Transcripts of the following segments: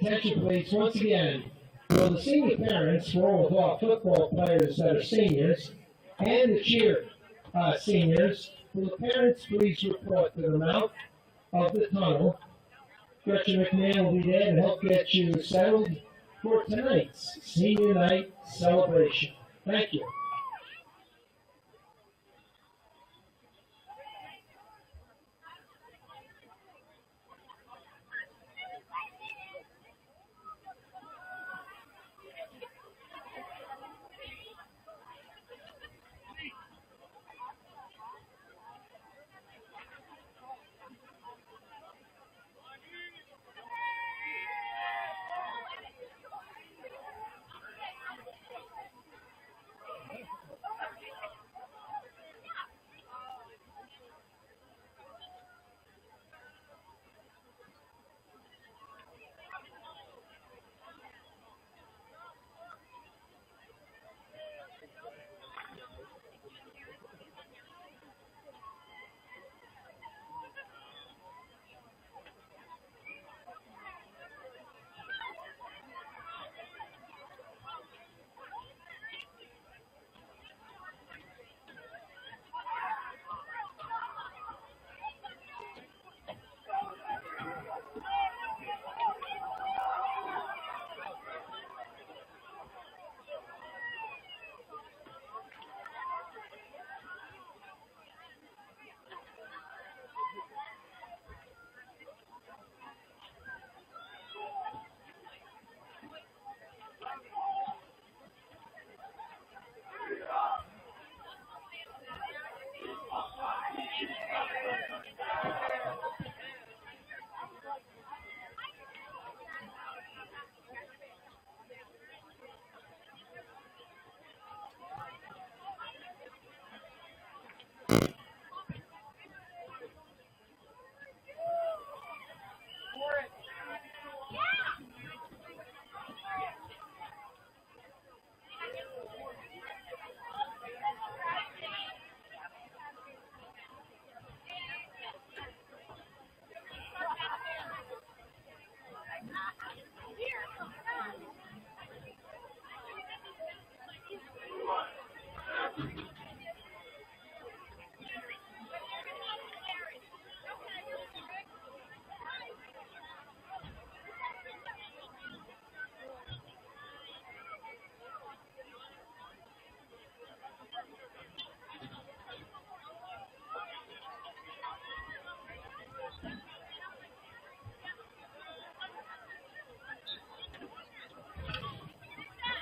Attention please, once again, will the senior parents for all of our football players that are seniors and the cheer seniors, will the parents please report to the mouth of the tunnel? Gretchen McMahon will be there to help get you settled for tonight's senior night celebration. Thank you.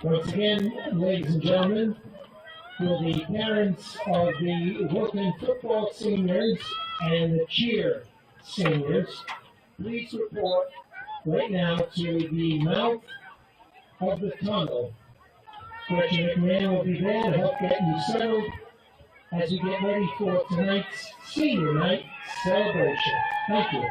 Once again, ladies and gentlemen, will the parents of the Wilton football seniors and the cheer seniors please report right now to the mouth of the tunnel. Gretchen McMahon will be there to help get you settled as we get ready for tonight's senior night celebration. Thank you.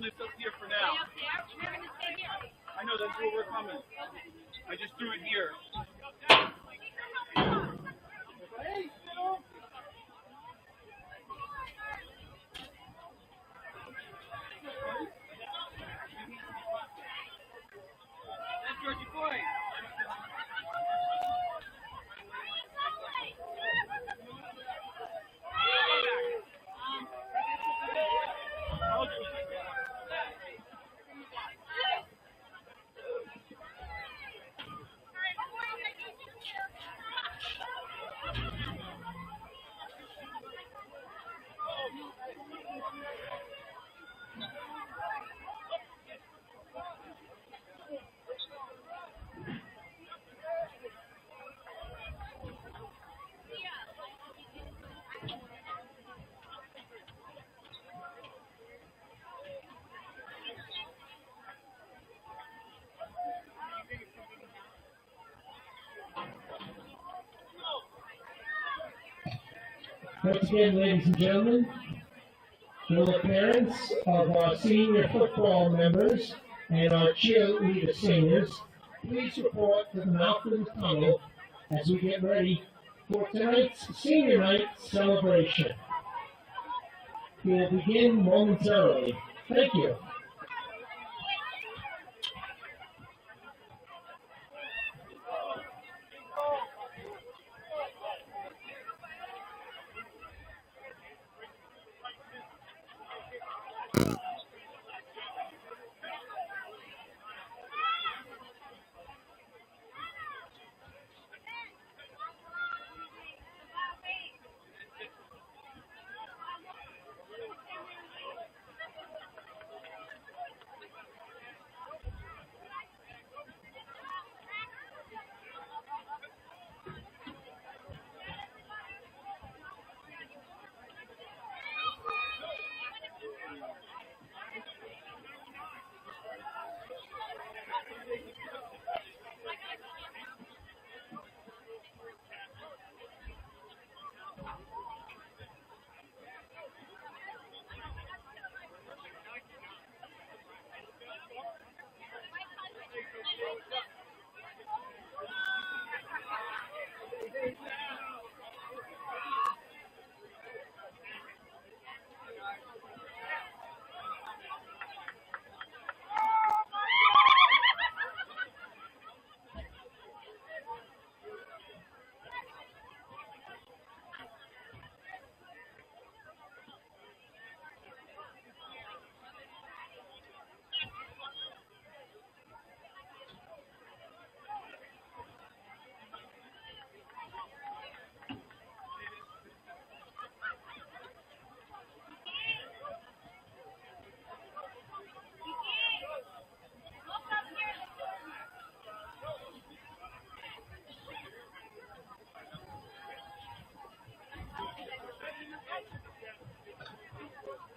This up here for now. I know that's where we're coming. I just threw it here. That's Georgie Boy. Once again, ladies and gentlemen, will the parents of our senior football members and our cheerleader seniors please report to the mouth of the tunnel as we get ready for tonight's senior night celebration. We will begin momentarily. Thank you.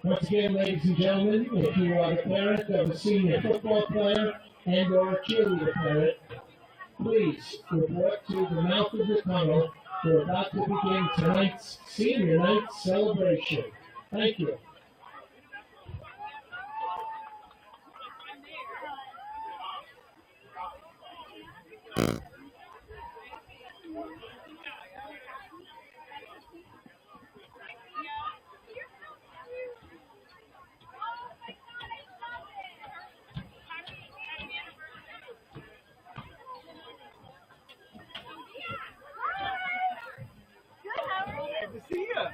Once again, ladies and gentlemen, if you are the parent of a senior football player and or a cheerleader parent, please report to the mouth of the tunnel. We're about to begin tonight's senior night celebration. Thank you. See ya.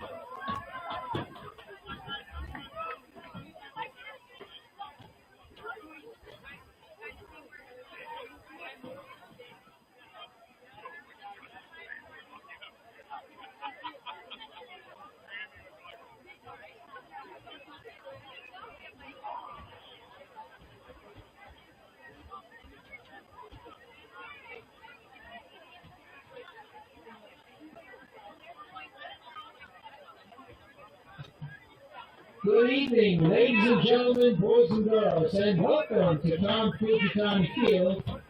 Good evening, ladies and gentlemen, boys and girls, and welcome to Tom Fujitani Field.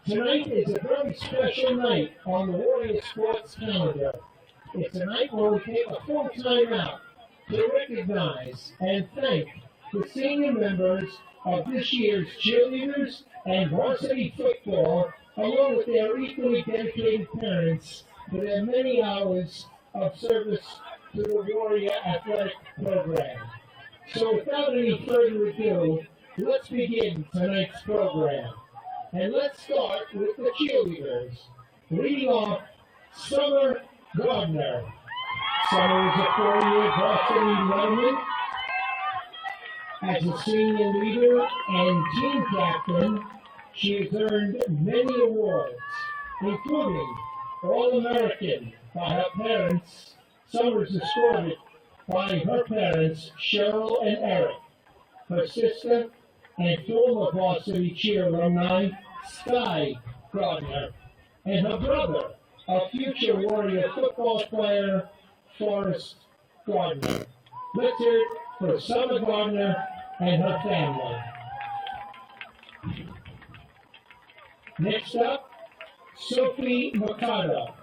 Tonight is a very special night on the Warrior Sports calendar. It's a night where we take a full time out to recognize and thank the senior members of this year's cheerleaders and varsity football, along with their equally dedicated parents, for their many hours of service to the Warrior Athletic Program. So without any further ado, let's begin tonight's program. And let's start with the cheerleaders. Leading off, Summer Gardner. Summer is a 4-year varsity lineman. As a senior leader and team captain, she has earned many awards, including All-American by her parents. Summer is escorted by her parents, Cheryl and Eric, her sister and former varsity cheer alumni, Sky Gardner, and her brother, a future Warrior football player, Forrest Gardner. Let's hear it for Summer Gardner and her family. Next up, Sophie Mercado.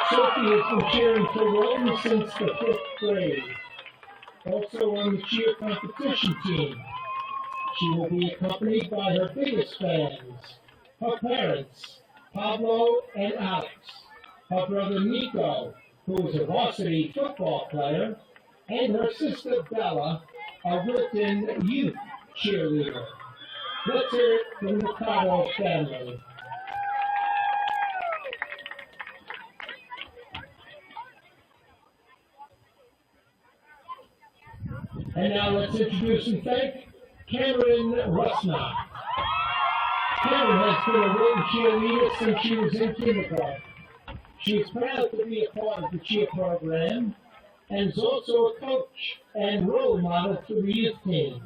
Sophie has been cheering for Wilton since the 5th grade. Also on the cheer competition team. She will be accompanied by her biggest fans, her parents, Pablo and Alex, her brother Nico, who is a varsity football player, and her sister Bella, a Wilton youth cheerleader. Let's hear it from the Cotto family. And now let's introduce and thank Cameron Rusnock. Cameron has been a Wilton cheerleader since she was in kindergarten. She is proud to be a part of the cheer program and is also a coach and role model for the youth teams.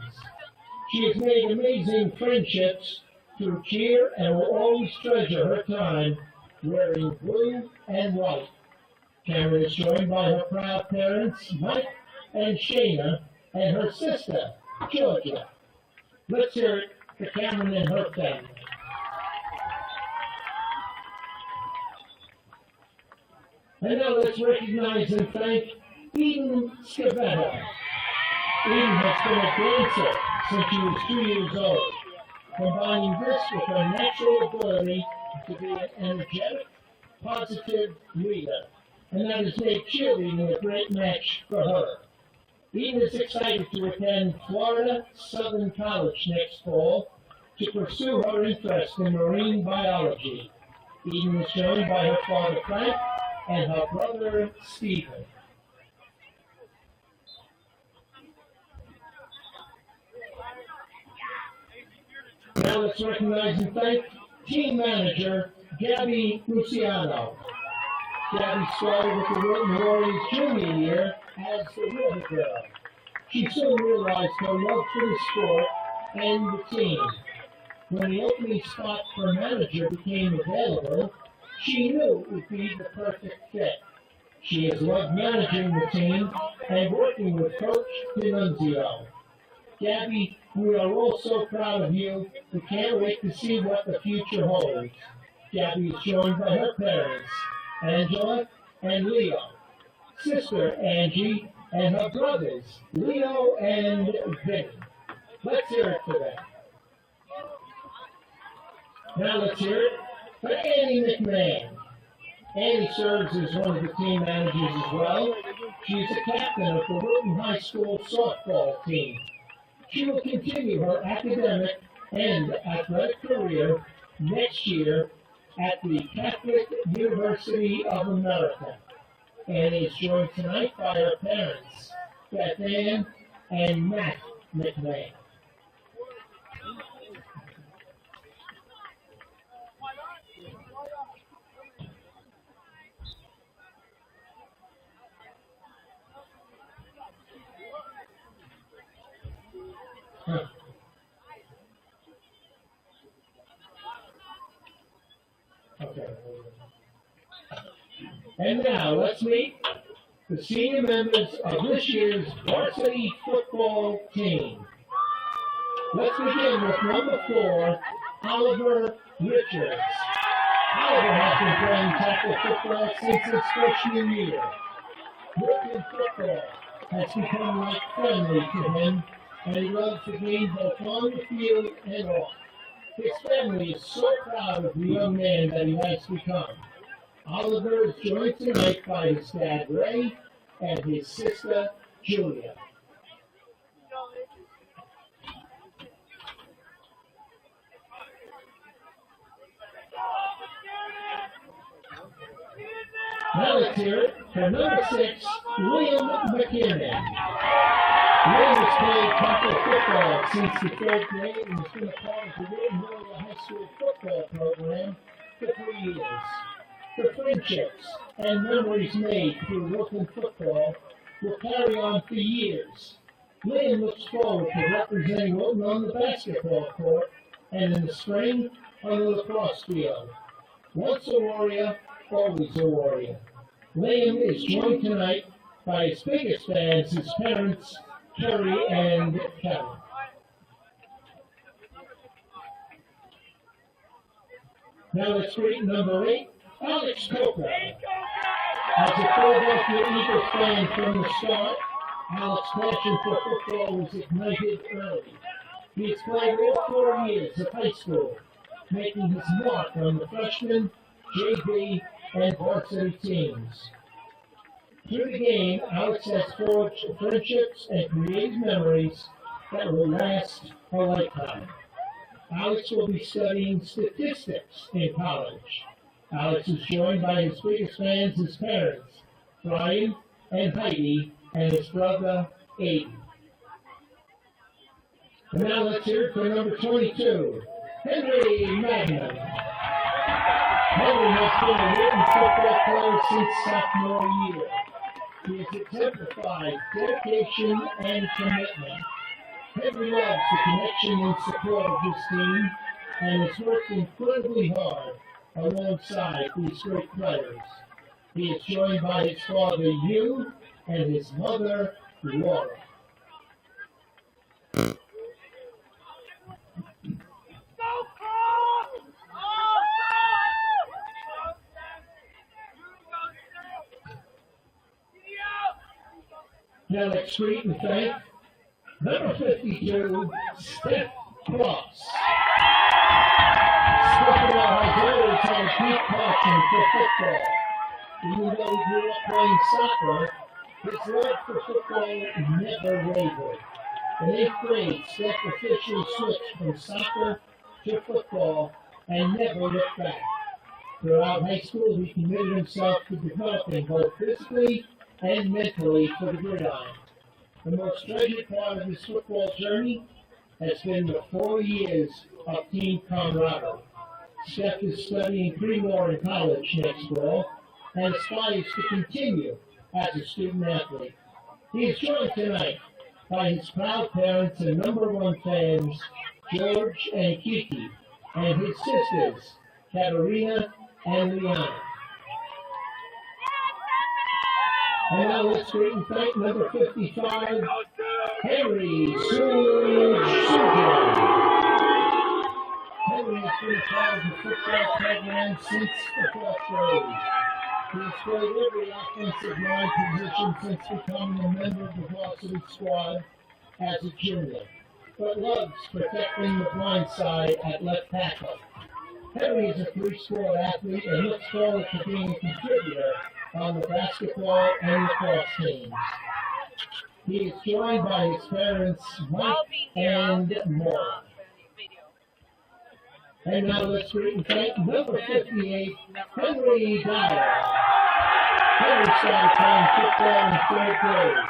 She has made amazing friendships through cheer and will always treasure her time wearing blue and white. Cameron is joined by her proud parents, Mike and Shayna, and her sister, Georgia. Let's hear it for Cameron and her family. And now let's recognize and thank Eden Scavetta. Eden has been a dancer since she was 2 years old, combining this with her natural ability to be an energetic, positive leader. And that has made cheerleading a great match for her. Eden is excited to attend Florida Southern College next fall to pursue her interest in marine biology. Eden is joined by her father Frank and her brother Stephen. Now let's recognize and thank team manager Gabby Luciano. Gabby started with the Wilton Warriors junior year as the River Girl. She soon realized her love for the sport and the team. When the opening spot for manager became available, she knew it would be the perfect fit. She has loved managing the team and working with Coach D'Annunzio. Gabby, we are all so proud of you. We can't wait to see what the future holds. Gabby is joined by her parents, Angela and Leo, sister Angie, and her brothers, Leo and Vinny. Let's hear it for them. Now let's hear it for Annie McMahon. Annie serves as one of the team managers as well. She's the captain of the Wilton High School softball team. She will continue her academic and athletic career next year at the Catholic University of America. Annie is joined tonight by her parents, Beth Ann and Matt McMahon. Okay. And now let's meet the senior members of this year's varsity football team. Let's begin with number 4, Oliver Richards. Oliver has been playing tackle football since his freshman year. Wilton football has become like family to him, and he loves the game both on the field and off. His family is so proud of the young man that he has become. Oliver is joined tonight by his dad Ray and his sister Julia. Now let's hear it for number 6, William McKinnon. William has played tackle football since the 3rd grade and has been a part of the Wilton High School football program for 3 years. The friendships and memories made through Wilton football will carry on for years. William looks forward to representing Wilton on the basketball court and in the spring on the lacrosse field. Once a warrior, always a warrior. William is joined tonight by his biggest fans, his parents, Kerry and Kevin. Now let's greet number 8, Alex Coker. As a Philadelphia Eagles fan from the start, Alex's passion for football was ignited early. He has played all 4 years of high school, making his mark on the freshman, JV, and varsity teams. Through the game, Alex has forged friendships and created memories that will last a lifetime. Alex will be studying statistics in college. Alex is joined by his biggest fans, his parents, Brien and Heidi, and his brother, Aiden. And now let's hear it for number 22, Henry McMahon. Henry has been a Wilton football player since sophomore year. He has exemplified dedication and commitment. Henry loves the connection and support of his team and has worked incredibly hard alongside these great players. He is joined by his father, Hugh, and his mother, Laura. Now let's greet and thank number 52, Steph Cross. Steph has always had a deep passion for football. Even though he grew up playing soccer, his love for football never wavered. In 8th grade, Steph officially switched from soccer to football and never looked back. Throughout high school, he committed himself to developing both physically and mentally for the gridiron. The most treasured part of his football journey has been the 4 years of team camaraderie. Steph is studying pre-more in college next fall and aspires to continue as a student athlete. He is joined tonight by his proud parents and number 1 fans, George and Kiki, and his sisters, Katerina and Liana. And now let's greet and thank number 55, Henry Suge. Henry has been a part of the football program since the 4th grade. He has played every offensive line position since becoming a member of the varsity squad as a junior, but loves protecting the blind side at left tackle. Henry is a 3-sport athlete and looks forward to being a contributor on the basketball and lacrosse teams. He is joined by his parents, Mike and Maura. And now let's greet and thank number 58, Henry Dyer. Henry started playing football in 3rd grade.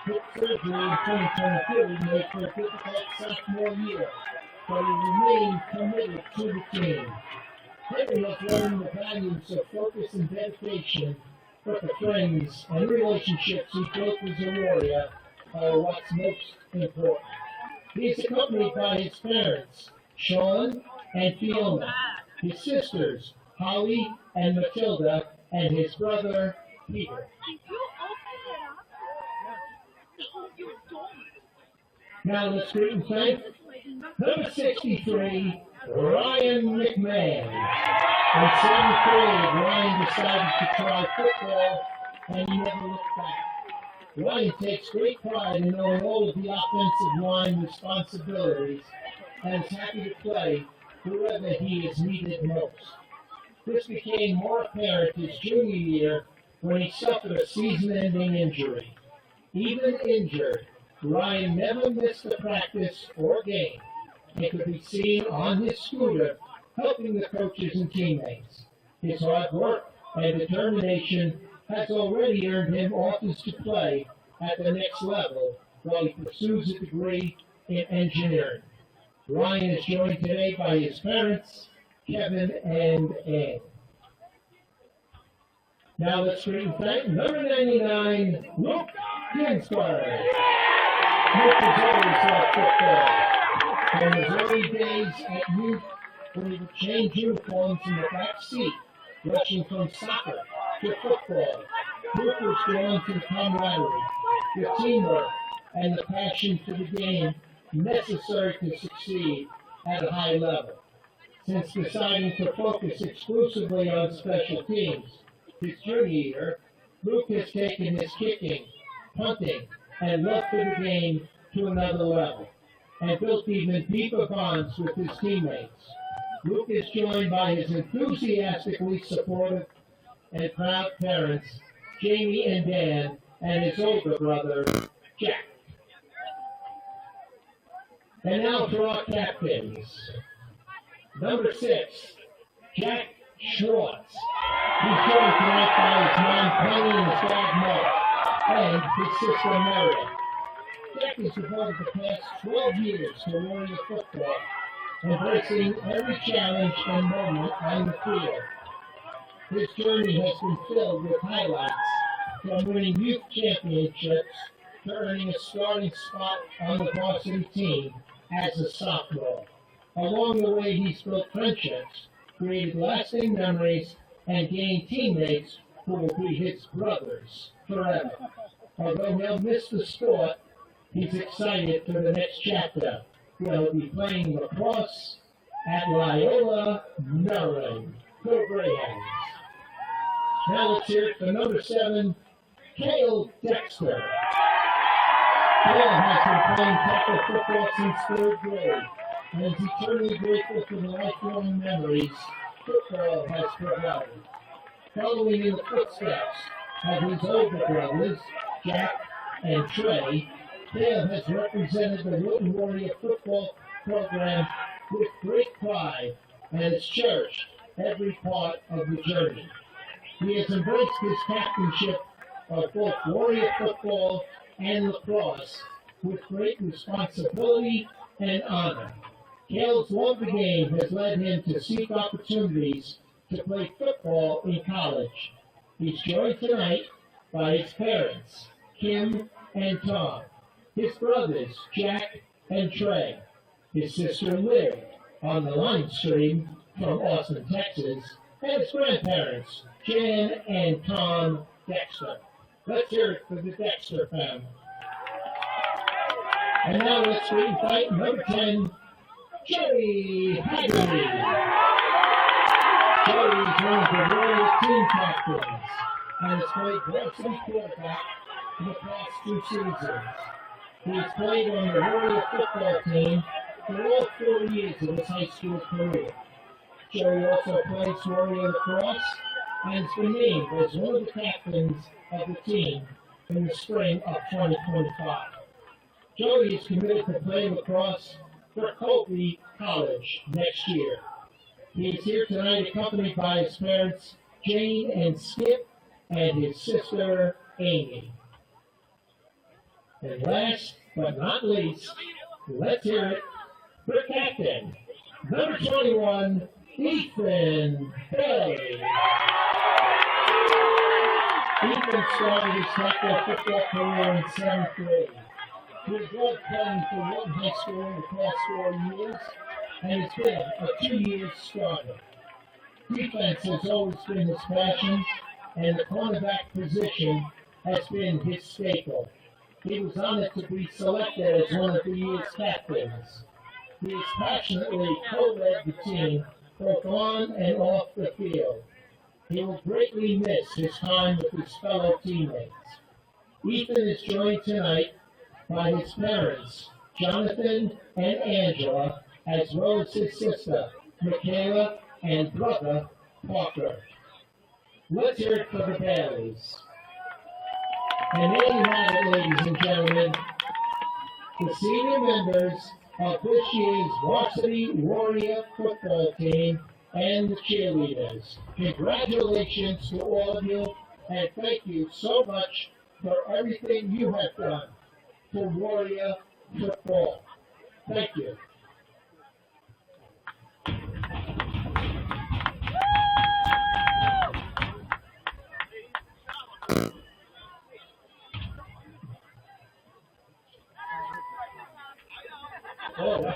Hip surgery in 2022 made for a difficult sophomore year, but he remained committed to the team. Henry has learned the values of focus and dedication, but the friends and relationships he built as a warrior are what's most important. He is accompanied by his parents, Sean and Fiona, his sisters, Holly and Matilda, and his brother, Peter. Now let's greet and thank number 63, Ryan McMahon. In 7th grade, Ryan decided to try football, and he never looked back. Ryan takes great pride in knowing all of the offensive line responsibilities and is happy to play wherever he is needed most. This became more apparent his junior year when he suffered a season-ending injury. Even injured, Ryan never missed a practice or game. It could be seen on his scooter, helping the coaches and teammates. His hard work and determination has already earned him offers to play at the next level while he pursues a degree in engineering. Ryan is joined today by his parents, Kevin and Ann. Now let's greet and thank number 99, Luke Ginsburg. Luke has always loved football. From his early days at youth, when he would change uniforms in the back seat, rushing from soccer to football, Luke was drawn to the camaraderie, the teamwork, and the passion for the game necessary to succeed at a high level. Since deciding to focus exclusively on special teams his junior year, Luke has taken his kicking, punting, and love for the game to another level, and built even deeper bonds with his teammates. Luke is joined by his enthusiastically supportive and proud parents, Jamie and Dan, and his older brother, Jack. And now for our captains. Number 6, Jack Schwartz. He's joined tonight by his mom, Penny, and his dad, Mark, and his sister, Meredith. Jack has devoted the past 12 years to Warrior football, embracing every challenge and moment on the field. His journey has been filled with highlights, from winning youth championships to earning a starting spot on the varsity team as a sophomore. Along the way, he's built friendships, created lasting memories, and gained teammates who will be his brothers forever. Although he'll miss the sport, he's excited for the next chapter, where he'll be playing lacrosse at Loyola, Maryland. Go Brien. Now let's hear it for number 7, Cale Dexter. Cale has been playing tackle football since 3rd grade, and is eternally grateful for the lifelong memories football has provided. Following in the footsteps of his older brothers, Jack and Trey, Cale has represented the Wilton Warrior football program with great pride and has cherished every part of the journey. He has embraced his captainship of both Warrior football and lacrosse with great responsibility and honor. Cale's love of the game has led him to seek opportunities to play football in college. He's joined tonight by his parents, Kim and Tom, his brothers, Jack and Trey, his sister Liv, on the line stream from Austin, Texas, and his grandparents, Jan and Tom Dexter. Let's hear it for the Dexter family. And now let's invite number 10, Joey Hagley. Joey is one of the Warrior team captains and has played varsity quarterback for the past 2 seasons. He has played on the Warrior football team for all 4 years of his high school career. Joey also plays Warrior lacrosse and has been named as one of the captains of the team in the spring of 2025. Joey is committed to playing lacrosse for Colby College next year. He is here tonight accompanied by his parents, Jane and Skip, and his sister, Amy. And last but not least, let's hear it for captain, number 21, Ethan Bailey. Ethan started his tackle football career in 7th grade. He has loved playing for Wilton High School in the past 4 years, and has been a 2-year starter. Defense has always been his passion, and the cornerback position has been his staple. He was honored to be selected as one of the year's captains. He has passionately co-led the team both on and off the field. He will greatly miss his time with his fellow teammates. Ethan is joined tonight by his parents, Jonathan and Angela, as well as his sister, Michaela, and brother, Parker. Let's hear it for the Baileys. And there you have it, ladies and gentlemen, the senior members of this year's Varsity Warrior football team and the cheerleaders. Congratulations to all of you, and thank you so much for everything you have done for Warrior football. Thank you. Oh.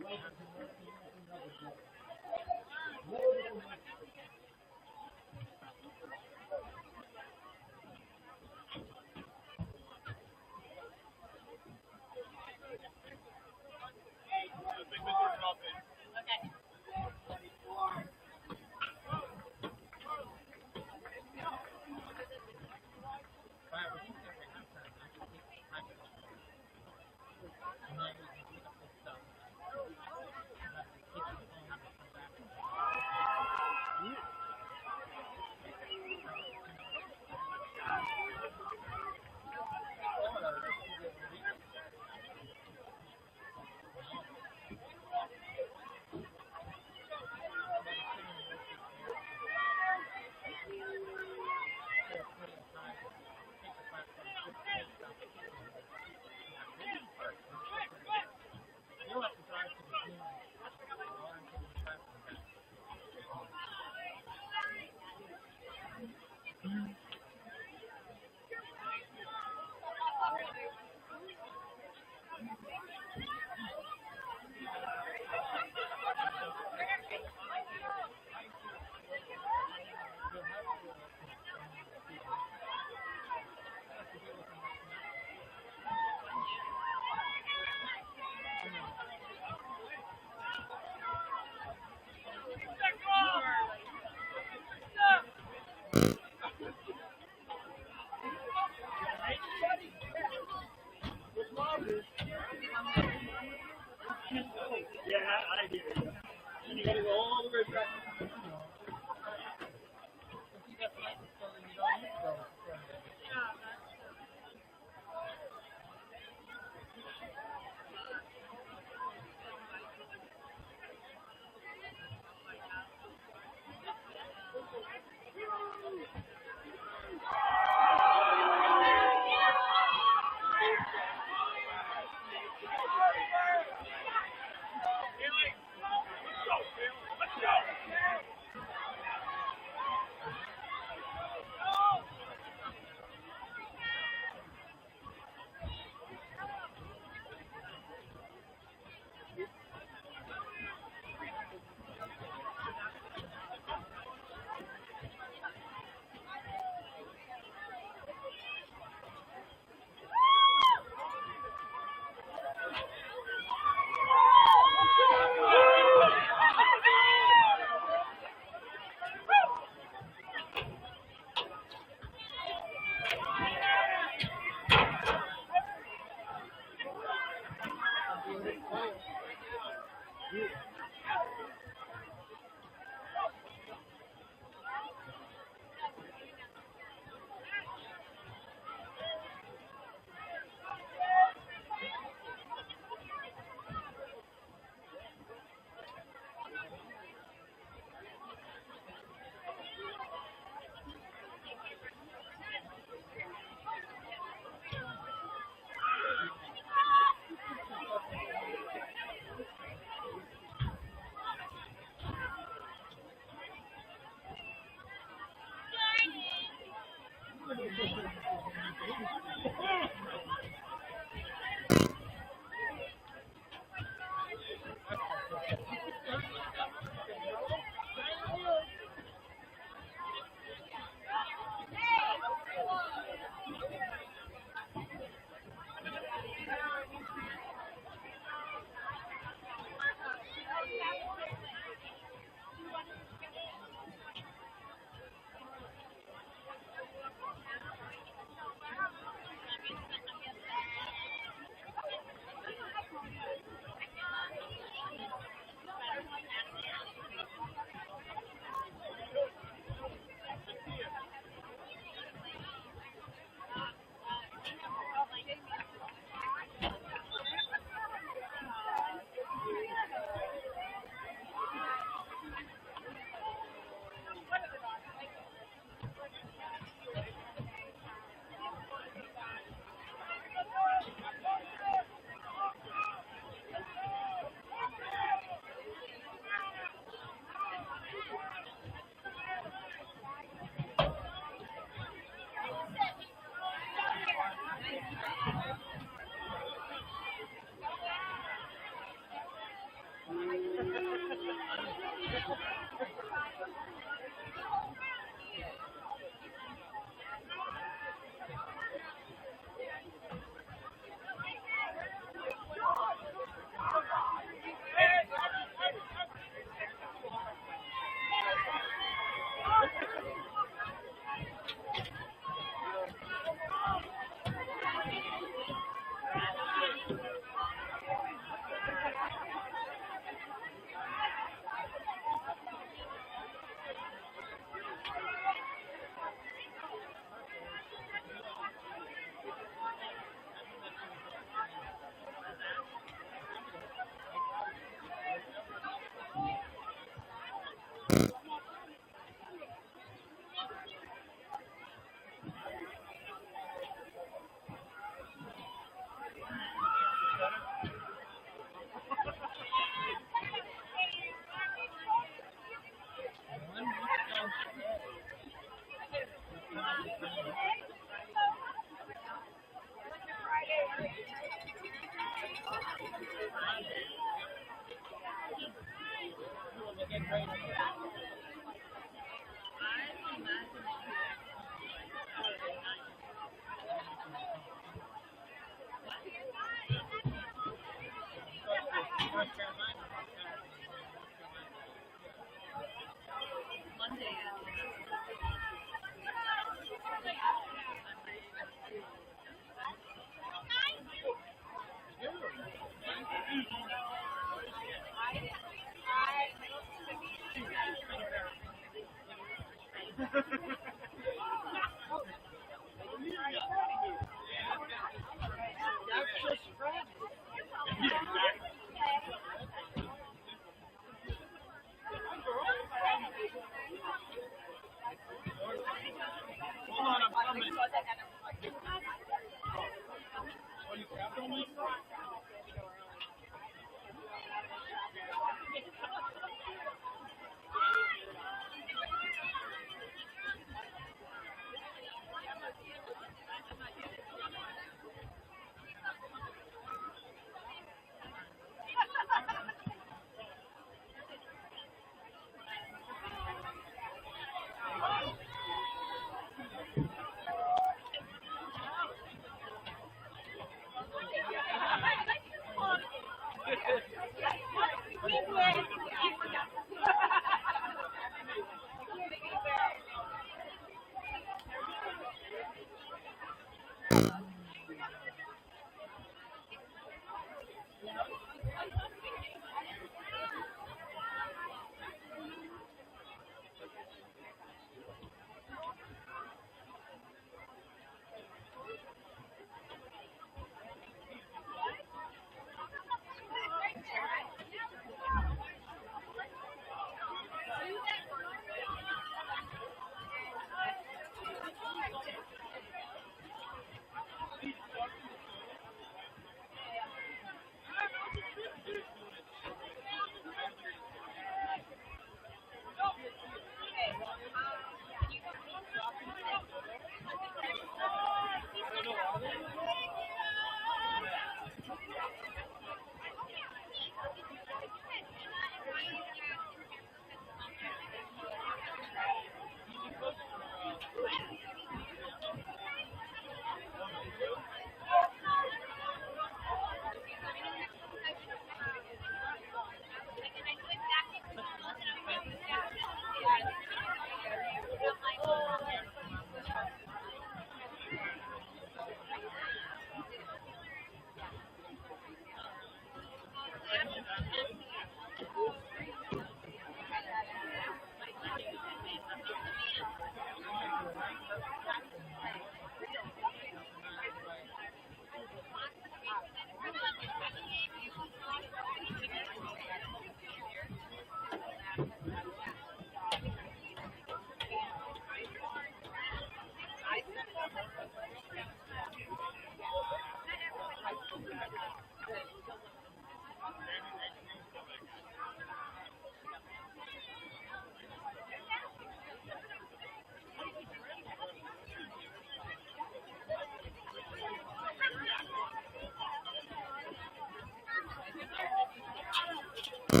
All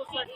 of a sudden,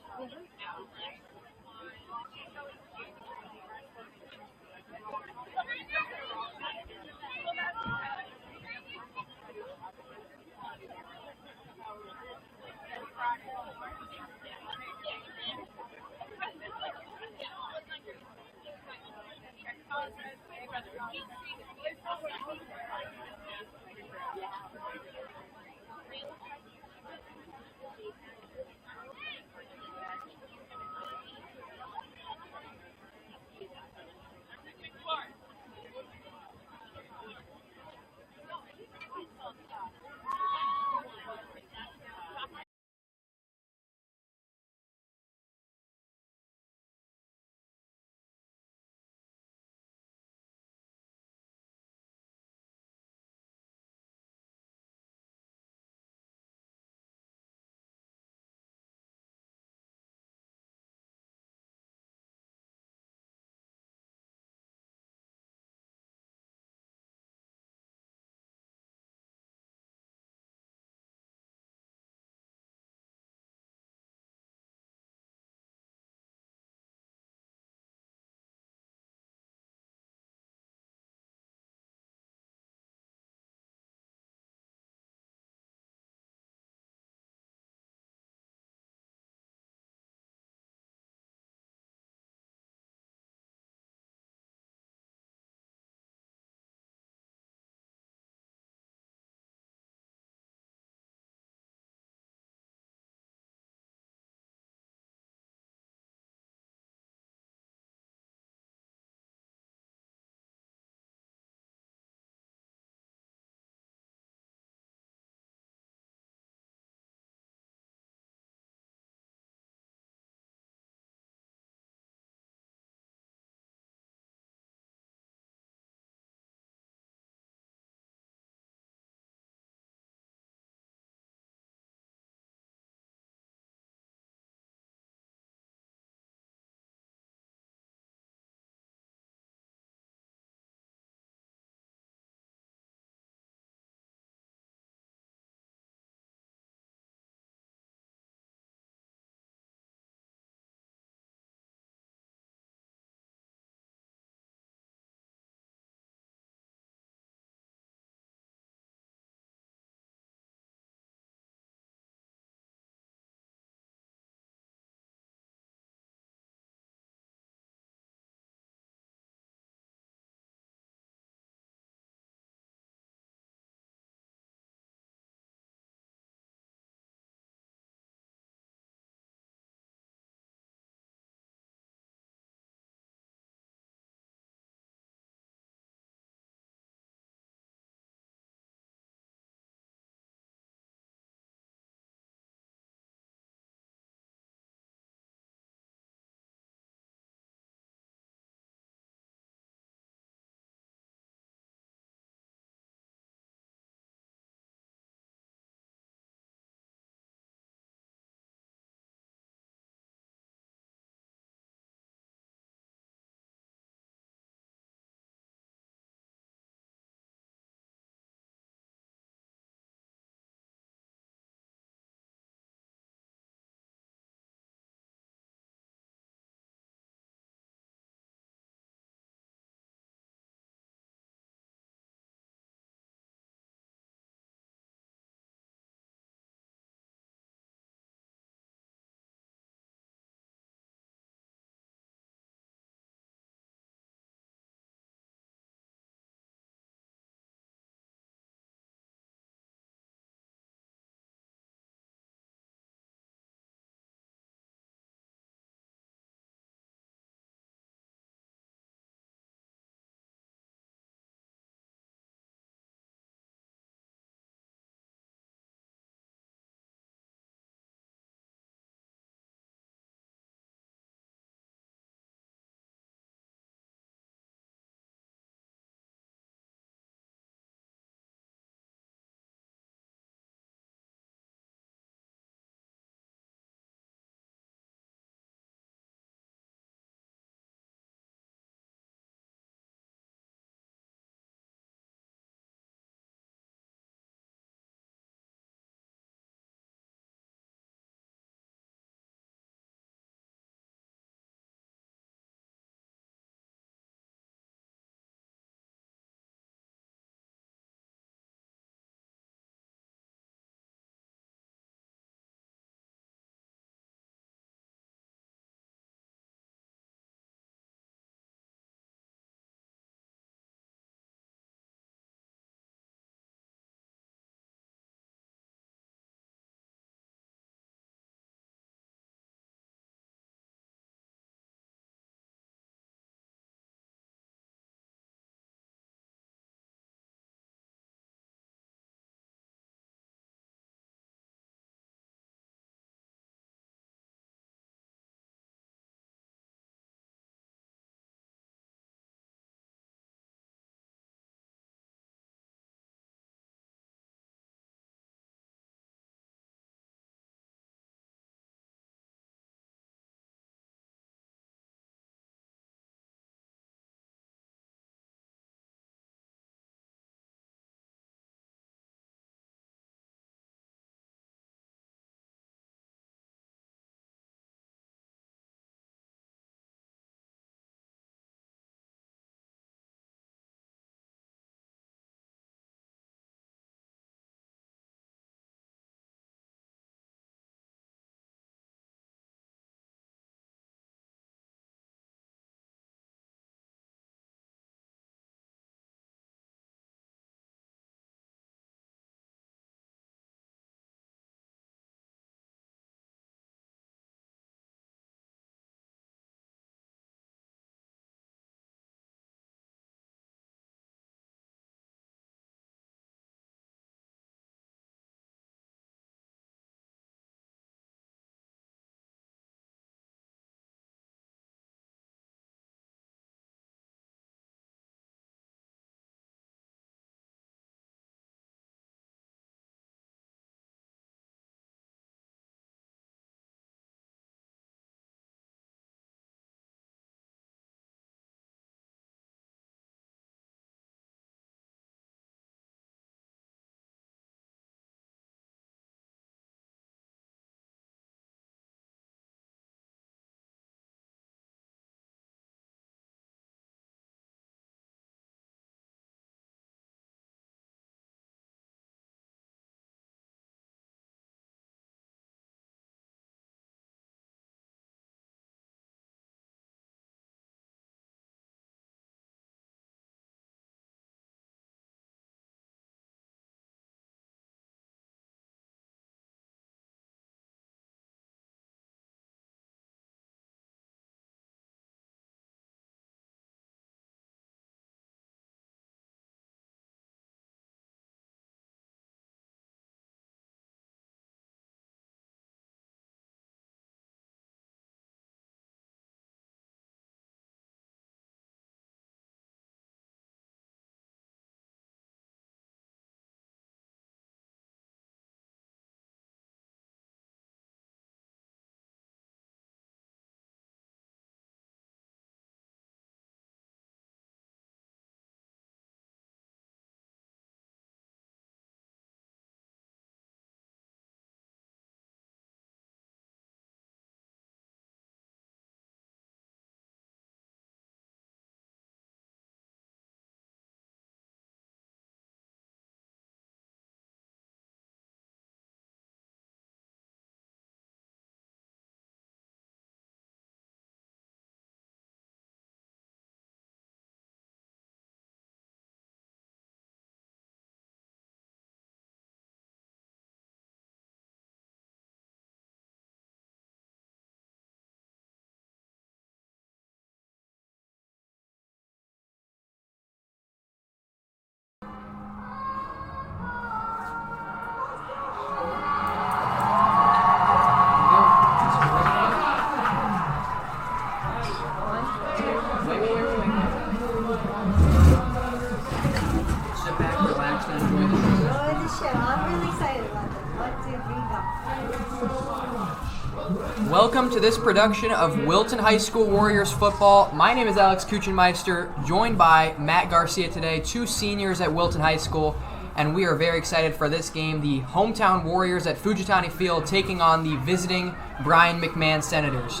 Welcome to this production of Wilton High School Warriors football. My name is Alex Kuchenmeister, joined by Matt Garcia today, two seniors at Wilton High School, and we are very excited for this game. The hometown Warriors at Fujitani Field taking on the visiting Brien McMahon Senators.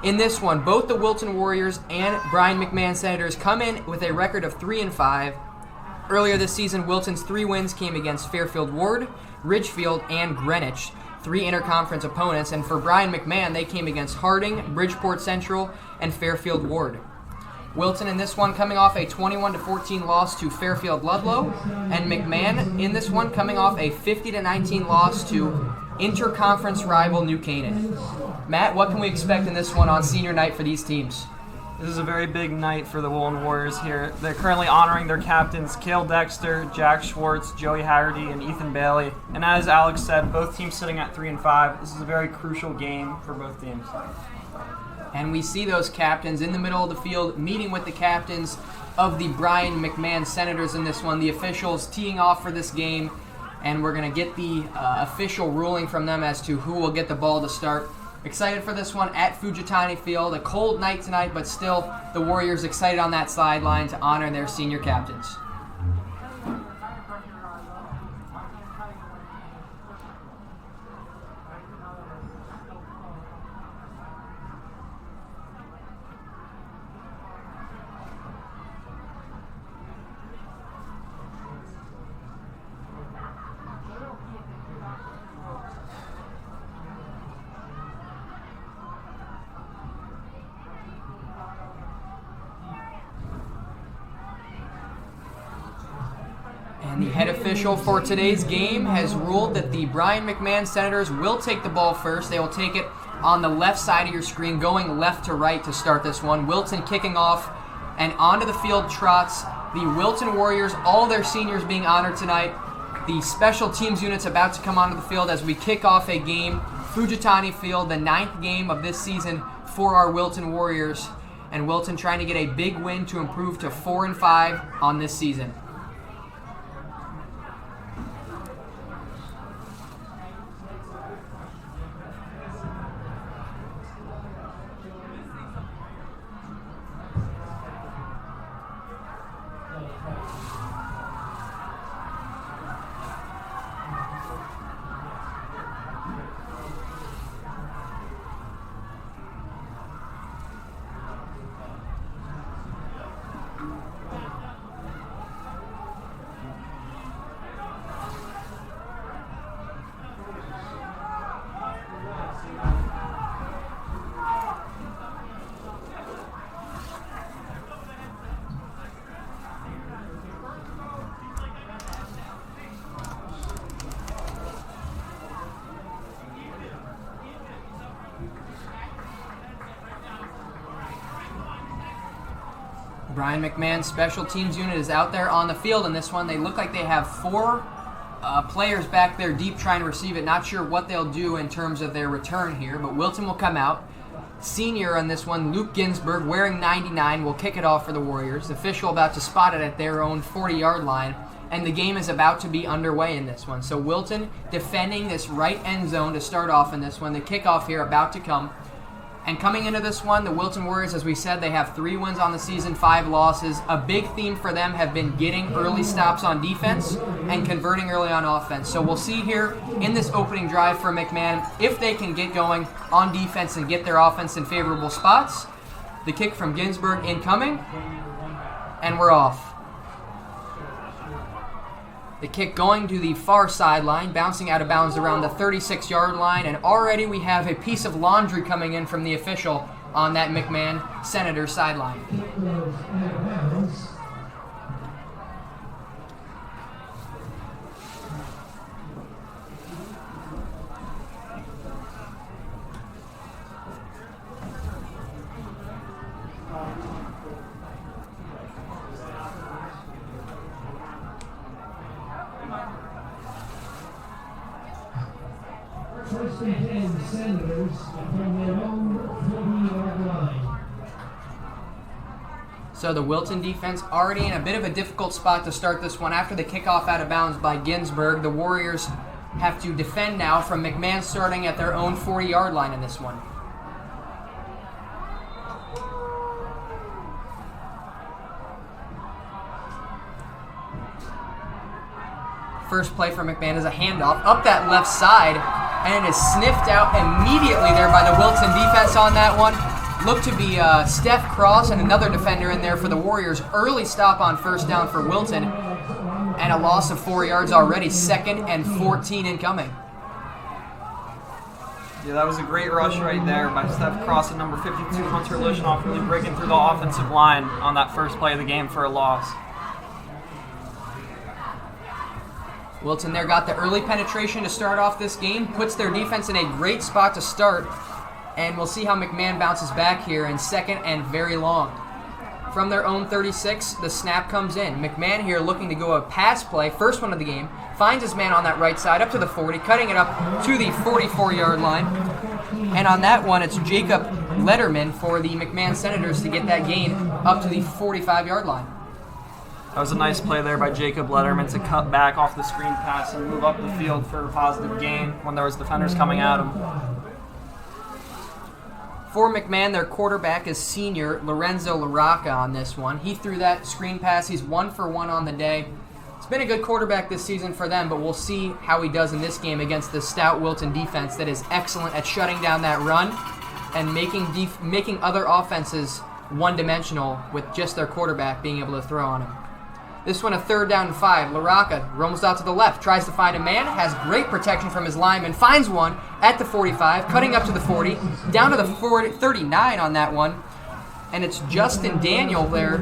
In this one, both the Wilton Warriors and Brien McMahon Senators come in with a record of 3-5. Earlier this season, Wilton's 3 wins came against Fairfield Ward, Ridgefield, and Greenwich, 3 interconference opponents, and for Brien McMahon, they came against Harding, Bridgeport Central, and Fairfield Ward. Wilton in this one coming off a 21-14 loss to Fairfield Ludlow, and McMahon in this one coming off a 50-19 loss to interconference rival New Canaan. Matt, what can we expect in this one on senior night for these teams? This is a very big night for the Wilton Warriors here. They're currently honoring their captains, Cale Dexter, Jack Schwartz, Joey Haggerty, and Ethan Bailey. And as Alex said, both teams sitting at 3-5. This is a very crucial game for both teams. And we see those captains in the middle of the field meeting with the captains of the Brien McMahon Senators in this one. The officials teeing off for this game, and we're going to get the official ruling from them as to who will get the ball to start. Excited for this one at Fujitani Field. A cold night tonight, but still the Warriors excited on that sideline to honor their senior captains. And the head official for today's game has ruled that the Brien McMahon Senators will take the ball first. They will take it on the left side of your screen, going left to right to start this one. Wilton kicking off, and onto the field trots the Wilton Warriors, all their seniors being honored tonight. The special teams units about to come onto the field as we kick off a game. Fujitani Field, the 9th game of this season for our Wilton Warriors. And Wilton trying to get a big win to improve to 4-5 on this season. Brien McMahon's special teams unit is out there on the field in this one. They look like they have 4 players back there deep trying to receive it. Not sure what they'll do in terms of their return here, but Wilton will come out. Senior on this one, Luke Ginsburg, wearing 99, will kick it off for the Warriors. The official about to spot it at their own 40-yard line, and the game is about to be underway in this one. So Wilton defending this right end zone to start off in this one. The kickoff here about to come. And coming into this one, the Wilton Warriors, as we said, they have 3 wins on the season, 5 losses. A big theme for them have been getting early stops on defense and converting early on offense. So we'll see here in this opening drive for McMahon if they can get going on defense and get their offense in favorable spots. The kick from Ginsburg incoming, and we're off. The kick going to the far sideline, bouncing out of bounds around the 36-yard line, and already we have a piece of laundry coming in from the official on that McMahon Senator sideline. First and 10 Senators from their own 40-yard line. So the Wilton defense already in a bit of a difficult spot to start this one after the kickoff out of bounds by Ginsburg. The Warriors have to defend now from McMahon starting at their own 40-yard line in this one. First play for McMahon is a handoff up that left side, and it is sniffed out immediately there by the Wilton defense on that one. Looked to be Steph Cross and another defender in there for the Warriors. Early stop on first down for Wilton, and a loss of 4 yards already. 2nd and 14 incoming. Yeah, that was a great rush right there by Steph Cross and number 52, Hunter Lishnoff, really breaking through the offensive line on that first play of the game for a loss. Wilton there got the early penetration to start off this game, puts their defense in a great spot to start, and we'll see how McMahon bounces back here in 2nd and very long. From their own 36, the snap comes in. McMahon here looking to go a pass play, first one of the game, finds his man on that right side up to the 40, cutting it up to the 44-yard line. And on that one, it's Jacob Letterman for the McMahon Senators to get that gain up to the 45-yard line. That was a nice play there by Jacob Letterman to cut back off the screen pass and move up the field for a positive gain when there was defenders coming at him. For McMahon, their quarterback is senior Lorenzo LaRocca on this one. He threw that screen pass. He's 1 for 1 on the day. It's been a good quarterback this season for them, but we'll see how he does in this game against the stout Wilton defense that is excellent at shutting down that run and making other offenses one-dimensional with just their quarterback being able to throw on him. This one a 3rd down and 5. LaRocca roams out to the left, tries to find a man, has great protection from his lineman, finds one at the 45, cutting up to the 40, down to the 39 on that one. And it's Justin Daniel there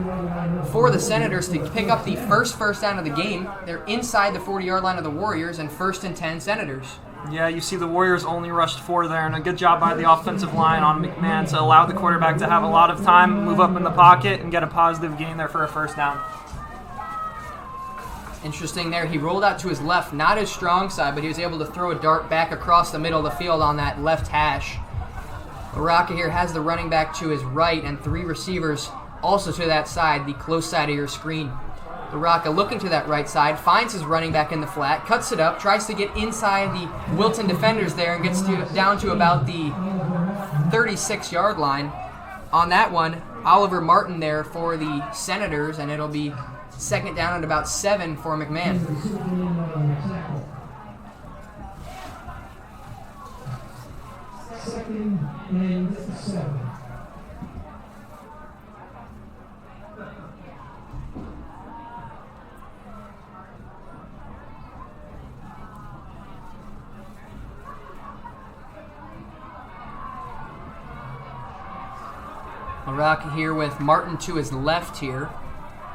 for the Senators to pick up the first down of the game. They're inside the 40-yard line of the Warriors, and 1st and 10 Senators. Yeah, you see the Warriors only rushed 4 there, and a good job by the offensive line on McMahon to allow the quarterback to have a lot of time, move up in the pocket, and get a positive gain there for a 1st down. Interesting there, he rolled out to his left, not his strong side, but he was able to throw a dart back across the middle of the field on that left hash. LaRocca here has the running back to his right and 3 receivers also to that side, the close side of your screen. LaRocca looking to that right side, finds his running back in the flat, cuts it up, tries to get inside the Wilton defenders there and gets down to about the 36-yard line. On that one, Oliver Martin there for the Senators, and it'll be 2nd down at about 7 for McMahon. Second and 7. LaRocca here with Martin to his left here.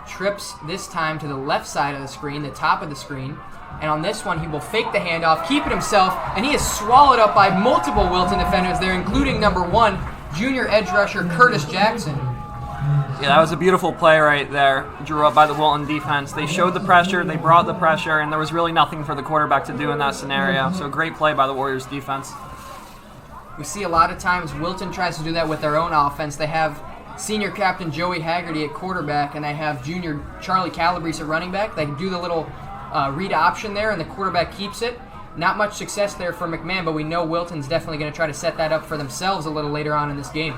Trips this time to the left side of the screen, the top of the screen. And on this one, he will fake the handoff, keep it himself, and he is swallowed up by multiple Wilton defenders there, including number 1, junior edge rusher Curtis Jackson. Yeah, that was a beautiful play right there, drew up by the Wilton defense. They showed the pressure, they brought the pressure, and there was really nothing for the quarterback to do in that scenario. So great play by the Warriors defense. We see a lot of times Wilton tries to do that with their own offense. They have senior captain Joey Haggerty at quarterback, and they have junior Charlie Calabrese at running back. They do the little read option there, and the quarterback keeps it. Not much success there for McMahon, but we know Wilton's definitely going to try to set that up for themselves a little later on in this game.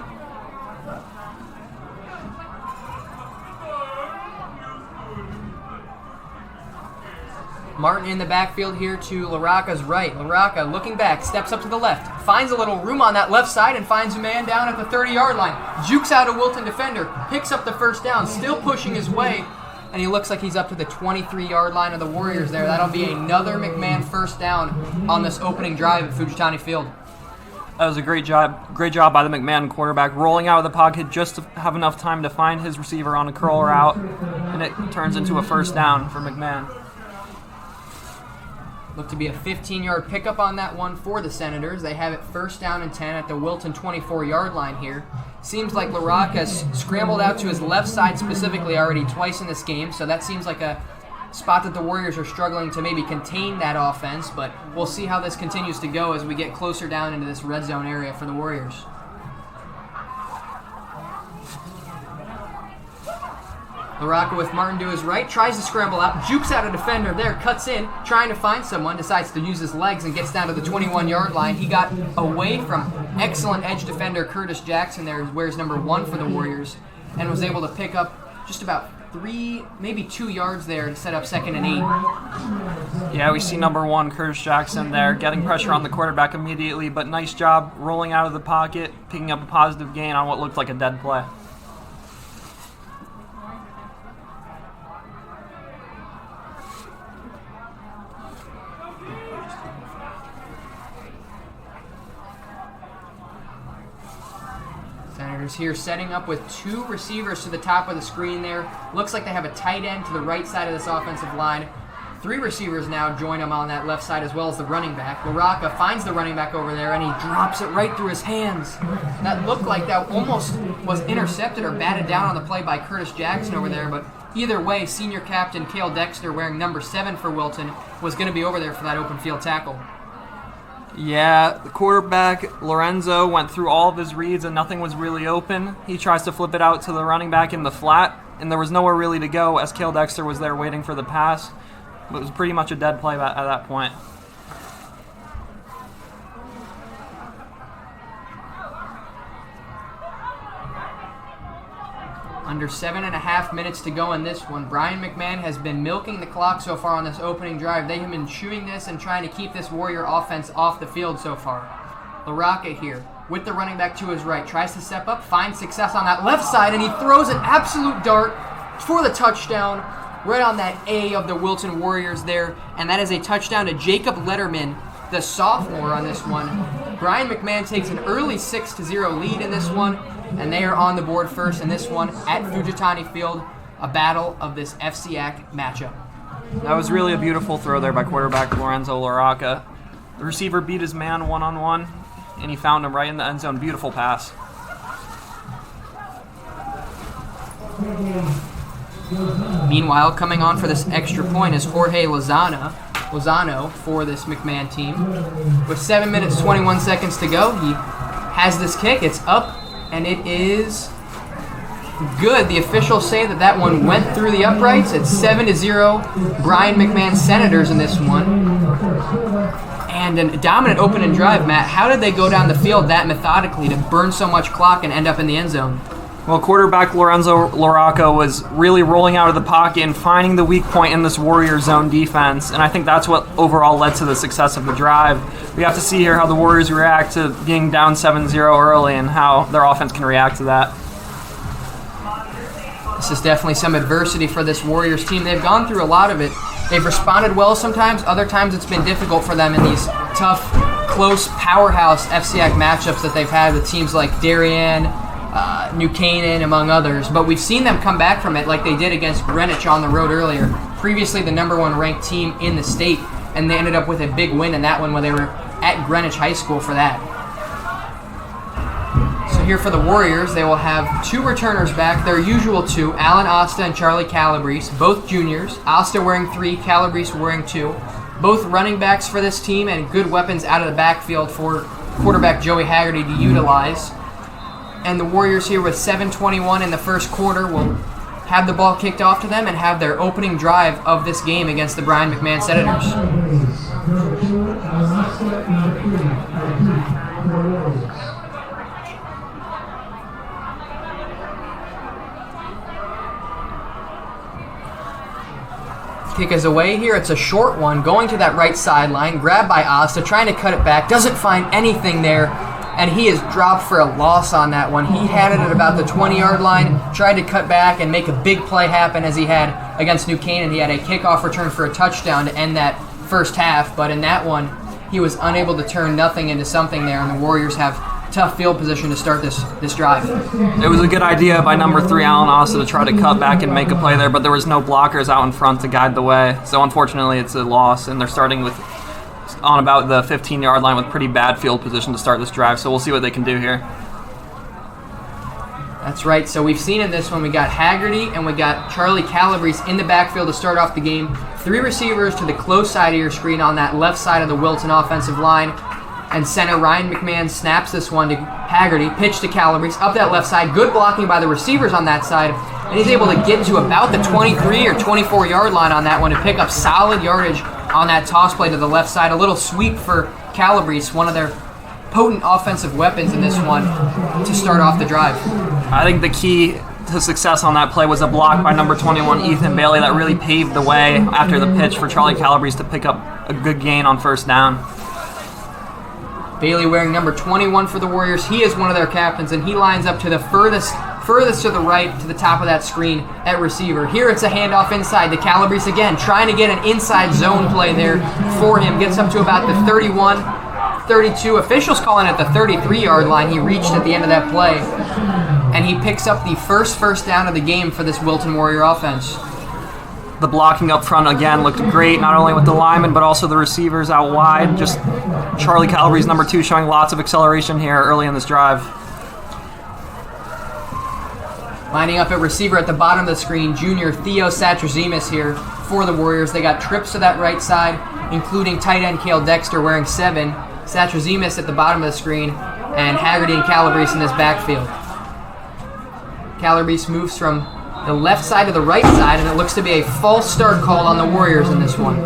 Martin in the backfield here to LaRocca's right. LaRocca looking back, steps up to the left, finds a little room on that left side and finds a man down at the 30-yard line. Jukes out a Wilton defender, picks up the 1st down, still pushing his way, and he looks like he's up to the 23-yard line of the Warriors there. That'll be another McMahon 1st down on this opening drive at Fujitani Field. That was a great job by the McMahon quarterback, rolling out of the pocket just to have enough time to find his receiver on a curl route, and it turns into a 1st down for McMahon. Looked to be a 15-yard pickup on that one for the Senators. They have it 1st down and 10 at the Wilton 24-yard line here. Seems like LaRocca's scrambled out to his left side specifically already twice in this game, so that seems like a spot that the Warriors are struggling to maybe contain that offense, but we'll see how this continues to go as we get closer down into this red zone area for the Warriors. LaRocca with Martin to his right, tries to scramble out, jukes out a defender there, cuts in, trying to find someone, decides to use his legs and gets down to the 21-yard line. He got away from excellent edge defender Curtis Jackson there, who wears number 1 for the Warriors, and was able to pick up just about 3, maybe 2 yards there to set up 2nd and 8. Yeah, we see number 1, Curtis Jackson there, getting pressure on the quarterback immediately, but nice job rolling out of the pocket, picking up a positive gain on what looked like a dead play. Senators here setting up with 2 receivers to the top of the screen there. Looks like they have a tight end to the right side of this offensive line. 3 receivers now join him on that left side as well as the running back. LaRocca finds the running back over there and he drops it right through his hands. That looked like that almost was intercepted or batted down on the play by Curtis Jackson over there, but either way, senior captain Cale Dexter, wearing number 7 for Wilton, was going to be over there for that open field tackle. Yeah, the quarterback, Lorenzo, went through all of his reads and nothing was really open. He tries to flip it out to the running back in the flat, and there was nowhere really to go as Cale Dexter was there waiting for the pass. It was pretty much a dead play at that point. Under 7.5 minutes to go in this one. Brien McMahon has been milking the clock so far on this opening drive. They have been chewing this and trying to keep this Warrior offense off the field so far. LaRocca here with the running back to his right. Tries to step up, finds success on that left side, and he throws an absolute dart for the touchdown right on that A of the Wilton Warriors there. And that is a touchdown to Jacob Letterman, the sophomore on this one. Brien McMahon takes an early 6-0 lead in this one, and they are on the board first in this one at Fujitani Field, a battle of this FCAC matchup. That was really a beautiful throw there by quarterback Lorenzo LaRocca. The receiver beat his man one-on-one, and he found him right in the end zone. Beautiful pass. Meanwhile, coming on for this extra point is Jorge Lozano for this McMahon team. With 7 minutes, 21 seconds to go, he has this kick. It's up, and it is good. The officials say that one went through the uprights. It's 7-0 Brien McMahon Senators in this one. And a dominant open and drive, Matt. How did they go down the field that methodically to burn so much clock and end up in the end zone? Well, quarterback Lorenzo LaRocca was really rolling out of the pocket and finding the weak point in this Warrior zone defense, and I think that's what overall led to the success of the drive. We have to see here how the Warriors react to being down 7-0 early and how their offense can react to that. This is definitely some adversity for this Warriors team. They've gone through a lot of it. They've responded well sometimes. Other times it's been difficult for them in these tough, close, powerhouse FCAC matchups that they've had with teams like Darien, New Canaan, among others. But we've seen them come back from it like they did against Greenwich on the road earlier. Previously the number 1 ranked team in the state, and they ended up with a big win in that one when they were at Greenwich High School for that. So here for the Warriors, they will have 2 returners back, their usual 2, Alan Asta and Charlie Calabrese, both juniors. Asta wearing 3, Calabrese wearing 2. Both running backs for this team and good weapons out of the backfield for quarterback Joey Haggerty to utilize. And the Warriors here with 7:21 in the first quarter will have the ball kicked off to them and have their opening drive of this game against the Brien McMahon Senators. Kick is away here. It's a short one going to that right sideline. Grabbed by Asta, trying to cut it back. Doesn't find anything there. And he is dropped for a loss on that one. He had it at about the 20-yard line, tried to cut back and make a big play happen as he had against New Canaan. He had a kickoff return for a touchdown to end that first half, but in that one, he was unable to turn nothing into something there, and the Warriors have tough field position to start this drive. It was a good idea by number 3, Alan Asta, to try to cut back and make a play there, but there was no blockers out in front to guide the way. So unfortunately, it's a loss, and they're starting with on about the 15-yard line with pretty bad field position to start this drive, so we'll see what they can do here. That's right. So we've seen in this one, we got Haggerty and we got Charlie Calabrese in the backfield to start off the game. 3 receivers to the close side of your screen on that left side of the Wilton offensive line. And center Ryan McMahon snaps this one to Haggerty, pitch to Calabrese, up that left side. Good blocking by the receivers on that side. and he's able to get to about the 23 or 24 yard line on that one to pick up solid yardage on that toss play to the left side. A little sweep for Calabrese, one of their potent offensive weapons in this one to start off the drive. I think the key to success on that play was a block by number 21, Ethan Bailey, that really paved the way after the pitch for Charlie Calabrese to pick up a good gain on first down. Bailey wearing number 21 for the Warriors. He is one of their captains, and he lines up to the furthest to the right, to the top of that screen at receiver. Here it's a handoff inside to Calabrese again, trying to get an inside zone play there for him. Gets up to about the 31, 32. Officials calling it the 33-yard line. He reached at the end of that play, and he picks up the first down of the game for this Wilton Warrior offense. The blocking up front again looked great, not only with the linemen but also the receivers out wide. Just Charlie Calabrese, number 2, showing lots of acceleration here early in this drive. Lining up at receiver at the bottom of the screen, junior Theo Satrazemis here for the Warriors. They got trips to that right side, including tight end Cale Dexter wearing 7, Satrazemis at the bottom of the screen, and Haggerty and Calabrese in this backfield. Calabrese moves from the left side to the right side, and it looks to be a false start called on the Warriors in this one.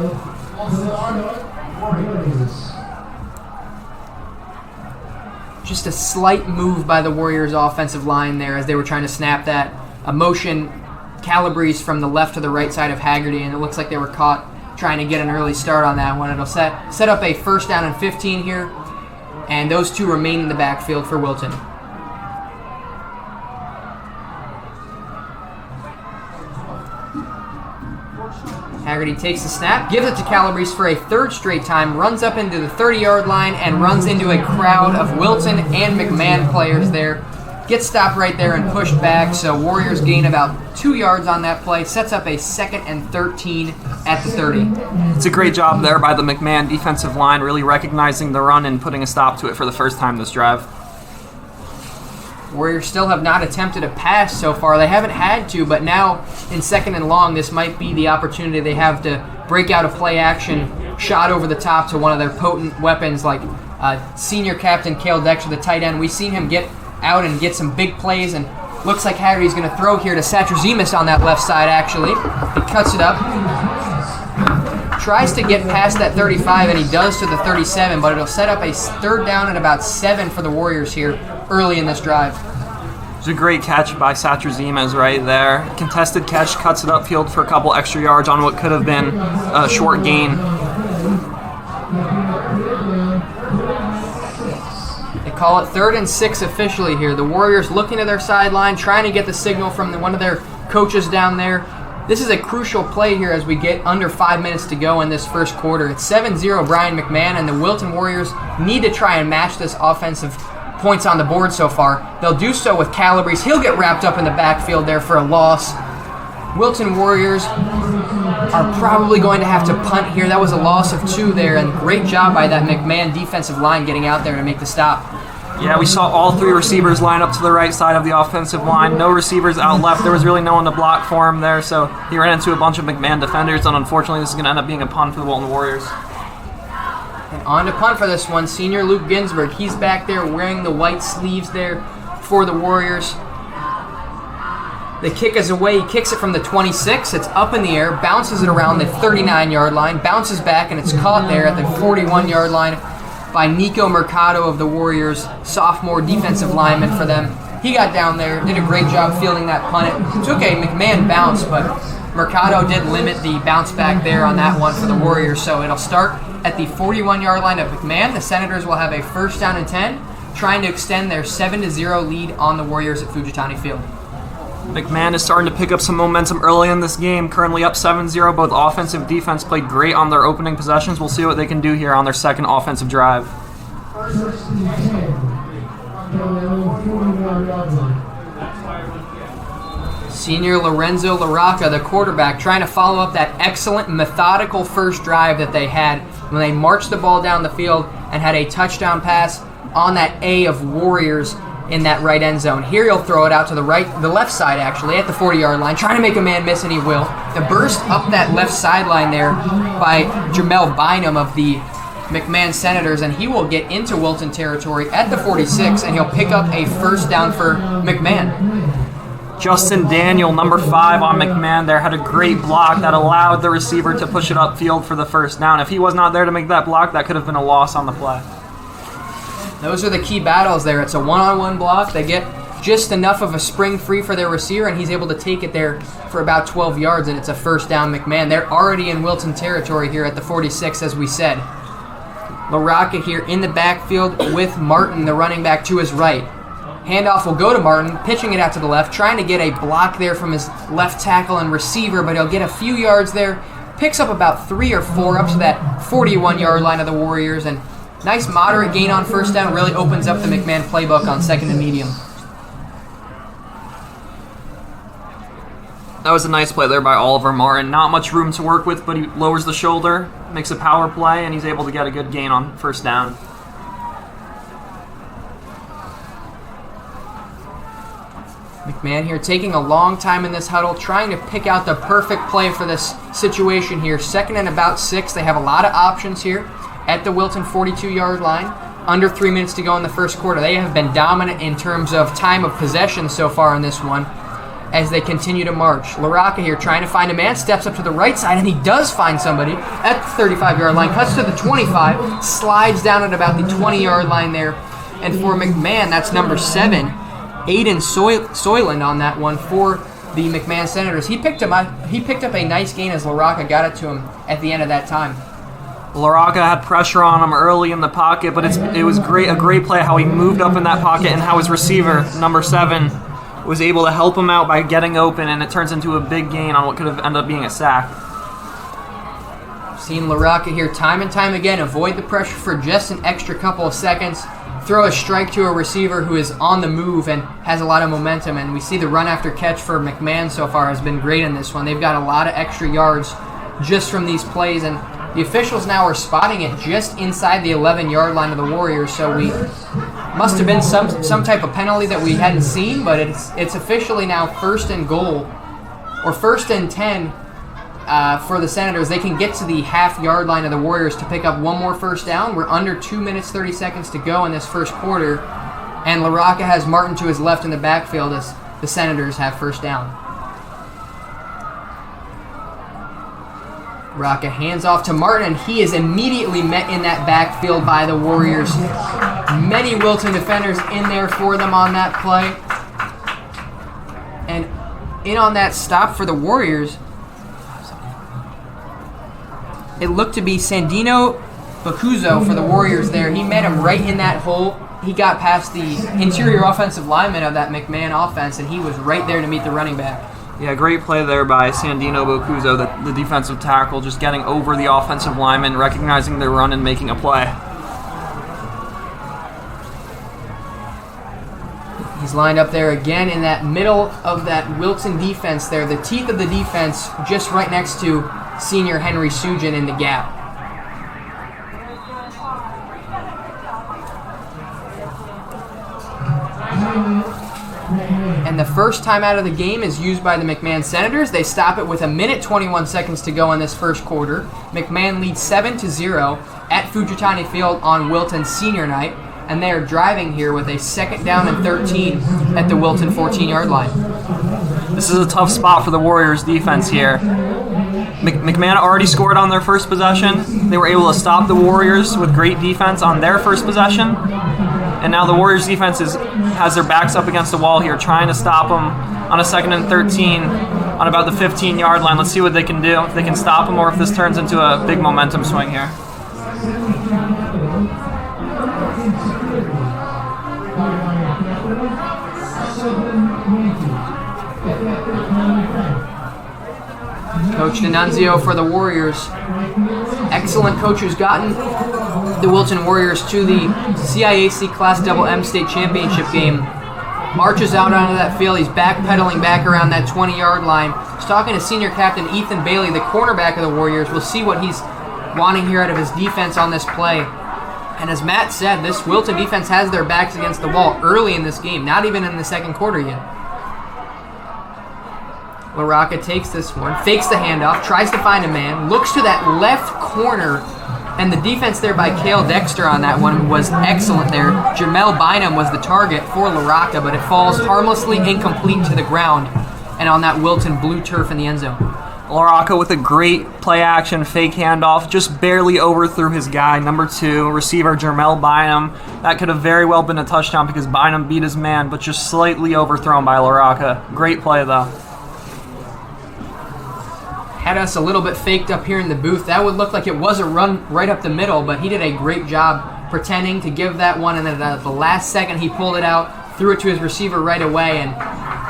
Just a slight move by the Warriors offensive line there as they were trying to snap that. A motion Calabrese from the left to the right side of Haggerty, and it looks like they were caught trying to get an early start on that one. It'll set up a 1st down and 15 here, and those two remain in the backfield for Wilton. Haggerty takes the snap, gives it to Calabrese for a 3rd straight time, runs up into the 30-yard line, and runs into a crowd of Wilton and McMahon players there. Gets stopped right there and pushed back, so Warriors gain about 2 yards on that play, sets up a 2nd and 13 at the 30. It's a great job there by the McMahon defensive line, really recognizing the run and putting a stop to it for the first time this drive. Warriors still have not attempted a pass so far. They haven't had to, but now in 2nd and long, this might be the opportunity they have to break out a play action shot over the top to one of their potent weapons like senior captain Cale Dexter, the tight end. We've seen him get out and get some big plays, and looks like Haggerty's going to throw here to Satrazemis on that left side, actually. He cuts it up. Tries to get past that 35, and he does to the 37, but it'll set up a 3rd down and about 7 for the Warriors here early in this drive. It's a great catch by Satrazemis right there. Contested catch, cuts it upfield for a couple extra yards on what could have been a short gain. They call it 3rd and 6 officially here. The Warriors looking to their sideline, trying to get the signal from one of their coaches down there. This is a crucial play here as we get under 5 minutes to go in this first quarter. It's 7-0 Brien McMahon, and the Wilton Warriors need to try and match this offensive points on the board so far. They'll do so with Calabrese. He'll get wrapped up in the backfield there for a loss. Wilton Warriors are probably going to have to punt here. That was a loss of 2 there, and great job by that McMahon defensive line getting out there to make the stop. Yeah, we saw all 3 receivers line up to the right side of the offensive line. No receivers out left. There was really no one to block for him there, so he ran into a bunch of McMahon defenders, and unfortunately this is going to end up being a punt for the Wilton Warriors. And on to punt for this one, senior Luke Ginsburg. He's back there wearing the white sleeves there for the Warriors. The kick is away. He kicks it from the 26. It's up in the air, bounces it around the 39-yard line, bounces back, and it's caught there at the 41-yard line by Nico Mercado of the Warriors, sophomore defensive lineman for them. He got down there, did a great job fielding that punt. It took a McMahon bounce, but Mercado did limit the bounce back there on that one for the Warriors, so it'll start at the 41-yard line of McMahon. The Senators will have a 1st down and 10, trying to extend their 7-0 lead on the Warriors at Fujitani Field. McMahon is starting to pick up some momentum early in this game, currently up 7-0. Both offense and defense played great on their opening possessions. We'll see what they can do here on their 2nd offensive drive. Senior Lorenzo LaRocca, the quarterback, trying to follow up that excellent methodical first drive that they had when they marched the ball down the field and had a touchdown pass on that A of Warriors in that right end zone. Here he'll throw it out to the left side actually, at the 40-yard line, trying to make a man miss, and he will. The burst up that left sideline there by Jamel Bynum of the McMahon Senators, and he will get into Wilton territory at the 46, and he'll pick up a 1st down for McMahon. Justin Daniel, number 5 on McMahon there, had a great block that allowed the receiver to push it upfield for the first down. If he was not there to make that block, that could have been a loss on the play. Those are the key battles there. It's a one-on-one block. They get just enough of a spring free for their receiver, and he's able to take it there for about 12 yards, and it's a first down McMahon. They're already in Wilton territory here at the 46, as we said. LaRocca here in the backfield with Martin, the running back, to his right. Handoff will go to Martin, pitching it out to the left, trying to get a block there from his left tackle and receiver, but he'll get a few yards there. Picks up about 3 or 4 up to that 41-yard line of the Warriors, and nice moderate gain on first down. Really opens up the McMahon playbook on second and medium. That was a nice play there by Oliver Martin. Not much room to work with, but he lowers the shoulder, makes a power play, and he's able to get a good gain on first down. McMahon here taking a long time in this huddle, trying to pick out the perfect play for this situation here. Second and about 6. They have a lot of options here at the Wilton 42-yard line. Under 3 minutes to go in the first quarter. They have been dominant in terms of time of possession so far in this one as they continue to march. LaRocca here trying to find a man, steps up to the right side, and he does find somebody at the 35-yard line, cuts to the 25, slides down at about the 20-yard line there. And for McMahon, that's number 7, Aiden Soyland on that one for the McMahon Senators. He picked up a nice gain as LaRocca got it to him at the end of that time. LaRocca had pressure on him early in the pocket, but it was a great play how he moved up in that pocket and how his receiver, number 7, was able to help him out by getting open, and it turns into a big gain on what could have ended up being a sack. Seen LaRocca here time and time again avoid the pressure for just an extra couple of seconds, throw a strike to a receiver who is on the move and has a lot of momentum, and we see the run after catch for McMahon so far has been great in this one. They've got a lot of extra yards just from these plays, and the officials now are spotting it just inside the 11-yard line of the Warriors, so we must have been some type of penalty that we hadn't seen, but it's officially now first and goal, or first and 10 for the Senators. They can get to the half-yard line of the Warriors to pick up one more first down. We're under 2 minutes, 30 seconds to go in this first quarter, and LaRocca has Martin to his left in the backfield as the Senators have first down. LaRocca hands off to Martin, and he is immediately met in that backfield by the Warriors. Many Wilton defenders in there for them on that play. And in on that stop for the Warriors, it looked to be Sandino Bacuzzo for the Warriors there. He met him right in that hole. He got past the interior offensive lineman of that McMahon offense, and he was right there to meet the running back. Yeah, great play there by Sandino Bocuzzo, the defensive tackle, just getting over the offensive lineman, recognizing their run and making a play. He's lined up there again in that middle of that Wilton defense there, the teeth of the defense, just right next to senior Henry Sugin in the gap. And the first time out of the game is used by the McMahon Senators. They stop it with 1:21 seconds to go in this first quarter. McMahon leads 7-0 at Fujitani Field on Wilton senior night, and they are driving here with a second down and 13 at the Wilton 14-yard line. This is a tough spot for the Warriors defense here. McMahon already scored on their first possession. They were able to stop the Warriors with great defense on their first possession. And now the Warriors defense has their backs up against the wall here, trying to stop them on a second and 13 on about the 15-yard line. Let's see what they can do, if they can stop them or if this turns into a big momentum swing here. Coach D'Annunzio for the Warriors. Excellent coach who's gotten the Wilton Warriors to the CIAC Class MM State Championship game. Marches out onto that field. He's backpedaling back around that 20-yard line. He's talking to senior captain Ethan Bailey, the cornerback of the Warriors. We'll see what he's wanting here out of his defense on this play. And as Matt said, this Wilton defense has their backs against the wall early in this game, not even in the second quarter yet. LaRocca takes this one, fakes the handoff, tries to find a man, looks to that left corner And the defense there by Cale Dexter on that one was excellent there. Jamel Bynum was the target for LaRocca, but it falls harmlessly incomplete to the ground and on that Wilton blue turf in the end zone. LaRocca with a great play-action fake handoff, just barely overthrew his guy, number 2, receiver Jamel Bynum. That could have very well been a touchdown because Bynum beat his man, but just slightly overthrown by LaRocca. Great play, though. Had us a little bit faked up here in the booth. That would look like it was a run right up the middle, but he did a great job pretending to give that one, and then at the last second he pulled it out, threw it to his receiver right away, and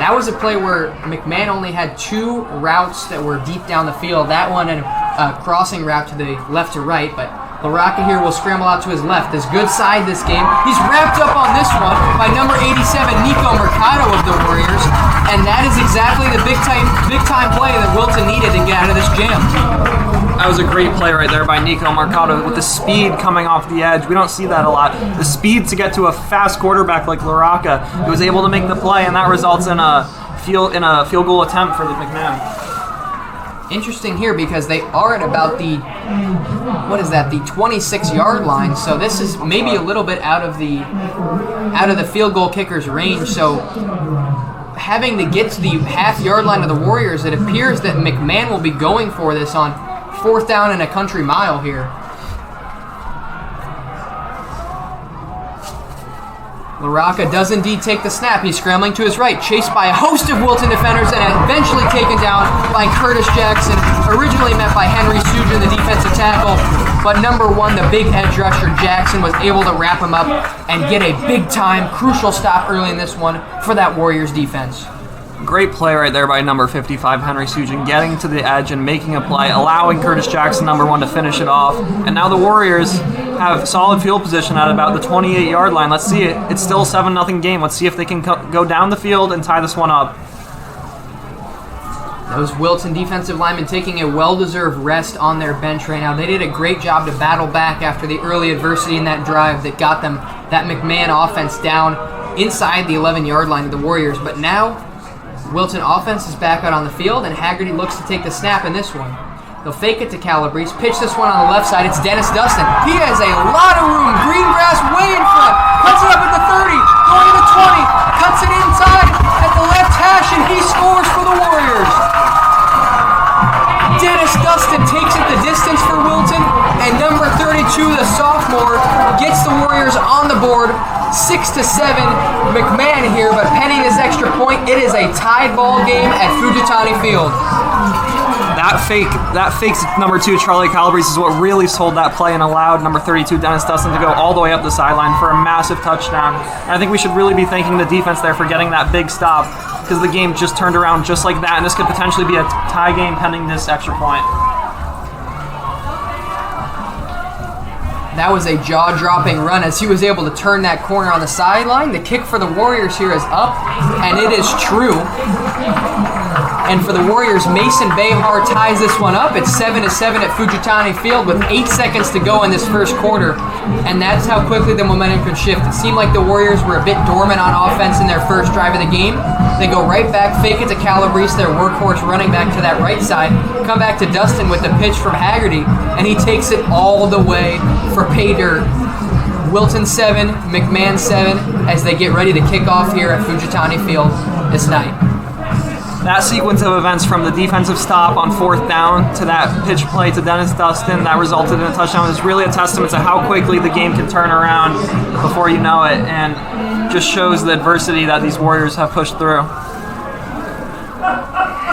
that was a play where McMahon only had 2 routes that were deep down the field. That one and a crossing route to the left to right, but LaRocca here will scramble out to his left. There's good side this game. He's wrapped up on this one by number 87, Nico Mercado of the Warriors, and that is exactly the big time play that Wilton needed to get out of this jam. That was a great play right there by Nico Mercado with the speed coming off the edge. We don't see that a lot. The speed to get to a fast quarterback like LaRocca. He was able to make the play, and that results in a field goal attempt for the McMahon. Interesting here because they are at about the 26-yard line. So this is maybe a little bit out of the field goal kicker's range. So having to get to the half-yard line of the Warriors, it appears that McMahon will be going for this on 4th down and a country mile here. LaRocca does indeed take the snap. He's scrambling to his right, chased by a host of Wilton defenders and eventually taken down by Curtis Jackson, originally met by Henry Sujan, the defensive tackle. But number 1, the big edge rusher, Jackson, was able to wrap him up and get a big-time, crucial stop early in this one for that Warriors defense. Great play right there by number 55, Henry Sujan, getting to the edge and making a play, allowing Curtis Jackson, number 1, to finish it off. And now the Warriors have solid field position at about the 28-yard line. Let's see it. It's still a 7-0 game. Let's see if they can go down the field and tie this one up. Those Wilton defensive linemen taking a well-deserved rest on their bench right now. They did a great job to battle back after the early adversity in that drive that got them that McMahon offense down inside the 11-yard line of the Warriors. But now Wilton offense is back out on the field, and Haggerty looks to take the snap in this one. They'll fake it to Calabrese, pitch this one on the left side. It's Dennis Dustin. He has a lot of room. Green grass way in front. Cuts it up at the 30, going to the 20, cuts it inside at the left hash, and he scores for the Warriors. Dennis Dustin takes it the distance for Wilton, and number 32, the sophomore, gets the Warriors on the board. 6-7, McMahon here, but penning this extra point, it is a tied ball game at Fujitani Field. That fakes number 2, Charlie Calabrese, is what really sold that play and allowed number 32, Dennis Dustin, to go all the way up the sideline for a massive touchdown. And I think we should really be thanking the defense there for getting that big stop, because the game just turned around just like that, and this could potentially be a tie game pending this extra point. That was a jaw-dropping run as he was able to turn that corner on the sideline. The kick for the Warriors here is up, and it is true. And for the Warriors, Mason Behar ties this one up. It's 7-7 at Fujitani Field with 8 seconds to go in this first quarter. And that's how quickly the momentum could shift. It seemed like the Warriors were a bit dormant on offense in their first drive of the game. They go right back, fake it to Calabrese, their workhorse running back to that right side. Come back to Dustin with the pitch from Haggerty, and he takes it all the way for pay dirt. Wilton 7, McMahon 7, as they get ready to kick off here at Fujitani Field this night. That sequence of events from the defensive stop on 4th down to that pitch play to Dennis Dustin that resulted in a touchdown is really a testament to how quickly the game can turn around before you know it, and just shows the adversity that these Warriors have pushed through.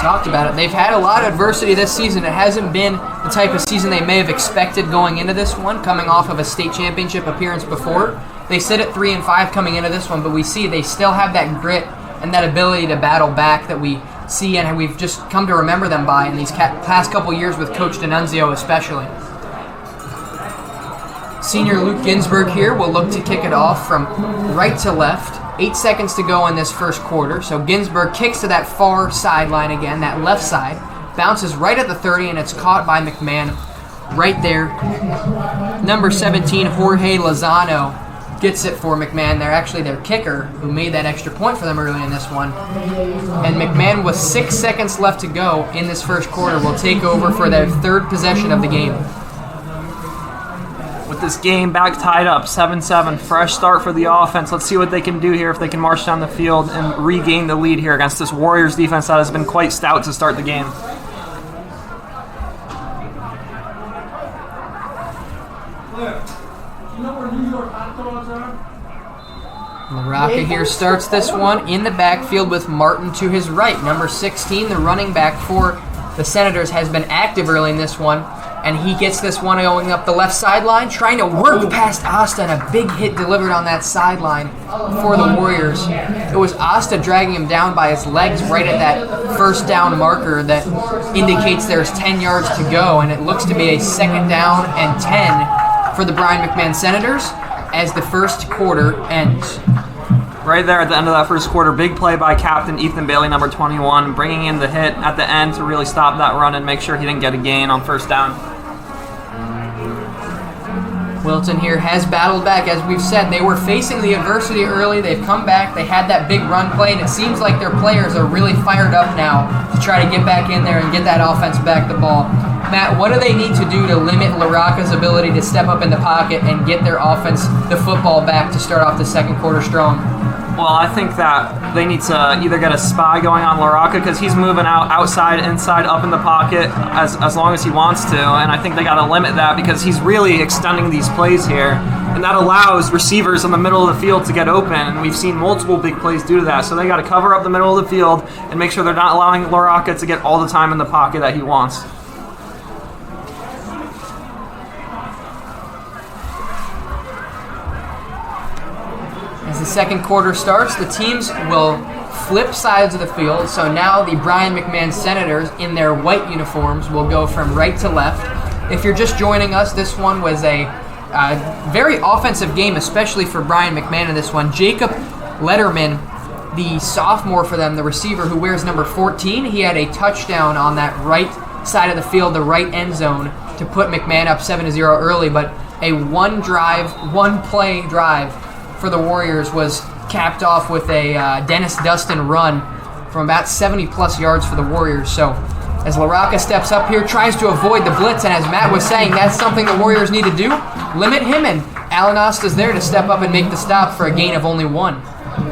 Talked about it. They've had a lot of adversity this season. It hasn't been the type of season they may have expected going into this one, coming off of a state championship appearance before. They sit at 3-5 coming into this one, but we see they still have that grit and that ability to battle back that we see and we've just come to remember them by in these past couple years with Coach D'Annunzio especially. Senior Luke Ginsburg here will look to kick it off from right to left. 8 seconds to go in this first quarter. So Ginsburg kicks to that far sideline again, that left side. Bounces right at the 30, and it's caught by McMahon right there. Number 17, Jorge Lozano, gets it for McMahon. They're actually their kicker, who made that extra point for them early in this one. And McMahon, with 6 seconds left to go in this first quarter, will take over for their third possession of the game. with this game back tied up, 7-7. Fresh start for the offense. Let's see what they can do here if they can march down the field and regain the lead here against this Warriors defense that has been quite stout to start the game. LaRocca here starts this one in the backfield with Martin to his right. Number 16, the running back for the Senators, has been active early in this one, and he gets this one going up the left sideline, trying to work past Asta, and a big hit delivered on that sideline for the Warriors. It was Asta dragging him down by his legs right at that first down marker that indicates there's 10 yards to go, and it looks to be a 2nd down and 10 for the Brien McMahon Senators as the first quarter ends. Right there at the end of that first quarter, big play by Captain Ethan Bailey, number 21, bringing in the hit at the end to really stop that run and make sure he didn't get a gain on first down. Wilton here has battled back. As we've said, they were facing the adversity early. They've come back. They had that big run play, and it seems like their players are really fired up now to try to get back in there and get that offense back the ball. Matt, what do they need to do to limit LaRocca's ability to step up in the pocket and get their offense the football back to start off the second quarter strong? Well, I think that they need to either get a spy going on LaRocca because he's moving outside, inside, up in the pocket as long as he wants to, and I think they got to limit that because he's really extending these plays here, and that allows receivers in the middle of the field to get open, and we've seen multiple big plays due to that, so they got to cover up the middle of the field and make sure they're not allowing LaRocca to get all the time in the pocket that he wants. As the second quarter starts, the teams will flip sides of the field. So now the Brien McMahon Senators in their white uniforms will go from right to left. If you're just joining us, this one was a very offensive game, especially for Brien McMahon in this one. Jacob Letterman, the sophomore for them, the receiver who wears number 14, he had a touchdown on that right side of the field, the right end zone, to put McMahon up 7-0 early. But a one-play drive for the Warriors was capped off with a Dennis Dustin run from about 70-plus yards for the Warriors. So as LaRocca steps up here, tries to avoid the blitz, and as Matt was saying, that's something the Warriors need to do, limit him, and Alan Osta's there to step up and make the stop for a gain of only 1.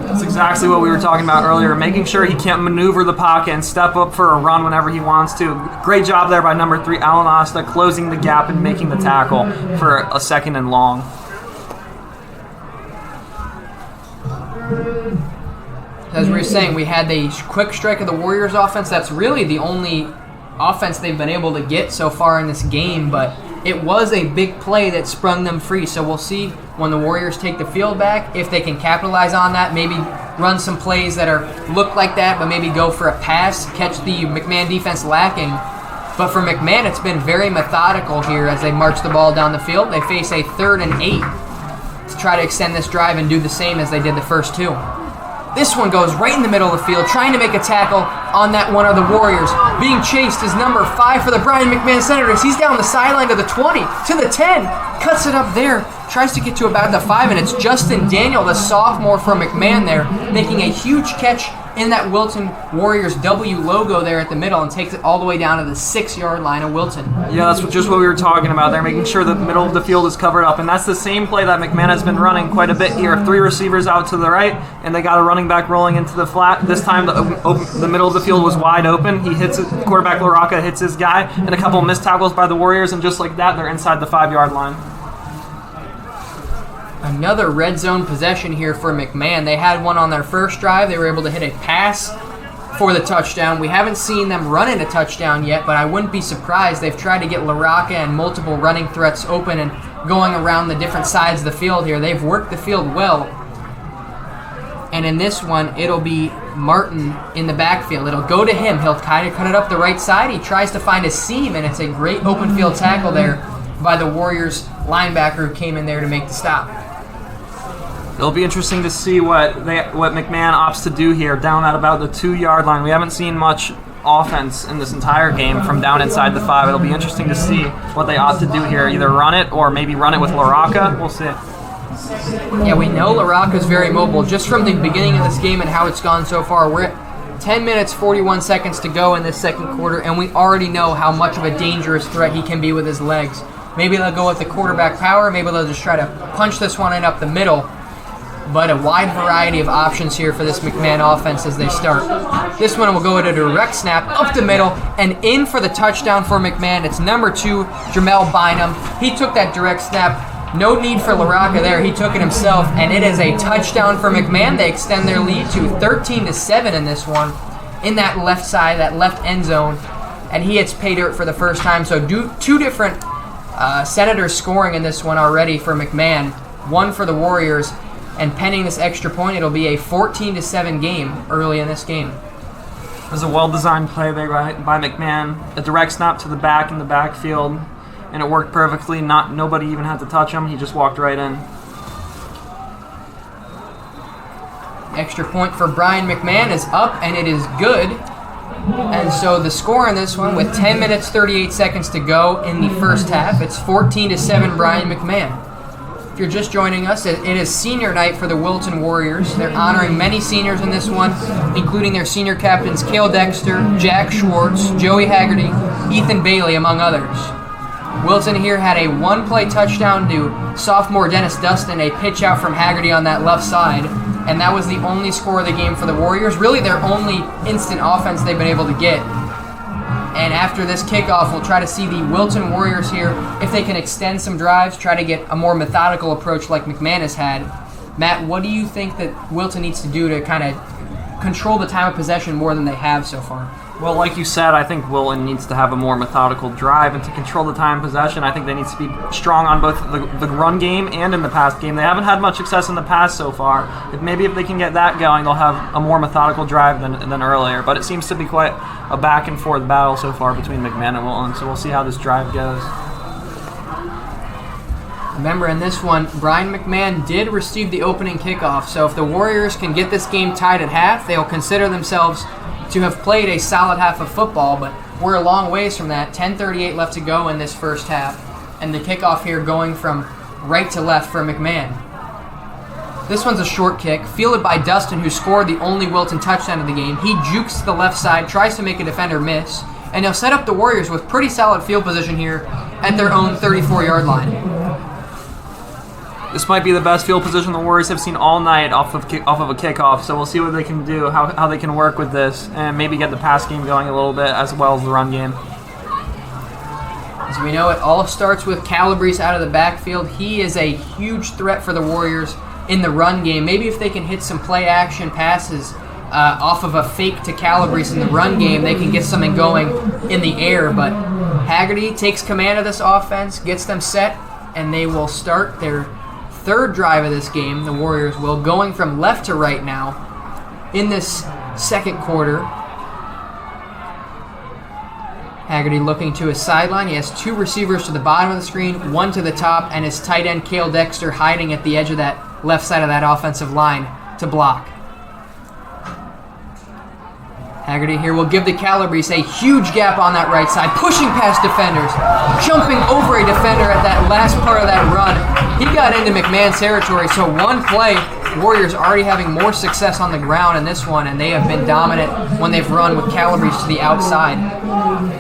That's exactly what we were talking about earlier, making sure he can't maneuver the pocket and step up for a run whenever he wants to. Great job there by number 3, Alan Osta, closing the gap and making the tackle for a 2nd and long. As we were saying, we had the quick strike of the Warriors offense. That's really the only offense they've been able to get so far in this game, but it was a big play that sprung them free. So we'll see when the Warriors take the field back if they can capitalize on that, maybe run some plays that look like that, but maybe go for a pass, catch the McMahon defense lacking. But for McMahon, it's been very methodical here as they march the ball down the field. They face a 3rd and 8 to try to extend this drive and do the same as they did the first 2. This one goes right in the middle of the field, trying to make a tackle on that one of the Warriors. Being chased is number 5 for the Brien McMahon Senators. He's down the sideline to the 20, to the 10, cuts it up there, tries to get to about the 5, and it's Justin Daniel, the sophomore from McMahon there, making a huge catch in that Wilton Warriors W logo there at the middle and takes it all the way down to the 6-yard line of Wilton. Yeah, that's just what we were talking about there, making sure the middle of the field is covered up. And that's the same play that McMahon has been running quite a bit here. 3 receivers out to the right, and they got a running back rolling into the flat. This time the middle of the field was wide open. He hits it, quarterback LaRocca hits his guy, and a couple missed tackles by the Warriors, and just like that, they're inside the 5-yard line. Another red zone possession here for McMahon. They had one on their first drive. They were able to hit a pass for the touchdown. We haven't seen them run in a touchdown yet, but I wouldn't be surprised. They've tried to get LaRocca and multiple running threats open and going around the different sides of the field here. They've worked the field well. And in this one, it'll be Martin in the backfield. It'll go to him. He'll kind of cut it up the right side. He tries to find a seam, and it's a great open field tackle there by the Warriors linebacker who came in there to make the stop. It'll be interesting to see what McMahon opts to do here down at about the 2-yard line. We haven't seen much offense in this entire game from down inside the 5. It'll be interesting to see what they ought to do here, either run it or maybe run it with LaRocca. We'll see. Yeah, we know LaRocca's very mobile just from the beginning of this game and how it's gone so far. We're at 10 minutes, 41 seconds to go in this second quarter, and we already know how much of a dangerous threat he can be with his legs. Maybe they'll go with the quarterback power. Maybe they'll just try to punch this one in up the middle. But a wide variety of options here for this McMahon offense as they start. This one will go with a direct snap up the middle and in for the touchdown for McMahon. It's number 2, Jamel Bynum. He took that direct snap. No need for LaRocca there. He took it himself, and it is a touchdown for McMahon. They extend their lead to 13-7 in this one, in that left side, that left end zone. And he hits pay dirt for the first time. So two different Senators scoring in this one already for McMahon. One for the Warriors. And pending this extra point, it'll be a 14-7 game early in this game. It was a well-designed play there by McMahon. A direct snap to the back in the backfield, and it worked perfectly. Nobody even had to touch him. He just walked right in. Extra point for Brien McMahon is up, and it is good. And so the score in this one, with 10 minutes, 38 seconds to go in the first half, it's 14-7 Brien McMahon. If you're just joining us, it is senior night for the Wilton Warriors. They're honoring many seniors in this one, including their senior captains Cale Dexter, Jack Schwartz, Joey Haggerty, Ethan Bailey, among others. Wilton here had a one-play touchdown to sophomore Dennis Dustin, a pitch out from Haggerty on that left side, and that was the only score of the game for the Warriors, really their only instant offense they've been able to get. And after this kickoff, we'll try to see the Wilton Warriors here, if they can extend some drives, try to get a more methodical approach like McMahon has had. Matt, what do you think that Wilton needs to do to kind of control the time of possession more than they have so far? Well, like you said, I think Wilton needs to have a more methodical drive, and to control the time of possession, I think they need to be strong on both the run game and in the pass game. They haven't had much success in the pass so far. Maybe if they can get that going, they'll have a more methodical drive than earlier. But it seems to be quite a back-and-forth battle so far between McMahon and Wilton, so we'll see how this drive goes. Remember, in this one, Brien McMahon did receive the opening kickoff, so if the Warriors can get this game tied at half, they'll consider themselves to have played a solid half of football, but we're a long ways from that. 10:38 left to go in this first half, and the kickoff here going from right to left for McMahon. This one's a short kick, fielded by Dustin, who scored the only Wilton touchdown of the game. He jukes to the left side, tries to make a defender miss, and he'll set up the Warriors with pretty solid field position here at their own 34-yard line. This might be the best field position the Warriors have seen all night off of a kickoff, so we'll see what they can do, how they can work with this, and maybe get the pass game going a little bit as well as the run game. As we know, it all starts with Calabrese out of the backfield. He is a huge threat for the Warriors in the run game. Maybe if they can hit some play-action passes off of a fake to Calabrese in the run game, they can get something going in the air, but Haggerty takes command of this offense, gets them set, and they will start their third drive of this game. The Warriors will, going from left to right now in this second quarter. Haggerty looking to his sideline. He has two receivers to the bottom of the screen, one to the top, and his tight end Cale Dexter hiding at the edge of that left side of that offensive line to block. Haggerty here will give the Calabrese a huge gap on that right side, pushing past defenders, jumping over a defender at that last part of that run. He got into McMahon's territory, so one play, Warriors already having more success on the ground in this one, and they have been dominant when they've run with Calabrese to the outside.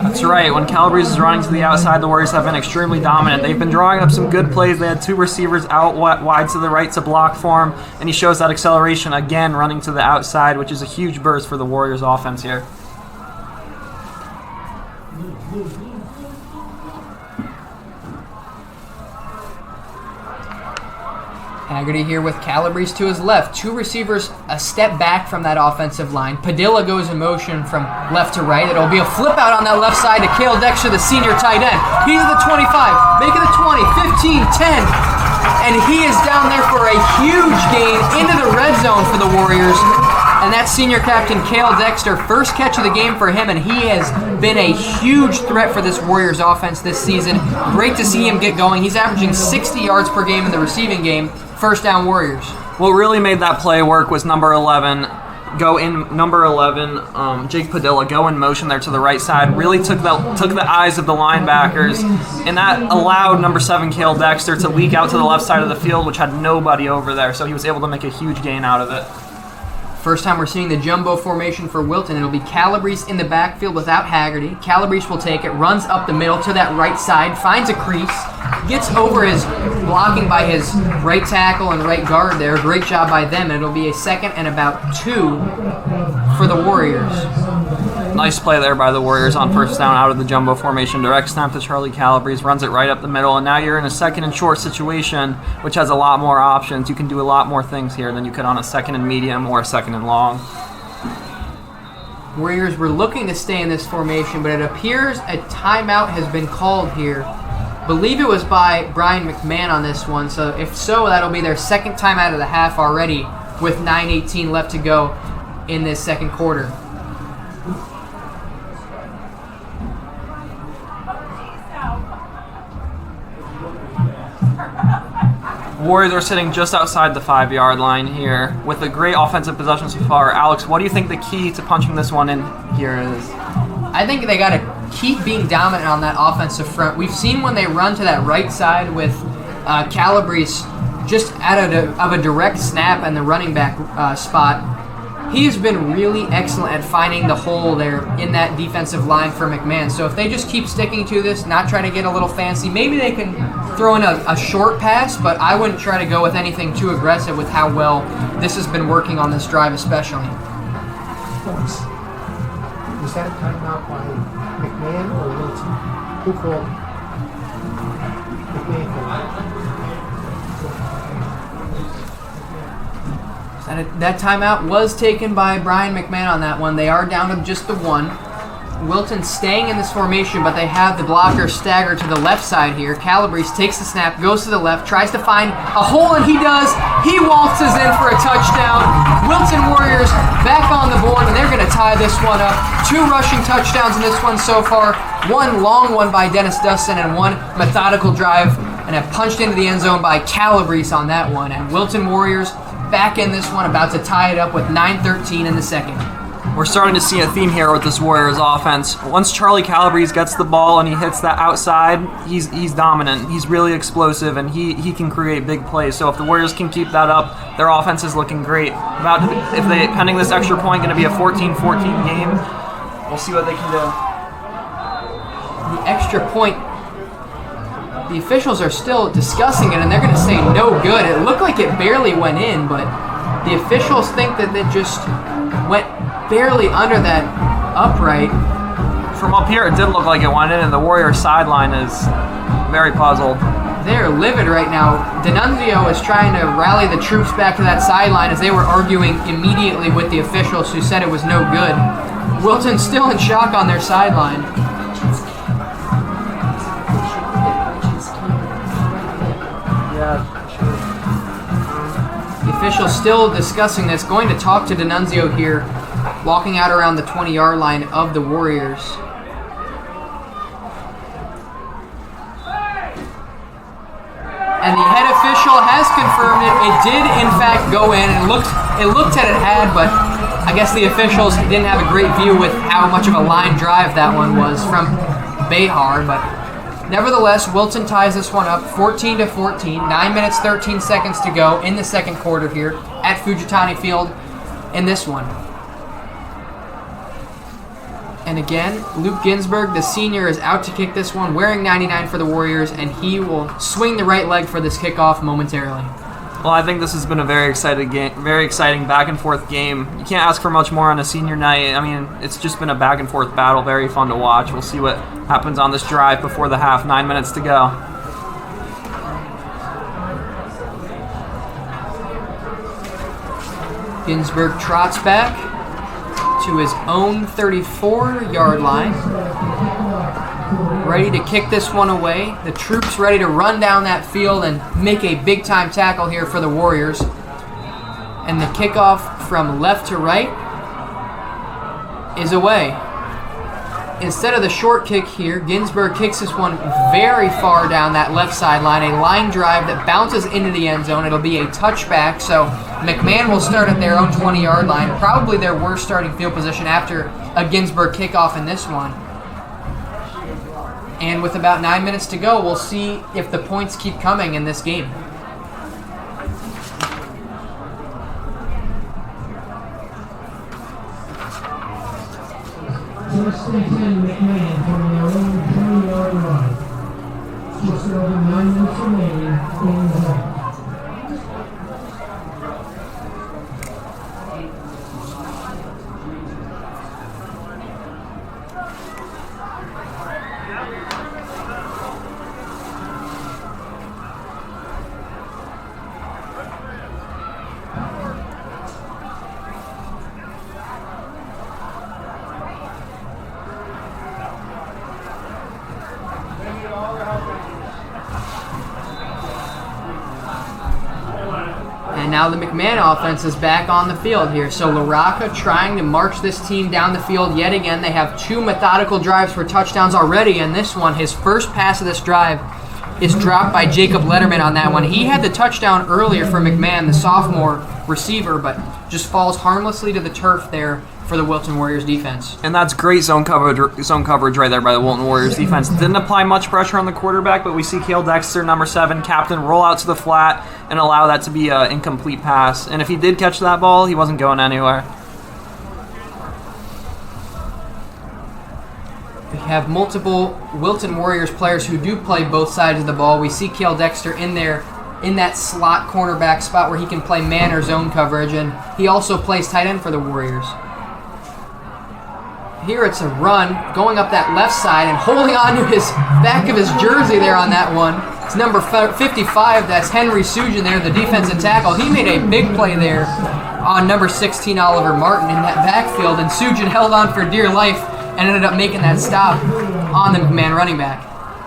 That's right. When Calabrese is running to the outside, the Warriors have been extremely dominant. They've been drawing up some good plays. They had two receivers out wide to the right to block for him, and he shows that acceleration again running to the outside, which is a huge burst for the Warriors offense here. Haggerty here with Calabrese to his left. Two receivers a step back from that offensive line. Padilla goes in motion from left to right. It'll be a flip out on that left side to Cale Dexter, the senior tight end. He's at the 25, making the 20, 15, 10. And he is down there for a huge gain into the red zone for the Warriors. And that's senior captain Cale Dexter, first catch of the game for him, and he has been a huge threat for this Warriors offense this season. Great to see him get going. He's averaging 60 yards per game in the receiving game. First down Warriors. What really made that play work was number 11, Jake Padilla, go in motion there to the right side, really took the eyes of the linebackers, and that allowed number 7, Cale Dexter, to leak out to the left side of the field, which had nobody over there, so he was able to make a huge gain out of it. First time we're seeing the jumbo formation for Wilton. It'll be Calabrese in the backfield without Haggerty. Calabrese will take it, runs up the middle to that right side, finds a crease, gets over his blocking by his right tackle and right guard there. Great job by them. It'll be a 2nd and about 2 for the Warriors. Nice play there by the Warriors on first down out of the jumbo formation. Direct snap to Charlie Calabrese, runs it right up the middle, and now you're in a 2nd and short situation, which has a lot more options. You can do a lot more things here than you could on a 2nd and medium or a 2nd and long. Warriors were looking to stay in this formation, but it appears a timeout has been called here. Believe it was by Brien McMahon on this one, so if so, that'll be their 2nd timeout of the half already with 9:18 left to go in this 2nd quarter. Warriors are sitting just outside the 5-yard line here with a great offensive possession so far. Alex, what do you think the key to punching this one in here is? I think they got to keep being dominant on that offensive front. We've seen when they run to that right side with Calabrese just out of a direct snap and the running back spot. He's been really excellent at finding the hole there in that defensive line for McMahon. So if they just keep sticking to this, not try to get a little fancy, maybe they can throw in a short pass, but I wouldn't try to go with anything too aggressive with how well this has been working on this drive especially. Was that a timeout by McMahon or Wilton? Who called? McMahon called. That timeout was taken by Brien McMahon on that one. They are down to just the 1. Wilton staying in this formation, but they have the blocker staggered to the left side here. Calabrese takes the snap, goes to the left, tries to find a hole, and he does. He waltzes in for a touchdown. Wilton Warriors back on the board, and they're going to tie this one up. 2 rushing touchdowns in this one so far. 1 long one by Dennis Dustin, and 1 methodical drive, and a punched into the end zone by Calabrese on that one. And Wilton Warriors back in this one, about to tie it up with 9:13 in the 2nd. We're starting to see a theme here with this Warriors offense. Once Charlie Calabrese gets the ball and he hits that outside, he's dominant. He's really explosive, and he can create big plays. So if the Warriors can keep that up, their offense is looking great. Pending this extra point, going to be a 14-14 game. We'll see what they can do. The extra point, the officials are still discussing it, and they're going to say no good. It looked like it barely went in, but the officials think that it just went barely under that upright. From up here, it did look like it went in, and the Warriors sideline is very puzzled. They're livid right now. D'Annunzio is trying to rally the troops back to that sideline as they were arguing immediately with the officials who said it was no good. Wilton's still in shock on their sideline. The officials still discussing this, going to talk to D'Annunzio here, walking out around the 20-yard line of the Warriors. And the head official has confirmed it. It did, in fact, go in. It looked at it had, but I guess the officials didn't have a great view with how much of a line drive that one was from Behar, but nevertheless, Wilton ties this one up 14-14, 9 minutes, 13 seconds to go in the 2nd quarter here at Fujitani Field in this one. And again, Luke Ginsburg, the senior, is out to kick this one, wearing 99 for the Warriors, and he will swing the right leg for this kickoff momentarily. Well, I think this has been a very exciting back-and-forth game. You can't ask for much more on a senior night. I mean, it's just been a back-and-forth battle, very fun to watch. We'll see what happens on this drive before the half, 9 minutes to go. Ginsburg trots back to his own 34-yard line, ready to kick this one away. The troops ready to run down that field and make a big-time tackle here for the Warriors. And the kickoff from left to right is away. Instead of the short kick here, Ginsburg kicks this one very far down that left sideline, a line drive that bounces into the end zone. It'll be a touchback, so McMahon will start at their own 20-yard line, probably their worst starting field position after a Ginsburg kickoff in this one. And with about 9 minutes to go, we'll see if the points keep coming in this game. First and 10, McMahon from their own 20-yard line. Just over 9 minutes remaining in the half. And now the McMahon offense is back on the field here. So LaRocca trying to march this team down the field yet again. They have 2 methodical drives for touchdowns already, and this one, his first pass of this drive, is dropped by Jacob Letterman on that one. He had the touchdown earlier for McMahon, the sophomore receiver, but just falls harmlessly to the turf there for the Wilton Warriors defense. And that's great zone coverage right there by the Wilton Warriors defense. Didn't apply much pressure on the quarterback, but we see Cale Dexter, number 7, captain, roll out to the flat and allow that to be an incomplete pass. And if he did catch that ball, he wasn't going anywhere. We have multiple Wilton Warriors players who do play both sides of the ball. We see Cale Dexter in there in that slot cornerback spot where he can play man or zone coverage, and he also plays tight end for the Warriors. Here it's a run, going up that left side and holding on to his back of his jersey there on that one. It's number 55, that's Henry Sujan there, the defensive tackle. He made a big play there on number 16, Oliver Martin, in that backfield, and Sujan held on for dear life and ended up making that stop on the McMahon running back.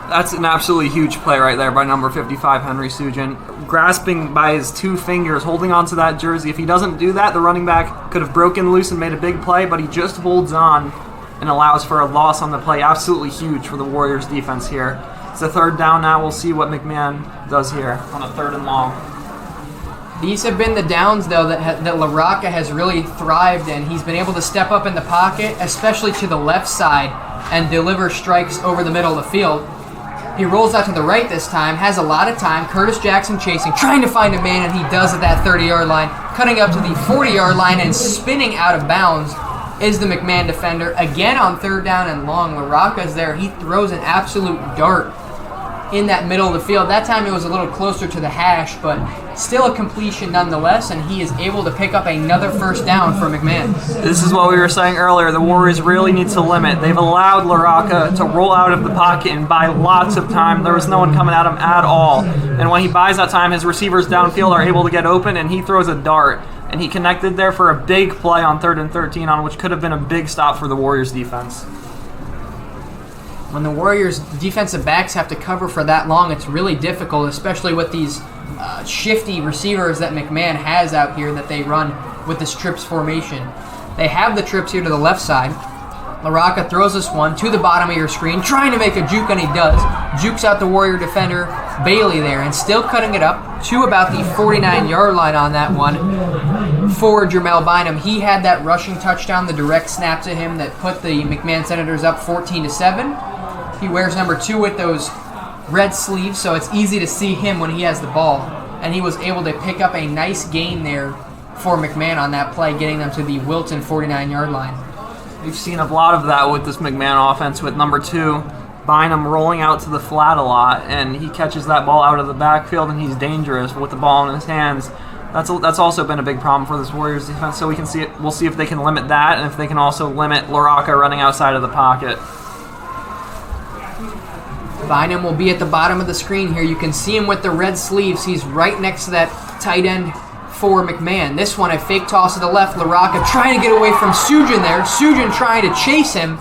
That's an absolutely huge play right there by number 55, Henry Sujan. Grasping by his 2 fingers, holding onto that jersey. If he doesn't do that, the running back could have broken loose and made a big play, but he just holds on and allows for a loss on the play. Absolutely huge for the Warriors defense here. It's a 3rd down now. We'll see what McMahon does here on a 3rd and long. These have been the downs, though, that LaRocca has really thrived in. He's been able to step up in the pocket, especially to the left side, and deliver strikes over the middle of the field. He rolls out to the right this time, has a lot of time. Curtis Jackson chasing, trying to find a man, and he does at that 30-yard line, cutting up to the 40-yard line and spinning out of bounds is the McMahon defender. Again on 3rd down and long, LaRocca's there. He throws an absolute dart in that middle of the field. That time it was a little closer to the hash, but still a completion nonetheless, and he is able to pick up another 1st down for McMahon. This is what we were saying earlier. The Warriors really need to limit. They've allowed LaRocca to roll out of the pocket and buy lots of time. There was no one coming at him at all. And when he buys that time, his receivers downfield are able to get open, and he throws a dart. And he connected there for a big play on 3rd and 13, on which could have been a big stop for the Warriors defense. When the Warriors defensive backs have to cover for that long, it's really difficult, especially with these shifty receivers that McMahon has out here that they run with this trips formation. They have the trips here to the left side. LaRocca throws this one to the bottom of your screen, trying to make a juke, and he does. Jukes out the Warrior defender, Bailey there, and still cutting it up to about the 49-yard line on that one for Jermel Bynum. He had that rushing touchdown, the direct snap to him that put the McMahon Senators up 14-7. He wears number 2 with those red sleeves, so it's easy to see him when he has the ball. And he was able to pick up a nice gain there for McMahon on that play, getting them to the Wilton 49-yard line. We've seen a lot of that with this McMahon offense with number 2, Bynum, rolling out to the flat a lot, and he catches that ball out of the backfield, and he's dangerous with the ball in his hands. That's also been a big problem for this Warriors defense, so we'll see if they can limit that, and if they can also limit LaRocca running outside of the pocket. Bynum will be at the bottom of the screen here. You can see him with the red sleeves. He's right next to that tight end for McMahon. This one, a fake toss to the left. LaRocca trying to get away from Sujan there. Sujan trying to chase him,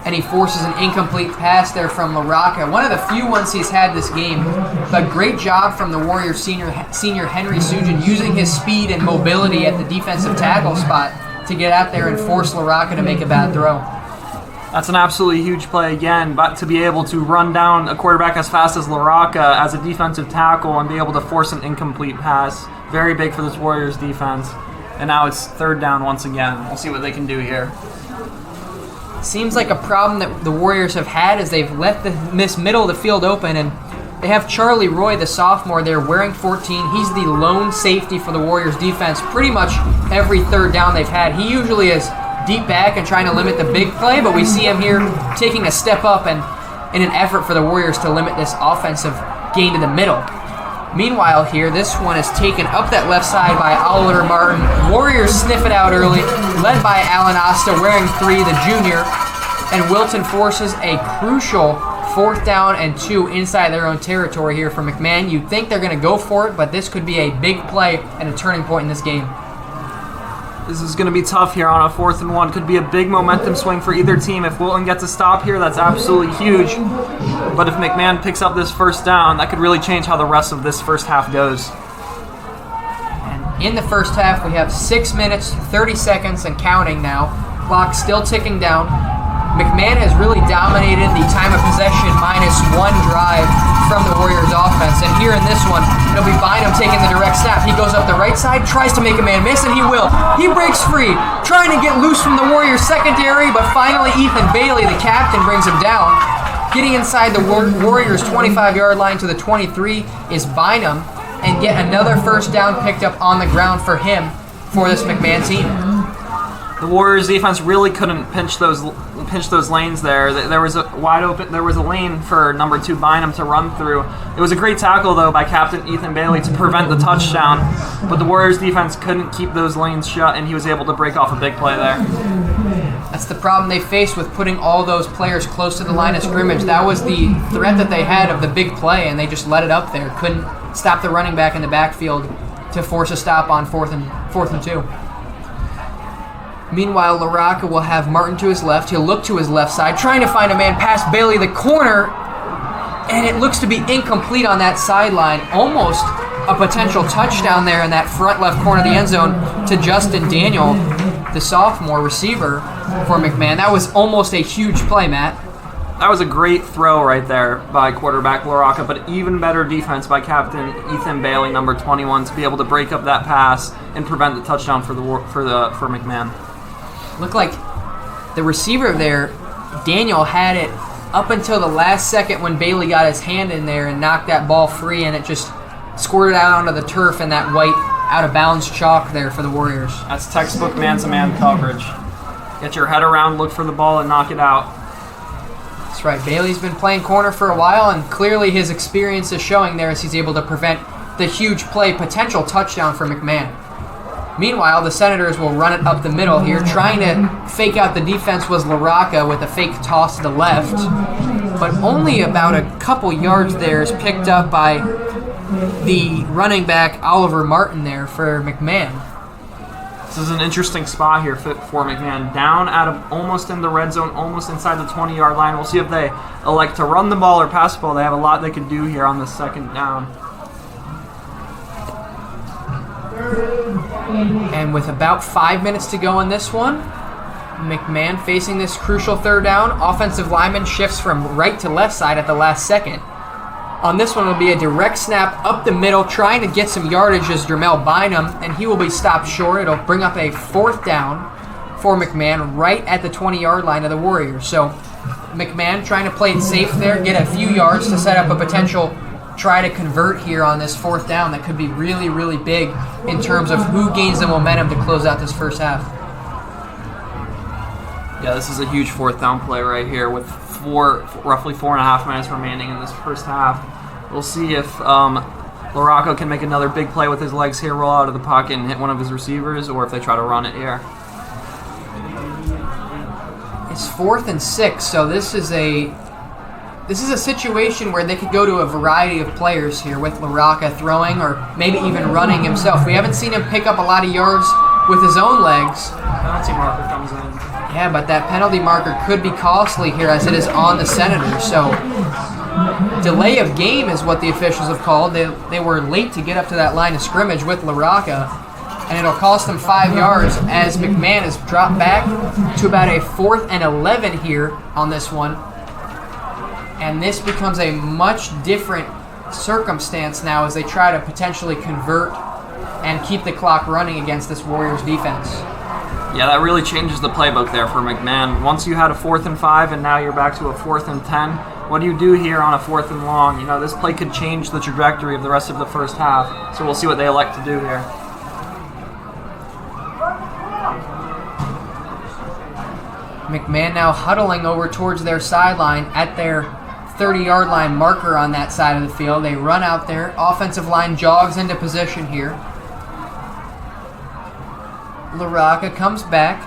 and he forces an incomplete pass there from LaRocca. One of the few ones he's had this game, but great job from the Warriors senior Henry Sujan, using his speed and mobility at the defensive tackle spot to get out there and force LaRocca to make a bad throw. That's an absolutely huge play again, but to be able to run down a quarterback as fast as LaRocca as a defensive tackle and be able to force an incomplete pass, very big for this Warriors defense. And now it's 3rd down once again. We'll see what they can do here. Seems like a problem that the Warriors have had is they've left this middle of the field open, and they have Charlie Roy, the sophomore there, wearing 14. He's the lone safety for the Warriors defense pretty much every 3rd down they've had. He usually is deep back and trying to limit the big play, but we see him here taking a step up and in an effort for the Warriors to limit this offensive gain to the middle. Meanwhile here, this one is taken up that left side by Oliver Martin. Warriors sniff it out early, led by Alan Asta, wearing 3, the junior, and Wilton forces a crucial 4th down and 2 inside their own territory here for McMahon. You'd think they're going to go for it, but this could be a big play and a turning point in this game. This is going to be tough here on a 4th and 1. Could be a big momentum swing for either team. If Wilton gets a stop here, that's absolutely huge. But if McMahon picks up this 1st down, that could really change how the rest of this first half goes. And in the first half, we have 6 minutes, 30 seconds, and counting now. Clock still ticking down. McMahon has really dominated the time of possession -1 drive from the Warriors offense. And here in this one, it'll be Bynum taking the direct snap. He goes up the right side, tries to make a man miss, and he will. He breaks free, trying to get loose from the Warriors secondary, but finally Ethan Bailey, the captain, brings him down. Getting inside the Warriors 25-yard line to the 23 is Bynum, and yet another 1st down picked up on the ground for him for this McMahon team. The Warriors defense really couldn't pinch those lanes there. There was a wide open. There was a lane for number 2 Bynum to run through. It was a great tackle though by Captain Ethan Bailey to prevent the touchdown, but the Warriors defense couldn't keep those lanes shut, and he was able to break off a big play there. That's the problem they faced with putting all those players close to the line of scrimmage. That was the threat that they had of the big play, and they just let it up there. Couldn't stop the running back in the backfield to force a stop on 4th and 2. Meanwhile, LaRocca will have Martin to his left. He'll look to his left side, trying to find a man past Bailey, the corner, and it looks to be incomplete on that sideline. Almost a potential touchdown there in that front left corner of the end zone to Justin Daniel, the sophomore receiver for McMahon. That was almost a huge play, Matt. That was a great throw right there by quarterback LaRocca, but even better defense by Captain Ethan Bailey, number 21, to be able to break up that pass and prevent the touchdown for McMahon. Looked like the receiver there, Daniel, had it up until the last second when Bailey got his hand in there and knocked that ball free, and it just squirted out onto the turf in that white out-of-bounds chalk there for the Warriors. That's textbook man-to-man coverage. Get your head around, look for the ball, and knock it out. That's right. Bailey's been playing corner for a while, and clearly his experience is showing there as he's able to prevent the huge play, potential touchdown for McMahon. Meanwhile, the Senators will run it up the middle here. Trying to fake out the defense was LaRocca with a fake toss to the left. But only about a couple yards there is picked up by the running back Oliver Martin there for McMahon. This is an interesting spot here for McMahon. Down almost in the red zone, almost inside the 20-yard line. We'll see if they elect to run the ball or pass the ball. They have a lot they can do here on the 2nd down. And with about 5 minutes to go in this one, McMahon facing this crucial 3rd down. Offensive lineman shifts from right to left side at the last second. On this one, it'll be a direct snap up the middle, trying to get some yardage as Jermel Bynum, and he will be stopped short. It'll bring up a 4th down for McMahon right at the 20-yard line of the Warriors. So McMahon trying to play it safe there, get a few yards to set up a potential try to convert here on this 4th down that could be really, really big in terms of who gains the momentum to close out this first half. Yeah, this is a huge 4th down play right here with roughly 4.5 minutes remaining in this first half. We'll see if LaRocca can make another big play with his legs here, roll out of the pocket and hit one of his receivers, or if they try to run it here. It's 4th and 6, so this is a situation where they could go to a variety of players here with LaRocca throwing or maybe even running himself. We haven't seen him pick up a lot of yards with his own legs. Penalty marker comes in. Yeah, but that penalty marker could be costly here as it is on the Senators. So delay of game is what the officials have called. They were late to get up to that line of scrimmage with LaRocca, and it'll cost them 5 yards as McMahon has dropped back to about a 4th and 11 here on this one. And this becomes a much different circumstance now as they try to potentially convert and keep the clock running against this Warriors defense. Yeah, that really changes the playbook there for McMahon. Once you had a 4th and 5 and now you're back to a 4th and 10, what do you do here on a 4th and long? You know, this play could change the trajectory of the rest of the first half. So we'll see what they elect to do here. McMahon now huddling over towards their sideline at their 30-yard line marker on that side of the field. They run out there. Offensive line jogs into position here. LaRocca comes back,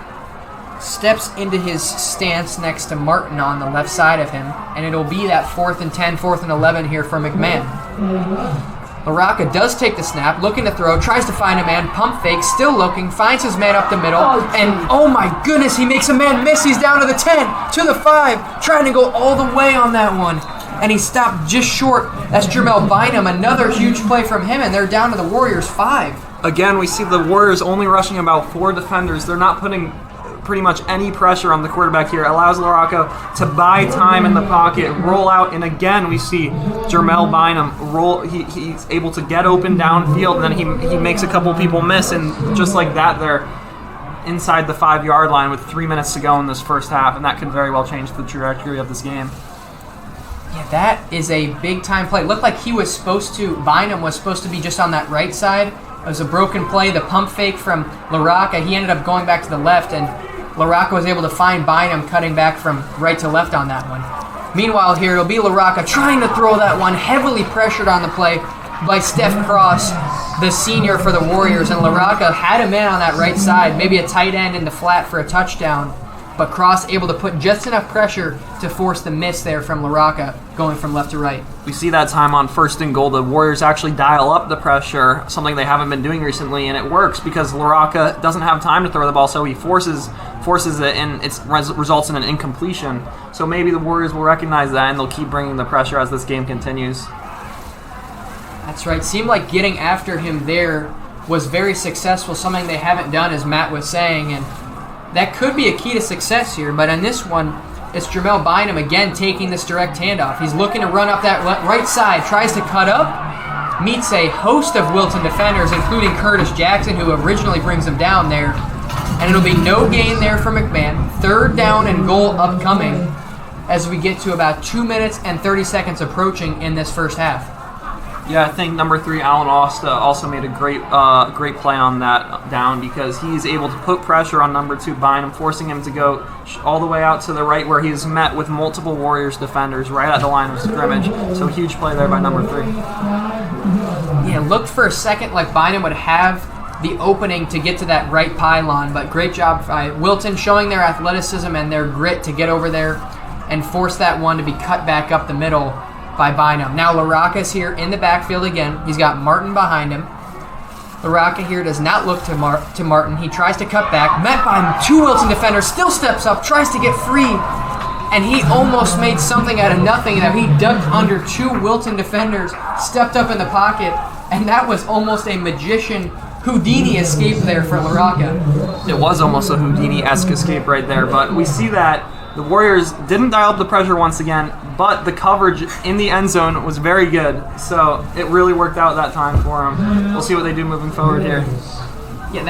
steps into his stance next to Martin on the left side of him, and it'll be that 4th and 10, 4th and 11 here for McMahon. LaRocca does take the snap, looking to throw, tries to find a man, pump fake, still looking, finds his man up the middle, and oh my goodness, he makes a man miss. He's down to the 10, to the 5, trying to go all the way on that one, and he stopped just short. That's Jermel Bynum, another huge play from him, and they're down to the Warriors' 5. Again, we see the Warriors only rushing about 4 defenders. They're not putting pretty much any pressure on the quarterback here. Allows LaRocca to buy time in the pocket, roll out, and again we see Jermel Bynum roll. He's able to get open downfield, and then he makes a couple people miss, and just like that, they're inside the 5-yard line with 3 minutes to go in this first half, and that could very well change the trajectory of this game. Yeah, that is a big-time play. It looked like Bynum was supposed to be just on that right side. It was a broken play, the pump fake from LaRocca. He ended up going back to the left, and LaRocca was able to find Bynum cutting back from right to left on that one. Meanwhile here, it'll be LaRocca trying to throw that one, heavily pressured on the play by Steph Cross, the senior for the Warriors, and LaRocca had a man on that right side, maybe a tight end in the flat for a touchdown, but Cross able to put just enough pressure to force the miss there from LaRocca going from left to right. We see that time on 1st and goal, the Warriors actually dial up the pressure, something they haven't been doing recently, and it works because LaRocca doesn't have time to throw the ball, so he forces it, and it results in an incompletion. So maybe the Warriors will recognize that, and they'll keep bringing the pressure as this game continues. That's right. Seemed like getting after him there was very successful, something they haven't done, as Matt was saying, and that could be a key to success here, but on this one, it's Jermel Bynum again taking this direct handoff. He's looking to run up that right side, tries to cut up, meets a host of Wilton defenders, including Curtis Jackson, who originally brings him down there, and it'll be no gain there for McMahon. 3rd down and goal upcoming as we get to about 2 minutes and 30 seconds approaching in this first half. Yeah, I think number 3, Alan Osta, also made a great play on that down because he's able to put pressure on number 2, Bynum, forcing him to go all the way out to the right where he's met with multiple Warriors defenders right at the line of scrimmage. So huge play there by number 3. Yeah, looked for a second like Bynum would have the opening to get to that right pylon, but great job by Wilton showing their athleticism and their grit to get over there and force that one to be cut back up the middle by Bynum. Now LaRocca's here in the backfield again. He's got Martin behind him. LaRocca here does not look to Martin. He tries to cut back. Met by 2 Wilton defenders. Still steps up. Tries to get free. And he almost made something out of nothing there. He ducked under 2 Wilton defenders. Stepped up in the pocket. And that was almost a magician Houdini escape there for LaRocca. It was almost a Houdini-esque escape right there. But we see that the Warriors didn't dial up the pressure once again, but the coverage in the end zone was very good. So it really worked out that time for them. We'll see what they do moving forward here. Yeah,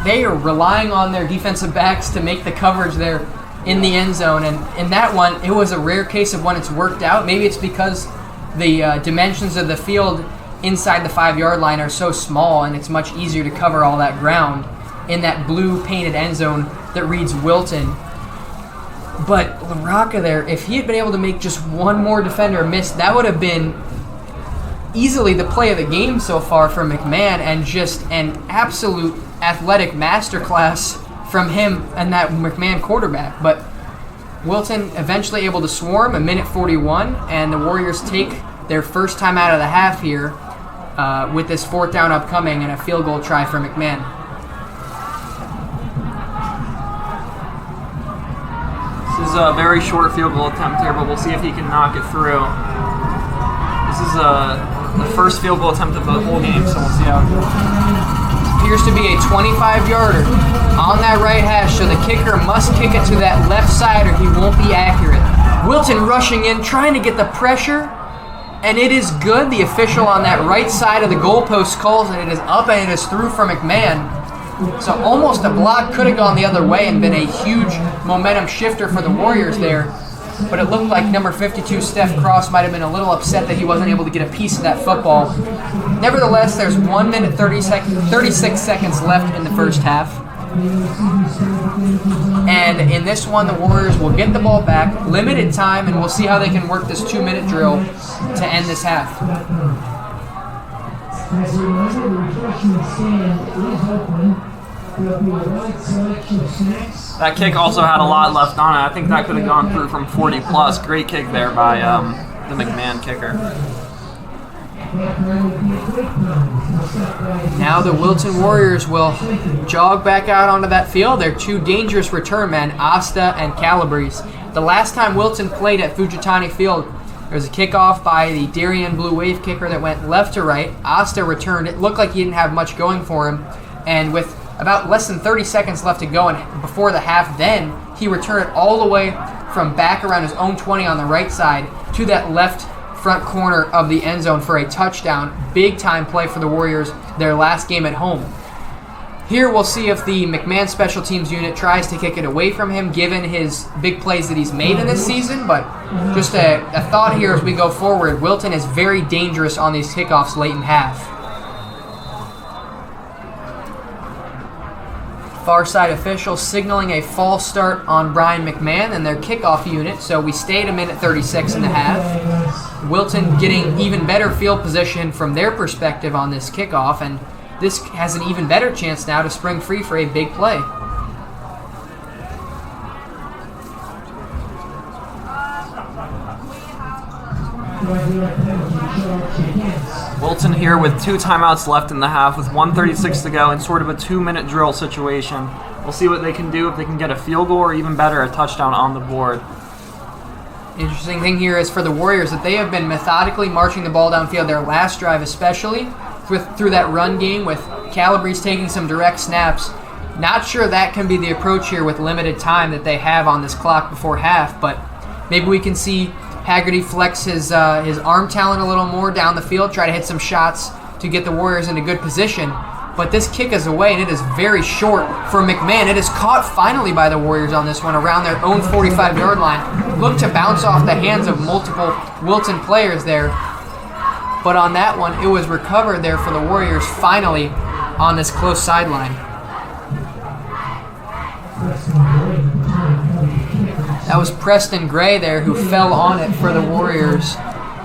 they are relying on their defensive backs to make the coverage there in the end zone. And in that one, it was a rare case of when it's worked out. Maybe it's because the dimensions of the field inside the 5-yard line are so small, and it's much easier to cover all that ground in that blue painted end zone that reads Wilton. But LaRocca there, if he had been able to make just one more defender miss, that would have been easily the play of the game so far for McMahon, and just an absolute athletic masterclass from him and that McMahon quarterback. But Wilton eventually able to swarm, 1:41, and the Warriors take their first time out of the half here with this 4th down upcoming and a field goal try for McMahon. This is a very short field goal attempt here, but we'll see if he can knock it through. This is the first field goal attempt of the whole game, so we'll see how it goes. Appears to be a 25-yarder on that right hash, so the kicker must kick it to that left side or he won't be accurate. Wilton rushing in, trying to get the pressure, and it is good. The official on that right side of the goalpost calls it. It is up and it is through for McMahon. So almost a block, could have gone the other way and been a huge momentum shifter for the Warriors there. But it looked like number 52, Steph Cross, might have been a little upset that he wasn't able to get a piece of that football. Nevertheless, there's 1 minute 36 seconds left in the first half. And in this one, the Warriors will get the ball back, limited time, and we'll see how they can work this 2-minute drill to end this half. As a reminder, the refreshment stand is open. There'll be a wide selection of snacks. That kick also had a lot left on it. I think that could have gone through from 40 plus. Great kick there by the McMahon kicker. Now the Wilton Warriors will jog back out onto that field. Their two dangerous return men, Asta and Calabrese. The last time Wilton played at Fujitani Field, there was a kickoff by the Darien Blue Wave kicker that went left to right. Asta returned. It looked like he didn't have much going for him. And with about less than 30 seconds left to go and before the half, then he returned it all the way from back around his own 20 on the right side to that left front corner of the end zone for a touchdown. Big time play for the Warriors, their last game at home. Here we'll see if the McMahon special teams unit tries to kick it away from him given his big plays that he's made in this season, but just a thought here as we go forward. Wilton is very dangerous on these kickoffs late in half. Far side officials signaling a false start on Brien McMahon and their kickoff unit, so we stayed a minute 36 and a half. Wilton getting even better field position from their perspective on this kickoff, and this has an even better chance now to spring free for a big play. Wilton here with 2 timeouts left in the half with 1:36 to go in sort of a 2-minute drill situation. We'll see what they can do, if they can get a field goal or even better, a touchdown on the board. Interesting thing here is for the Warriors that they have been methodically marching the ball downfield, their last drive especially, through that run game with Calabrese taking some direct snaps. Not sure that can be the approach here with limited time that they have on this clock before half, but maybe we can see Haggerty flex his arm talent a little more down the field, try to hit some shots to get the Warriors in a good position. But this kick is away, and it is very short for McMahon. It is caught finally by the Warriors on this one around their own 45-yard line. Looked to bounce off the hands of multiple Wilton players there. But on that one, it was recovered there for the Warriors finally on this close sideline. That was Preston Gray there who fell on it for the Warriors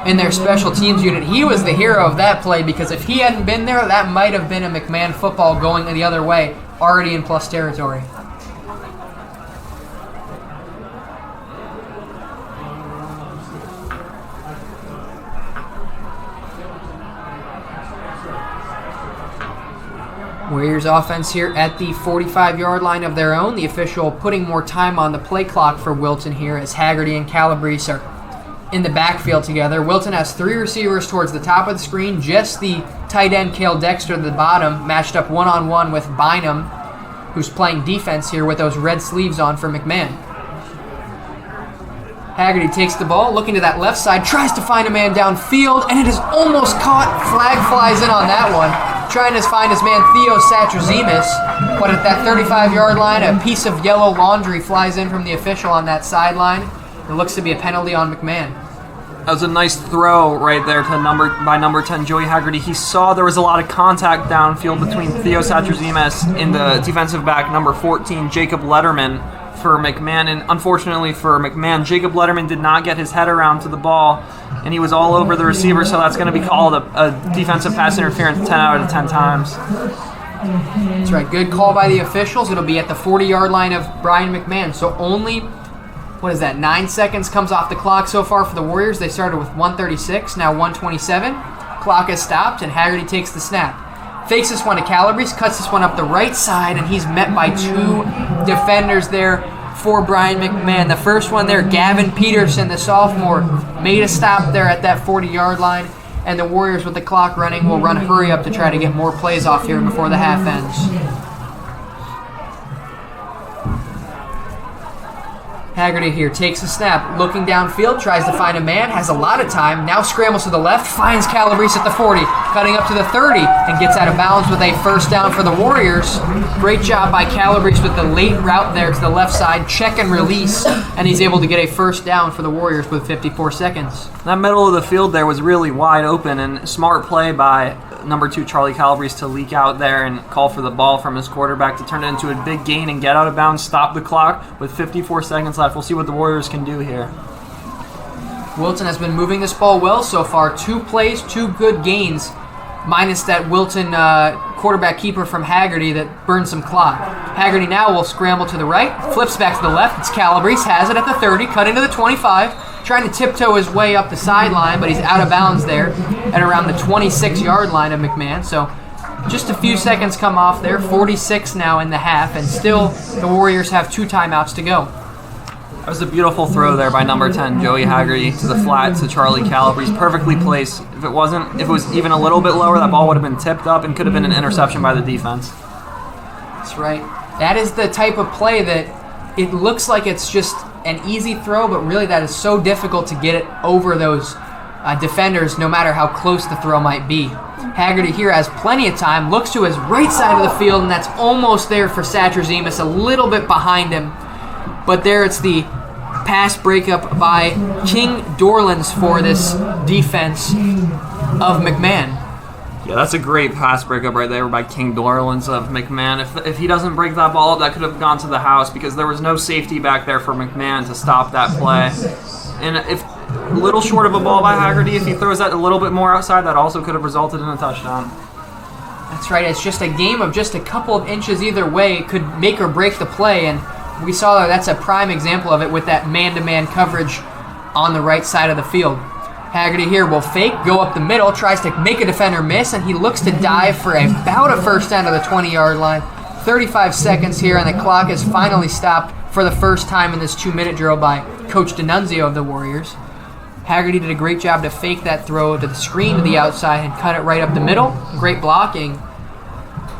in their special teams unit. He was the hero of that play because if he hadn't been there, that might have been a McMahon football going the other way, already in plus territory. Warriors offense here at the 45-yard line of their own. The official putting more time on the play clock for Wilton here as Haggerty and Calabrese are in the backfield together. Wilton has 3 receivers towards the top of the screen, just the tight end Cale Dexter at the bottom, matched up one-on-one with Bynum, who's playing defense here with those red sleeves on for McMahon. Haggerty takes the ball, looking to that left side, tries to find a man downfield, and it is almost caught. Flag flies in on that one. Trying to find his man Theo Satrazemis, but at that 35-yard line, a piece of yellow laundry flies in from the official on that sideline. It looks to be a penalty on McMahon. That was a nice throw right there to number 10, Joey Haggerty. He saw there was a lot of contact downfield between Theo Satrazemis and the defensive back, number 14, Jacob Letterman, for McMahon. And unfortunately for McMahon, Jacob Letterman did not get his head around to the ball, and he was all over the receiver, so that's going to be called a defensive pass interference 10 out of 10 times. That's right. Good call by the officials. It'll be at the 40-yard line of Brien McMahon. So only, 9 seconds comes off the clock so far for the Warriors. They started with 1:36, now 1:27. Clock has stopped, and Haggerty takes the snap. Fakes this one to Calabrese, cuts this one up the right side, and he's met by 2 defenders there for Brien McMahon. The first one there, Gavin Peterson, the sophomore, made a stop there at that 40-yard line, and the Warriors with the clock running will run hurry up to try to get more plays off here before the half ends. Haggerty here takes a snap, looking downfield, tries to find a man, has a lot of time, now scrambles to the left, finds Calabrese at the 40, cutting up to the 30, and gets out of bounds with a first down for the Warriors. Great job by Calabrese with the late route there to the left side, check and release, and he's able to get a first down for the Warriors with 54 seconds. That middle of the field there was really wide open, and smart play by number 2 Charlie Calabrese to leak out there and call for the ball from his quarterback to turn it into a big gain and get out of bounds, stop the clock with 54 seconds left. We'll see what the Warriors can do here. Wilton has been moving this ball well so far. 2 plays, 2 good gains, minus that Wilton quarterback keeper from Haggerty that burned some clock. Haggerty now will scramble to the right, flips back to the left. It's Calabrese, has it at the 30, cutting to the 25, trying to tiptoe his way up the sideline, but he's out of bounds there at around the 26-yard line of McMahon. So just a few seconds come off there, 46 now in the half, and still the Warriors have 2 timeouts to go. That was a beautiful throw there by number 10, Joey Haggerty, to the flat to Charlie Calabrese. Perfectly placed. If it was even a little bit lower, that ball would have been tipped up and could have been an interception by the defense. That's right. That is the type of play that it looks like it's just an easy throw, but really that is so difficult to get it over those defenders, no matter how close the throw might be. Haggerty here has plenty of time, looks to his right side of the field, and that's almost there for Satrazemis, a little bit behind him. But there it's the pass breakup by King Dorlands for this defense of McMahon. Yeah, that's a great pass breakup right there by King Dorlands of McMahon. If he doesn't break that ball up, that could have gone to the house because there was no safety back there for McMahon to stop that play. And if a little short of a ball by Haggerty, if he throws that a little bit more outside, that also could have resulted in a touchdown. That's right. It's just a game of just a couple of inches either way. It could make or break the play, and we saw that's a prime example of it with that man-to-man coverage on the right side of the field. Haggerty here will fake, go up the middle, tries to make a defender miss, and he looks to dive for about a first down to the 20-yard line. 35 seconds here, and the clock is finally stopped for the first time in this 2-minute drill by Coach D'Annunzio of the Warriors. Haggerty did a great job to fake that throw to the screen to the outside and cut it right up the middle. Great blocking.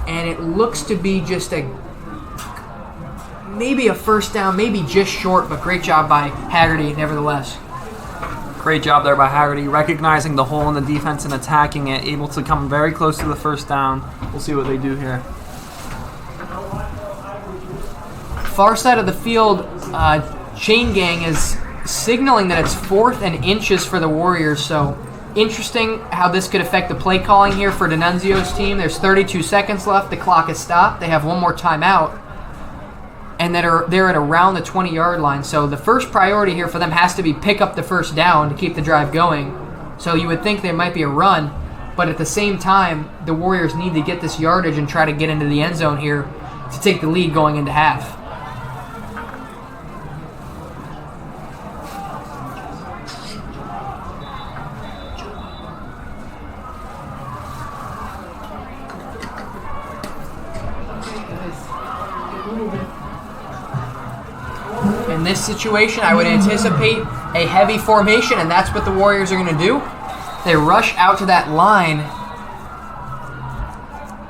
And it looks to be just maybe a first down, maybe just short, but great job by Haggerty nevertheless. Great job there by Haggerty, recognizing the hole in the defense and attacking it, able to come very close to the first down. We'll see what they do here. Far side of the field, Chain Gang is signaling that it's 4th and inches for the Warriors, so interesting how this could affect the play calling here for D'Annunzio's team. There's 32 seconds left. The clock is stopped. They have one more timeout. And they're at around the 20-yard line. So the first priority here for them has to be pick up the first down to keep the drive going. So you would think there might be a run, but at the same time, the Warriors need to get this yardage and try to get into the end zone here to take the lead going into half. In this situation, I would anticipate a heavy formation, and that's what the Warriors are going to do. They rush out to that line,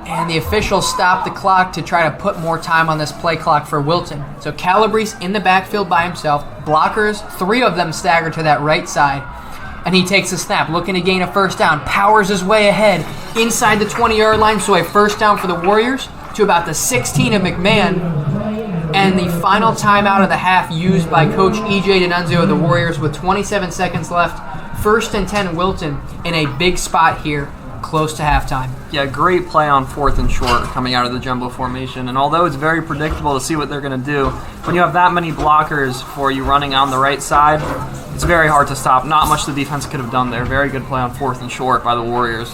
and the officials stop the clock to try to put more time on this play clock for Wilton. So Calabrese in the backfield by himself. Blockers, 3 of them stagger to that right side, and he takes a snap, looking to gain a first down, powers his way ahead inside the 20-yard line, so a first down for the Warriors to about the 16 of McMahon. And the final timeout of the half used by Coach E.J. D'Annunzio of the Warriors with 27 seconds left. 1st and 10 Wilton in a big spot here, close to halftime. Yeah, great play on 4th and short coming out of the jumbo formation. And although it's very predictable to see what they're going to do, when you have that many blockers for you running on the right side, it's very hard to stop. Not much the defense could have done there. Very good play on 4th and short by the Warriors.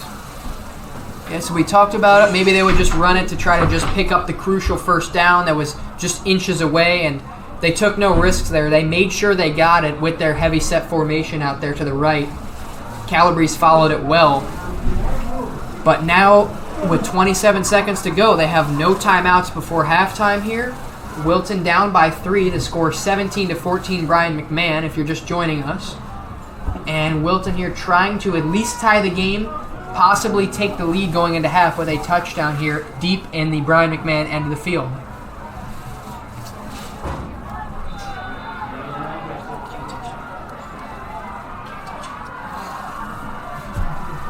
Yeah, so we talked about it. Maybe they would just run it to try to just pick up the crucial first down that was just inches away, and they took no risks there. They made sure they got it with their heavy set formation out there to the right. Calabrese followed it well. But now, with 27 seconds to go, they have no timeouts before halftime here. Wilton down by 3 to score 17-14 Brien McMahon, if you're just joining us. And Wilton here trying to at least tie the game, possibly take the lead going into half with a touchdown here deep in the Brien McMahon end of the field.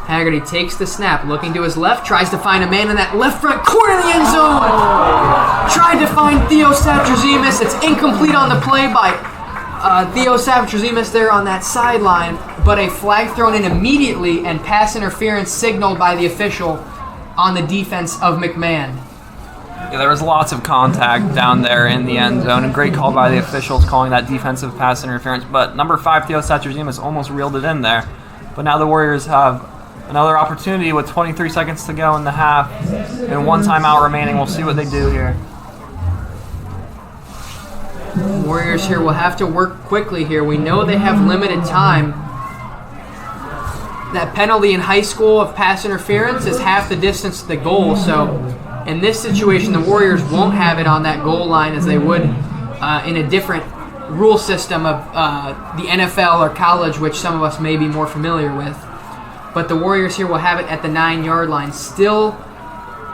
Haggerty takes the snap, looking to his left, tries to find a man in that left front corner of the end zone. Tried to find Theo Satrazemis. It's incomplete on the play by Theo Savage-Razimis there on that sideline, but a flag thrown in immediately and pass interference signaled by the official on the defense of McMahon. Yeah, there was lots of contact down there in the end zone, and great call by the officials calling that defensive pass interference. But number 5, Theo Savage-Razimis, almost reeled it in there. But now the Warriors have another opportunity with 23 seconds to go in the half and 1 timeout remaining. We'll see what they do here. Warriors here will have to work quickly here. We know they have limited time. That penalty in high school of pass interference is half the distance to the goal, so in this situation the Warriors won't have it on that goal line as they would in a different rule system of the NFL or college, which some of us may be more familiar with. But the Warriors here will have it at the 9-yard line, still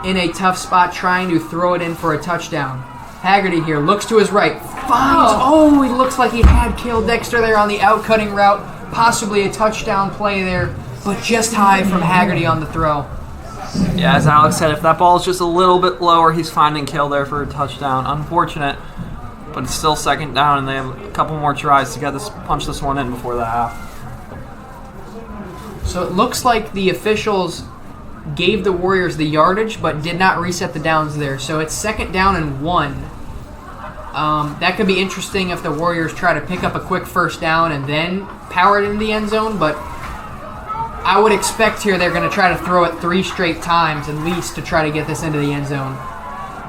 in a tough spot trying to throw it in for a touchdown. Haggerty here looks to his right, finds, he looks like he had Cale Dexter there on the out-cutting route, possibly a touchdown play there, but just high from Haggerty on the throw. Yeah, as Alex said, if that ball is just a little bit lower, he's finding Cale there for a touchdown. Unfortunate, but it's still 2nd down, and they have a couple more tries to get this, punch this one in before the half. So it looks like the officials gave the Warriors the yardage, but did not reset the downs there. So it's 2nd down and 1. That could be interesting if the Warriors try to pick up a quick 1st down and then power it into the end zone, but I would expect here they're going to try to throw it 3 straight times at least to try to get this into the end zone.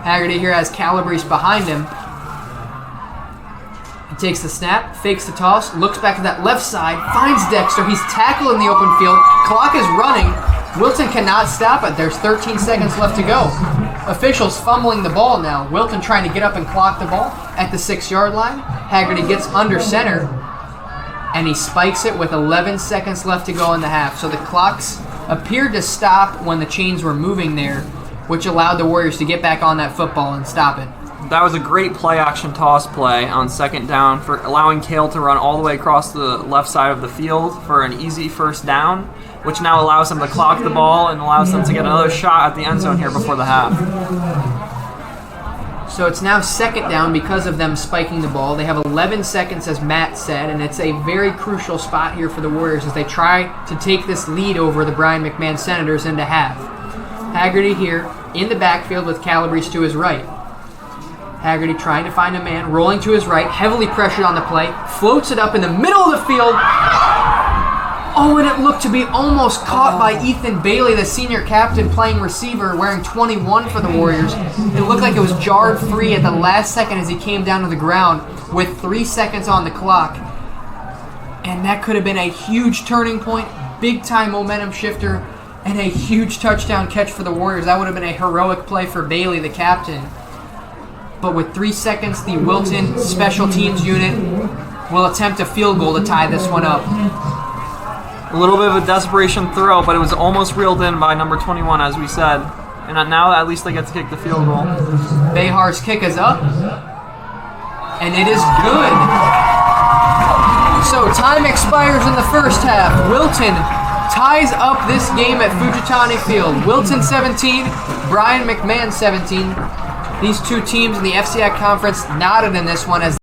Haggerty here has Calabrese behind him. He takes the snap, fakes the toss, looks back to that left side, finds Dexter. He's tackled in the open field. Clock is running. Wilton cannot stop it. There's 13 seconds left to go. Officials fumbling the ball now. Wilton trying to get up and clock the ball at the 6-yard line. Haggerty gets under center, and he spikes it with 11 seconds left to go in the half. So the clocks appeared to stop when the chains were moving there, which allowed the Warriors to get back on that football and stop it. That was a great play-action toss play on 2nd down for allowing Cale to run all the way across the left side of the field for an easy 1st down, which now allows them to clock the ball and allows them to get another shot at the end zone here before the half. So it's now 2nd down because of them spiking the ball. They have 11 seconds, as Matt said, and it's a very crucial spot here for the Warriors as they try to take this lead over the Brien McMahon Senators into half. Haggerty here in the backfield with Calabrese to his right. Haggerty trying to find a man, rolling to his right, heavily pressured on the play, floats it up in the middle of the field. Oh, and it looked to be almost caught by Ethan Bailey, the senior captain playing receiver, wearing 21 for the Warriors. It looked like it was jarred free at the last second as he came down to the ground with 3 seconds on the clock. And that could have been a huge turning point, big-time momentum shifter, and a huge touchdown catch for the Warriors. That would have been a heroic play for Bailey, the captain. But with 3 seconds, the Wilton special teams unit will attempt a field goal to tie this one up. A little bit of a desperation throw, but it was almost reeled in by number 21, as we said. And now at least they get to kick the field goal. Behar's kick is up, and it is good. So time expires in the 1st half. Wilton ties up this game at Fujitani Field. Wilton 17, Brien McMahon 17. These 2 teams in the FCI conference nodded in this one as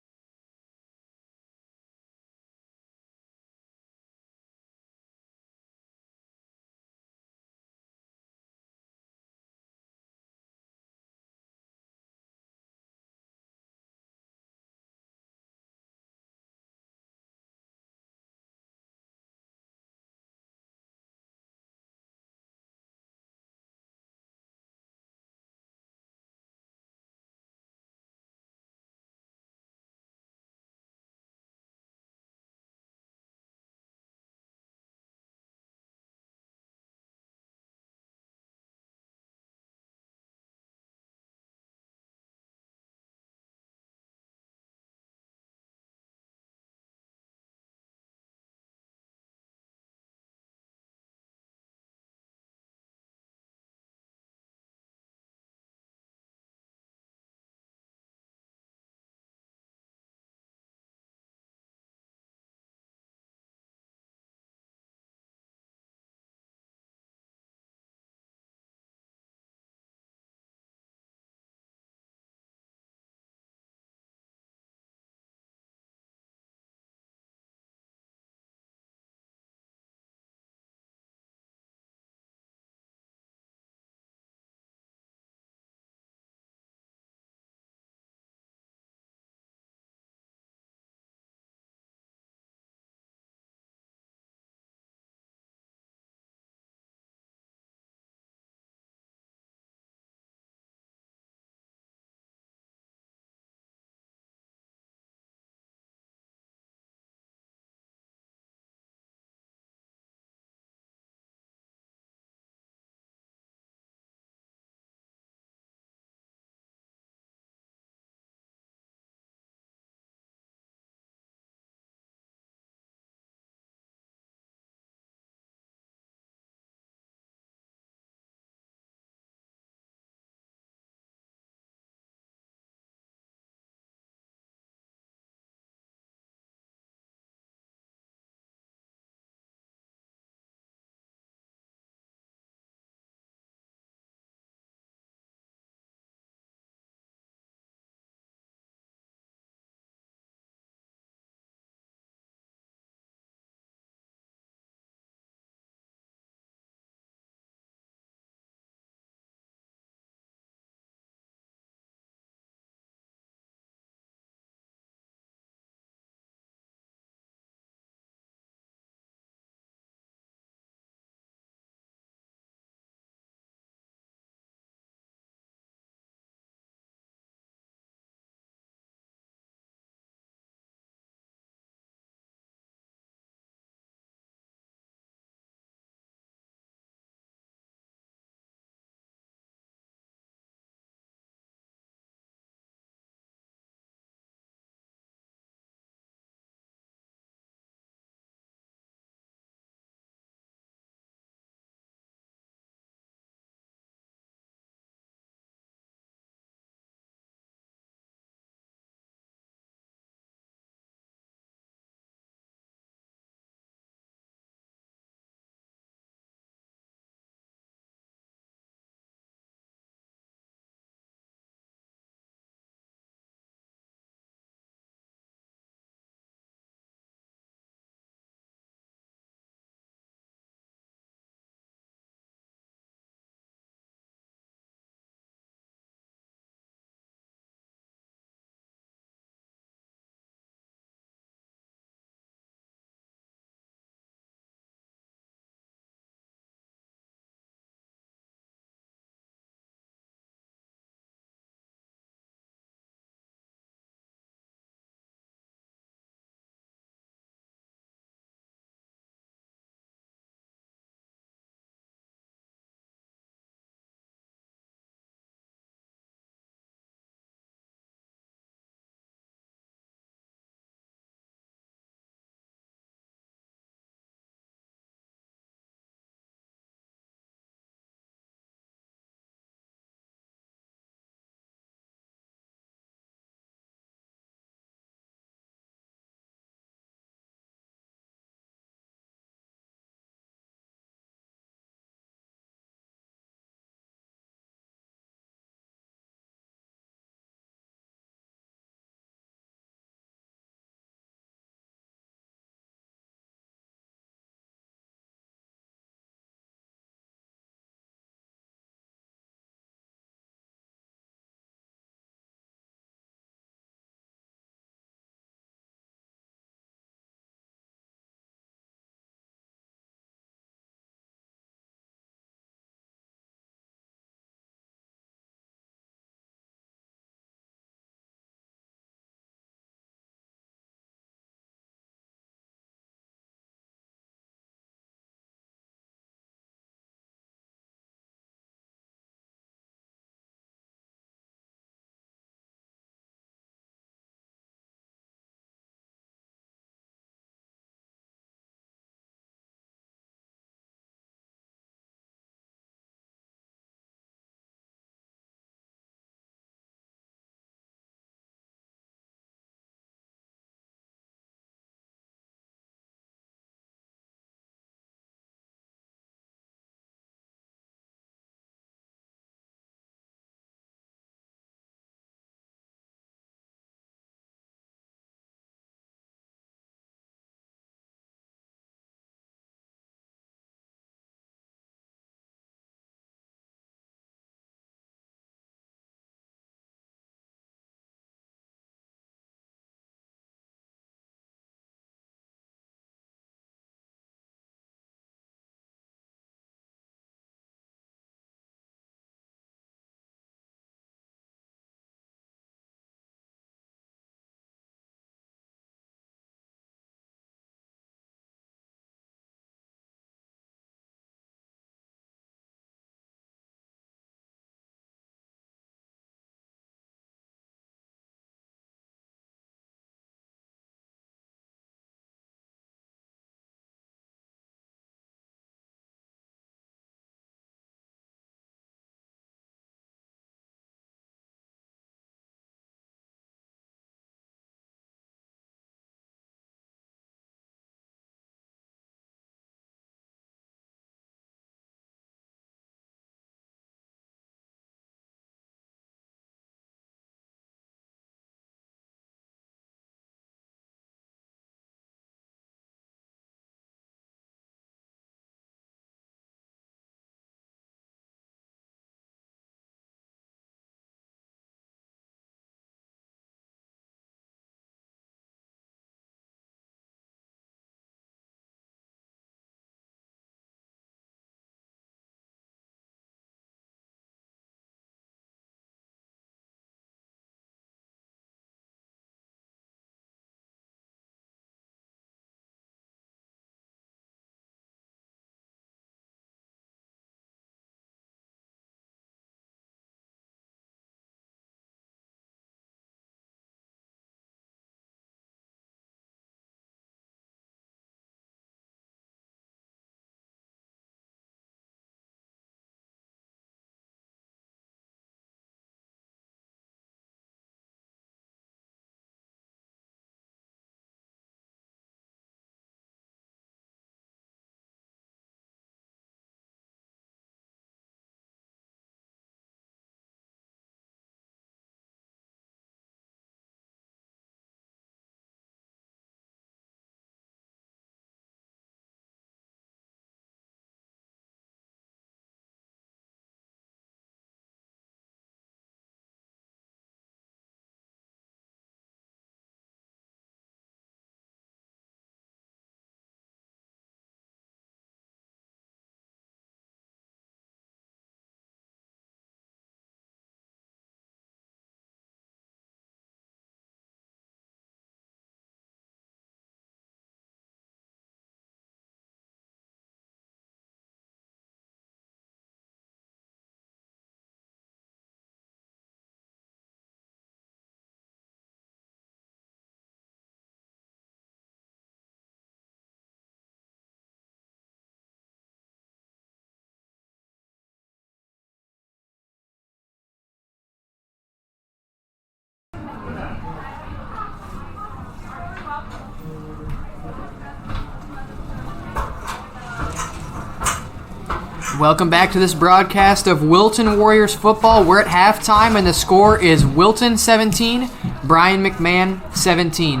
Welcome back to this broadcast of Wilton Warriors football. We're at halftime, and the score is Wilton 17, Brien McMahon 17.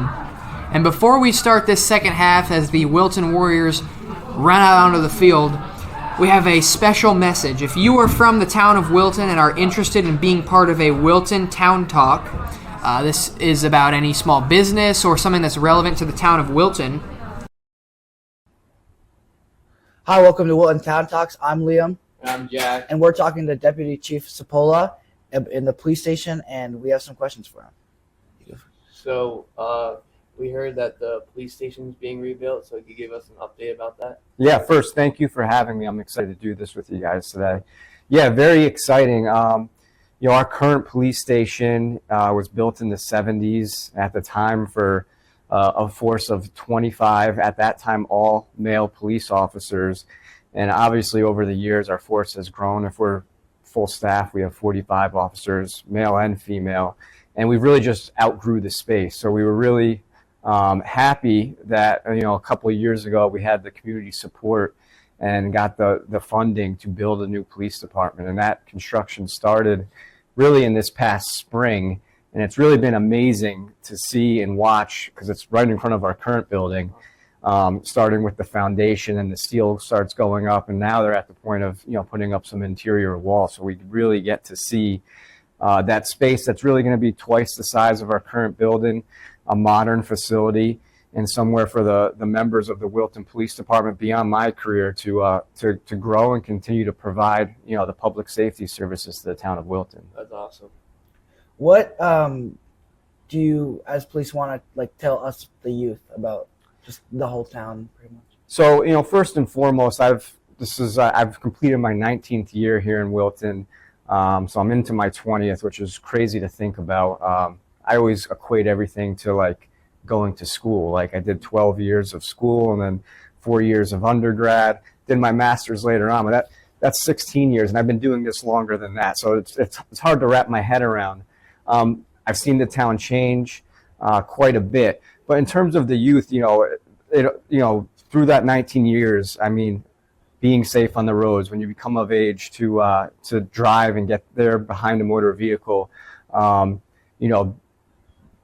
And before we start this second half, as the Wilton Warriors run out onto the field, we have a special message. If you are from the town of Wilton and are interested in being part of a Wilton Town Talk, this is about any small business or something that's relevant to the town of Wilton. Hi, welcome to Wilton Town Talks. I'm Liam. I'm Jack. And we're talking to Deputy Chief Sapola in the police station, and we have some questions for him. So, we heard that the police station is being rebuilt, so could you give us an update about that? Yeah, first, thank you for having me. I'm excited to do this with you guys today. Yeah, very exciting. Our current police station was built in the 70s at the time for a force of 25, at that time, all male police officers. And obviously, over the years, our force has grown. If we're full staff, we have 45 officers, male and female. And we really just outgrew the space. So we were really happy that, a couple of years ago, we had the community support and got the funding to build a new police department. And that construction started really in this past spring. And it's really been amazing to see and watch, because it's right in front of our current building, starting with the foundation, and the steel starts going up. And now they're at the point of, putting up some interior walls. So we really get to see that space that's really going to be twice the size of our current building, a modern facility, and somewhere for the members of the Wilton Police Department beyond my career to grow and continue to provide, the public safety services to the town of Wilton. That's awesome. What do you, as police, want to tell us, the youth, about just the whole town, pretty much? So, first and foremost, I've completed my 19th year here in Wilton, so I'm into my 20th, which is crazy to think about. I always equate everything to going to school. I did 12 years of school and then 4 years of undergrad. Did my master's later on, but that's 16 years, and I've been doing this longer than that. So it's hard to wrap my head around. I've seen the town change quite a bit, but in terms of the youth, through that 19 years, being safe on the roads when you become of age to drive and get there behind a motor vehicle,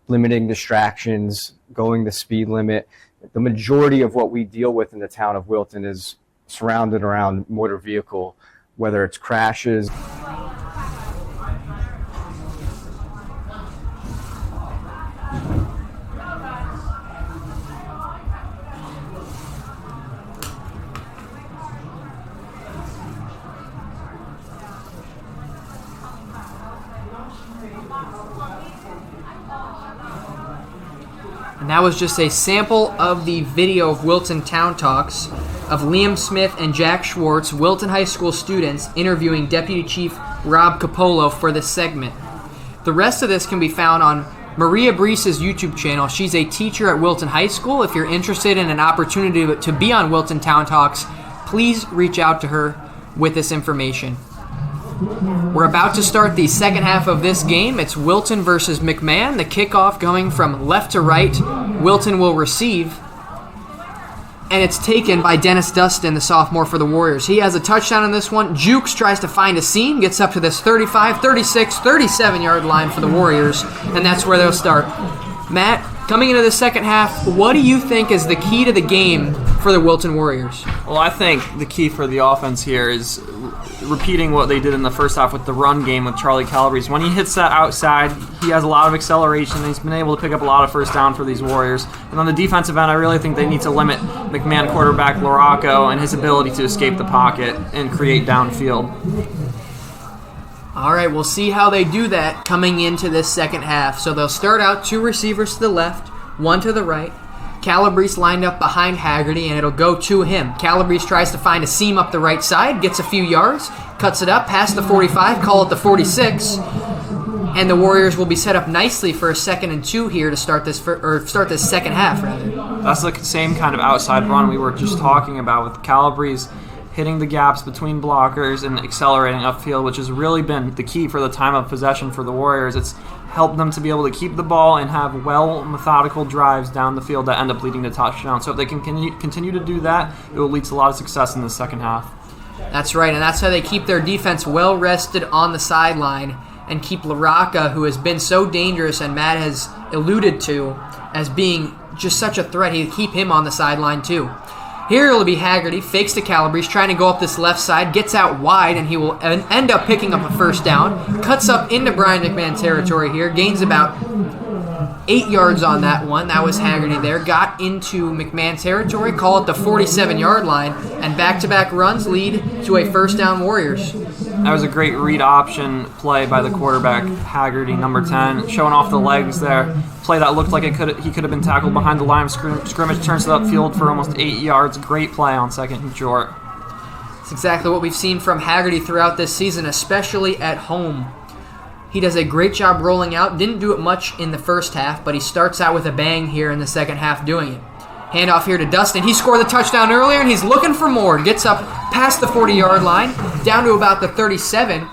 limiting distractions, going the speed limit. The majority of what we deal with in the town of Wilton is surrounded around motor vehicle, whether it's crashes. And that was just a sample of the video of Wilton Town Talks of Liam Smith and Jack Schwartz, Wilton High School students, interviewing Deputy Chief Rob Capolo for this segment. The rest of this can be found on Maria Breese's YouTube channel. She's a teacher at Wilton High School. If you're interested in an opportunity to be on Wilton Town Talks, please reach out to her with this information. We're about to start the second half of this game. It's Wilton versus McMahon. The kickoff going from left to right. Wilton will receive. And it's taken by Dennis Dustin, the sophomore for the Warriors. He has a touchdown in this one. Jukes tries to find a seam, gets up to this 35, 36, 37-yard line for the Warriors, and that's where they'll start. Matt, coming into the second half, what do you think is the key to the game for the Wilton Warriors? Well, I think the key for the offense here is repeating what they did in the first half with the run game with Charlie Calabrese. When he hits that outside, he has a lot of acceleration, and he's been able to pick up a lot of first down for these Warriors. And on the defensive end, I really think they need to limit McMahon quarterback Laraco and his ability to escape the pocket and create downfield. All right, we'll see how they do that coming into this second half. So they'll start out two receivers to the left, one to the right. Calabrese lined up behind Haggerty, and it'll go to him. Calabrese tries to find a seam up the right side, gets a few yards, cuts it up past the 45, call it the 46, and the Warriors will be set up nicely for a 2nd and 2 here to start this second half, rather. That's the same kind of outside run we were just talking about with Calabrese hitting the gaps between blockers and accelerating upfield, which has really been the key for the time of possession for the Warriors. It's helped them to be able to keep the ball and have methodical drives down the field that end up leading to touchdowns. So if they can continue to do that, it will lead to a lot of success in the second half. That's right, and that's how they keep their defense well rested on the sideline and keep LaRocca, who has been so dangerous and Matt has alluded to as being just such a threat. He'll keep him on the sideline too. Here it'll be Haggerty, fakes to Calabrese, trying to go up this left side, gets out wide, and he will end up picking up a first down. Cuts up into Brien McMahon territory here, gains about 8 yards on that one. That was Haggerty there. Got into McMahon territory, call it the 47-yard line, and back-to-back runs lead to a first down Warriors. That was a great read option play by the quarterback, Haggerty, number 10, showing off the legs there. Play that looked like he could have been tackled behind the line of scrimmage, turns it upfield for almost 8 yards. Great play on second and short. It's exactly what we've seen from Haggerty throughout this season, especially at home. He does a great job rolling out. Didn't do it much in the first half, but he starts out with a bang here in the second half doing it. Handoff here to Dustin. He scored the touchdown earlier, and he's looking for more. Gets up past the 40-yard line, down to about the 37.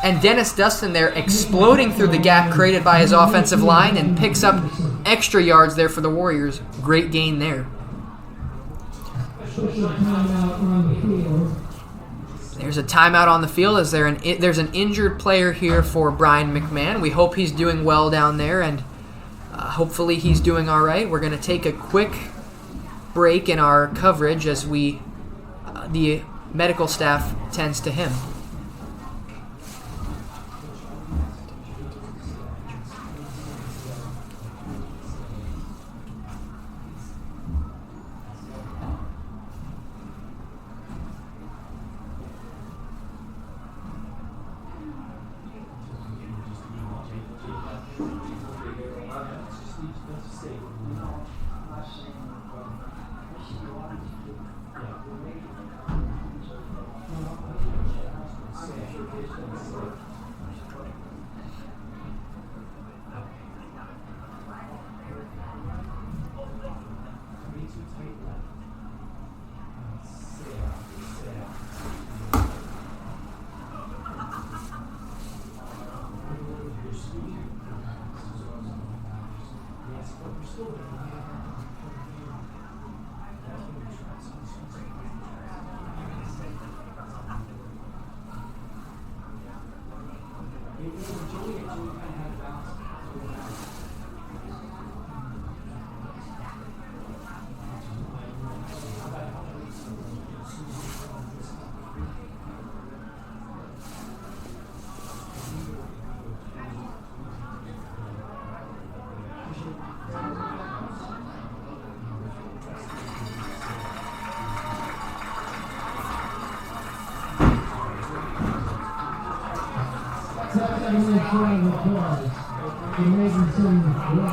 And Dennis Dustin there exploding through the gap created by his offensive line and picks up extra yards there for the Warriors. Great gain there. There's a timeout on the field as there's an injured player here for Brien McMahon. We hope he's doing well down there, and hopefully he's doing all right. We're going to take a quick break in our coverage as the medical staff tends to him.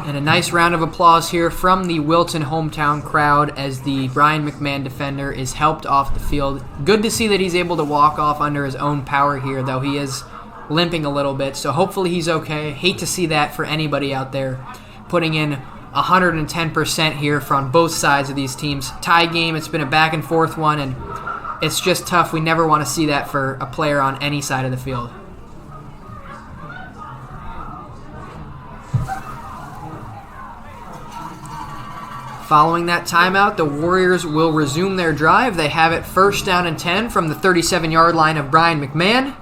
And a nice round of applause here from the Wilton hometown crowd as the Brien McMahon defender is helped off the field. Good to see that he's able to walk off under his own power here, though he is limping a little bit, so hopefully he's okay. Hate to see that for anybody out there. Putting in 110% here from both sides of these teams. Tie game, it's been a back and forth one, and it's just tough. We never want to see that for a player on any side of the field. Following that timeout, the Warriors will resume their drive. They have it first down and 10 from the 37-yard line of Brien McMahon,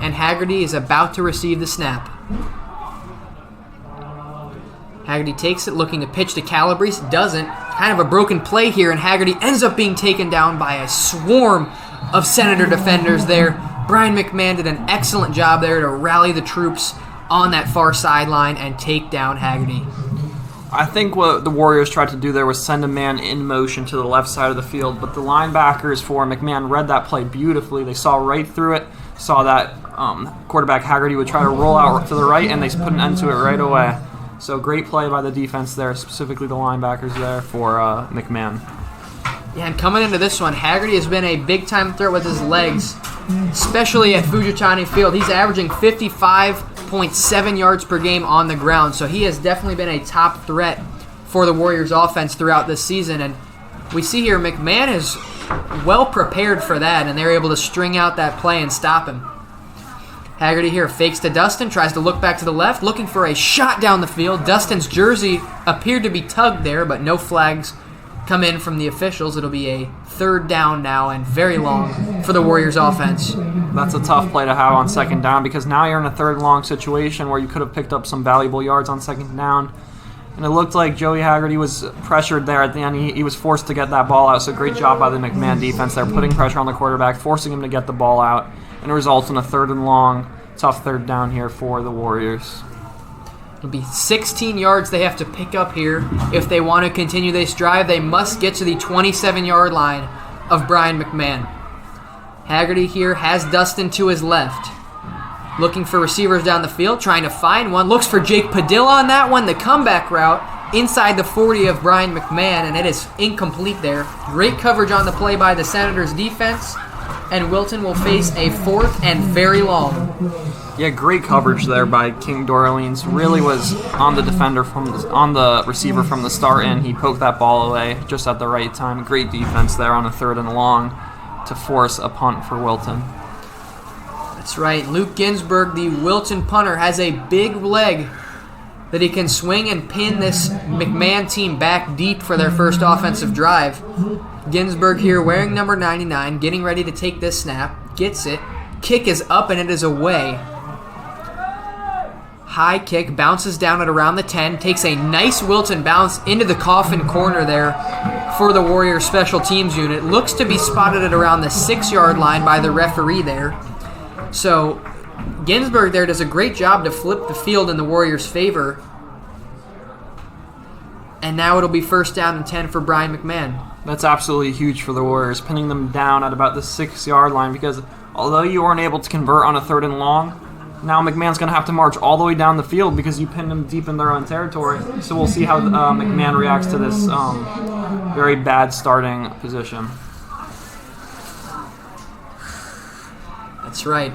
and Haggerty is about to receive the snap. Haggerty takes it, looking to pitch to Calabrese. Doesn't. Kind of a broken play here, and Haggerty ends up being taken down by a swarm of Senator defenders there. Brien McMahon did an excellent job there to rally the troops on that far sideline and take down Haggerty. I think what the Warriors tried to do there was send a man in motion to the left side of the field, but the linebackers for McMahon read that play beautifully. They saw right through it, saw that quarterback Haggerty would try to roll out to the right, and they put an end to it right away. So great play by the defense there, specifically the linebackers there for McMahon. Yeah, and coming into this one, Haggerty has been a big-time threat with his legs, especially at Fujitani Field. He's averaging 55.7 yards per game on the ground, so he has definitely been a top threat for the Warriors offense throughout this season. And we see here McMahon is well prepared for that, and they're able to string out that play and stop him. Haggerty here fakes to Dustin, tries to look back to the left, looking for a shot down the field. Dustin's jersey appeared to be tugged there, but no flags come in from the officials. It'll be a 3rd down now and very long for the Warriors offense. That's a tough play to have on 2nd down because now you're in a 3rd and long situation where you could have picked up some valuable yards on 2nd down. And it looked like Joey Haggerty was pressured there at the end. He was forced to get that ball out, so great job by the McMahon defense there, putting pressure on the quarterback, forcing him to get the ball out, and it results in a 3rd and long, tough 3rd down here for the Warriors. It'll be 16 yards they have to pick up here. If they want to continue this drive, they must get to the 27-yard line of Brien McMahon. Haggerty here has Dustin to his left. Looking for receivers down the field, trying to find one. Looks for Jake Padilla on that one, the comeback route inside the 40 of Brien McMahon, and it is incomplete there. Great coverage on the play by the Senators' defense, and Wilton will face a 4th and very long. Yeah, great coverage there by King Dorleans. Really was on the defender on the receiver from the start, and he poked that ball away just at the right time. Great defense there on a 3rd and long to force a punt for Wilton. That's right. Luke Ginsburg, the Wilton punter, has a big leg that he can swing and pin this McMahon team back deep for their first offensive drive. Ginsburg here wearing number 99, getting ready to take this snap. Gets it. Kick is up and it is away. High kick, bounces down at around the 10, takes a nice Wilton bounce into the coffin corner there for the Warriors special teams unit. Looks to be spotted at around the 6-yard line by the referee there. So Ginsburg there does a great job to flip the field in the Warriors' favor. And now it'll be 1st down and 10 for Brien McMahon. That's absolutely huge for the Warriors, pinning them down at about the 6-yard line because although you weren't able to convert on a 3rd and long, now McMahon's going to have to march all the way down the field because you pinned them deep in their own territory. So we'll see how McMahon reacts to this very bad starting position. That's right.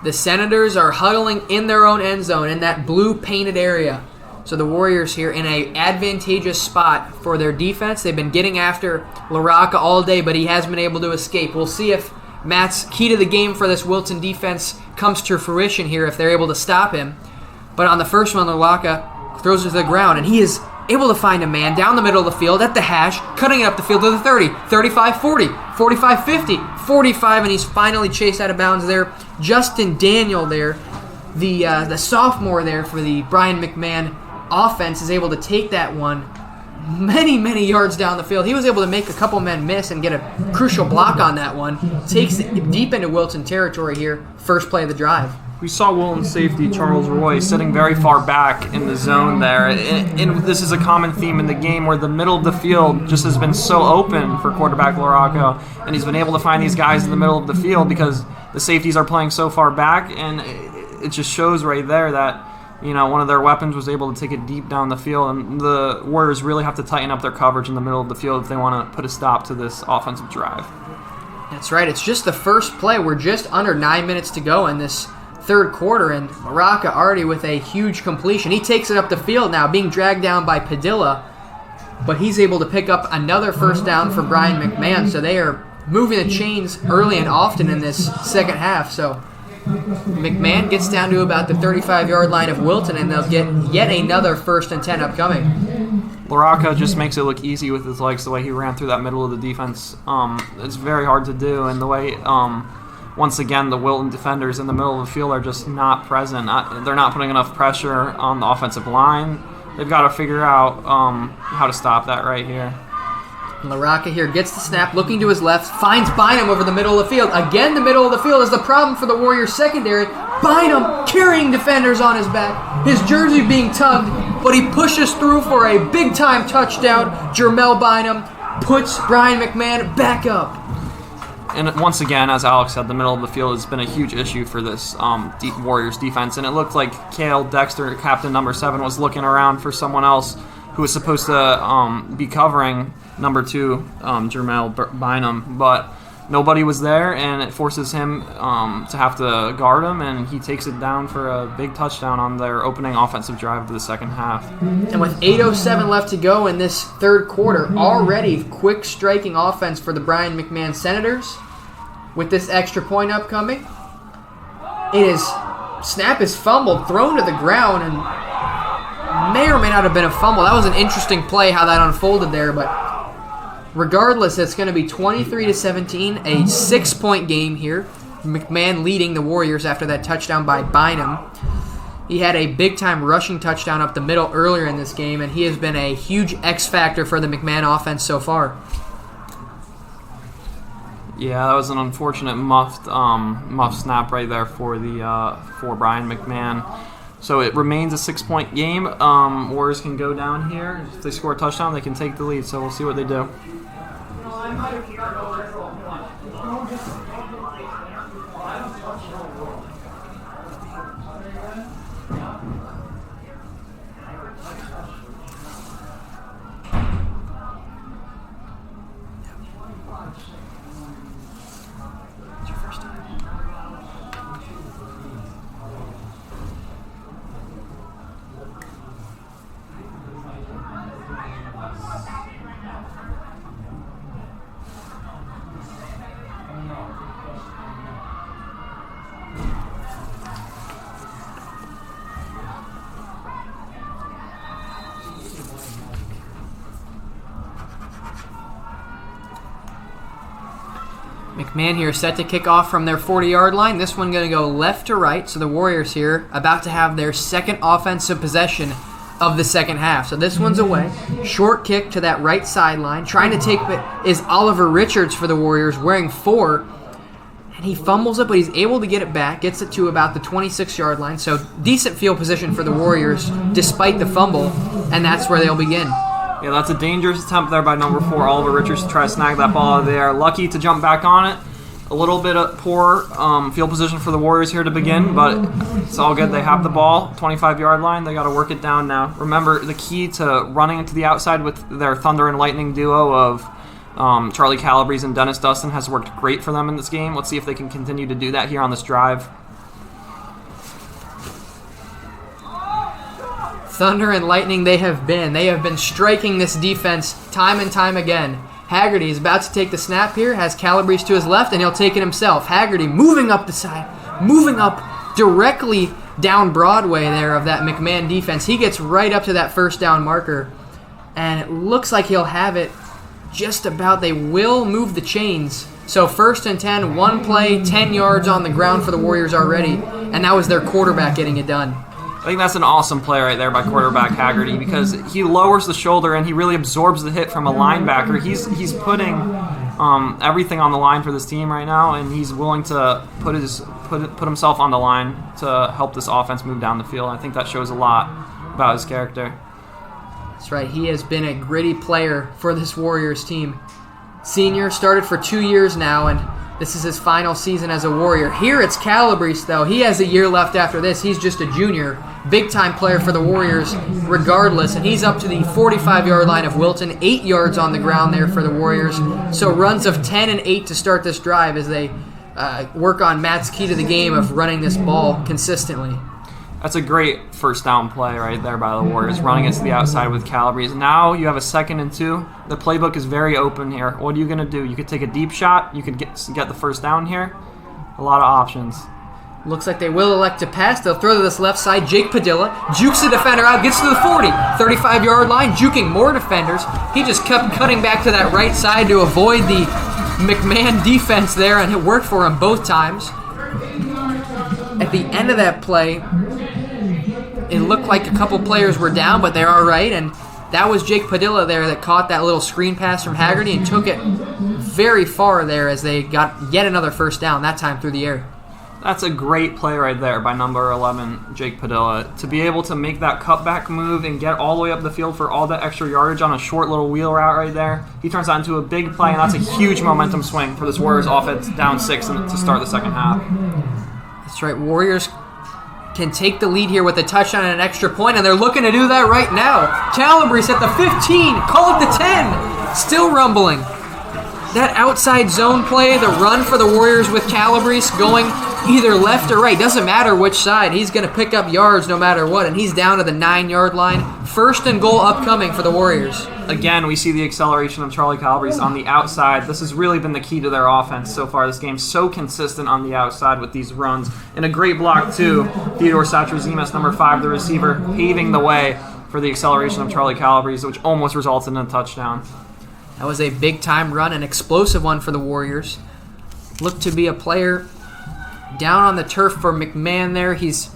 The Senators are huddling in their own end zone in that blue painted area. So the Warriors here in an advantageous spot for their defense. They've been getting after LaRocca all day, but he has been able to escape. We'll see if Matt's key to the game for this Wilton defense comes to fruition here if they're able to stop him. But on the first one, LaRocca throws it to the ground, and he is able to find a man down the middle of the field at the hash, cutting it up the field to the 30, 35, 40, 45, 50, 45, and he's finally chased out of bounds there. Justin Daniel there, the sophomore there for the Brien McMahon offense, is able to take that one many yards down the field. He was able to make a couple men miss and get a crucial block on that one. Takes it deep into Wilton territory here, first play of the drive. We saw Wilton safety Charles Roy sitting very far back in the zone there. And this is a common theme in the game where the middle of the field just has been so open for quarterback LaRocca, and he's been able to find these guys in the middle of the field because the safeties are playing so far back, and it just shows right there that one of their weapons was able to take it deep down the field, and the Warriors really have to tighten up their coverage in the middle of the field if they want to put a stop to this offensive drive. That's right. It's just the first play. We're just under 9 minutes to go in this 3rd quarter, and LaRocca already with a huge completion. He takes it up the field now, being dragged down by Padilla, but he's able to pick up another 1st down for Brien McMahon, so they are moving the chains early and often in this second half. So McMahon gets down to about the 35-yard line of Wilton, and they'll get yet another 1st and 10 upcoming. LaRocca just makes it look easy with his legs, the way he ran through that middle of the defense. It's very hard to do, and the way, once again, the Wilton defenders in the middle of the field are just not present. They're not putting enough pressure on the offensive line. They've got to figure out how to stop that right here. LaRocca here gets the snap, looking to his left, finds Bynum over the middle of the field. Again, the middle of the field is the problem for the Warriors secondary. Bynum carrying defenders on his back, his jersey being tugged, but he pushes through for a big-time touchdown. Jermel Bynum puts Brien McMahon back up. And once again, as Alex said, the middle of the field has been a huge issue for this Warriors defense, and it looked like Cale Dexter, captain number 7, was looking around for someone else who was supposed to be covering number 2, Jermel Bynum, but nobody was there, and it forces him to have to guard him, and he takes it down for a big touchdown on their opening offensive drive of the second half. And with 8:07 left to go in this 3rd quarter, already quick striking offense for the Brien McMahon Senators. With this extra point upcoming, snap is fumbled, thrown to the ground, and may or may not have been a fumble. That was an interesting play how that unfolded there, but Regardless, it's going to be 23-17, a 6-point game here. McMahon leading the Warriors after that touchdown by Bynum. He had a big-time rushing touchdown up the middle earlier in this game, and he has been a huge X factor for the McMahon offense so far. Yeah, that was an unfortunate muffed snap right there for Brien McMahon. So it remains a 6-point game. Warriors can go down here. If they score a touchdown, they can take the lead. So we'll see what they do. McMahon here set to kick off from their 40-yard line. This one going to go left to right. So the Warriors here about to have their second offensive possession of the second half. So this one's away. Short kick to that right sideline. Trying to take it is Oliver Richards for the Warriors, wearing 4. And he fumbles it, but he's able to get it back. Gets it to about the 26-yard line. So decent field position for the Warriors despite the fumble. And that's where they'll begin. Yeah, that's a dangerous attempt there by number 4, Oliver Richards, to try to snag that ball out of there. Lucky to jump back on it. A little bit of poor field position for the Warriors here to begin, but it's all good. They have the ball, 25-yard line. They got to work it down now. Remember, the key to running into the outside with their Thunder and Lightning duo of Charlie Calabrese and Dennis Dustin has worked great for them in this game. Let's see if they can continue to do that here on this drive. Thunder and Lightning they have been striking this defense time and time again. Haggerty is about to take the snap here, has Calabrese to his left, and he'll take it himself. Haggerty moving up the side, moving up directly down Broadway there of that McMahon defense. He gets right up to that first down marker, and it looks like he'll have it just about. They will move the chains. So 1st and 10, one play, 10 yards on the ground for the Warriors already, and that was their quarterback getting it done. I think that's an awesome play right there by quarterback Haggerty, because he lowers the shoulder and he really absorbs the hit from a linebacker. He's putting everything on the line for this team right now, and he's willing to put himself on the line to help this offense move down the field. I think that shows a lot about his character. That's right. He has been a gritty player for this Warriors team. Senior, started for 2 years now, and this is his final season as a Warrior. Here it's Calabrese, though. He has a year left after this. He's just a junior. Big-time player for the Warriors regardless, and he's up to the 45-yard line of Wilton. 8 yards on the ground there for the Warriors. So runs of 10 and 8 to start this drive as they work on Matt's key to the game of running this ball consistently. That's a great first down play right there by the Warriors, running it to the outside with Calabrese. Now you have a 2nd and 2. The playbook is very open here. What are you going to do? You could take a deep shot. You could get the first down here. A lot of options. Looks like they will elect to pass. They'll throw to this left side. Jake Padilla jukes the defender out, gets to the 40, 35-yard line, juking more defenders. He just kept cutting back to that right side to avoid the McMahon defense there, and it worked for him both times. At the end of that play, it looked like a couple players were down, but they're all right, and that was Jake Padilla there that caught that little screen pass from Haggerty and took it very far there as they got yet another first down, that time through the air. That's a great play right there by number 11, Jake Padilla. To be able to make that cutback move and get all the way up the field for all that extra yardage on a short little wheel route right there, he turns that into a big play, and that's a huge momentum swing for this Warriors offense down 6 to start the second half. That's right. Warriors can take the lead here with a touchdown and an extra point, and they're looking to do that right now. Calabrese at the 15, call it the 10, still rumbling. That outside zone play, the run for the Warriors with Calabrese going either left or right, doesn't matter which side, he's going to pick up yards no matter what, and he's down to the 9-yard line. 1st and goal upcoming for the Warriors. Again, we see the acceleration of Charlie Calabrese on the outside. This has really been the key to their offense so far this game. So consistent on the outside with these runs. And a great block, too. Theodore Satrazimas, number 5, the receiver, paving the way for the acceleration of Charlie Calabrese, which almost resulted in a touchdown. That was a big-time run, an explosive one for the Warriors. Looked to be a player down on the turf for McMahon there. He's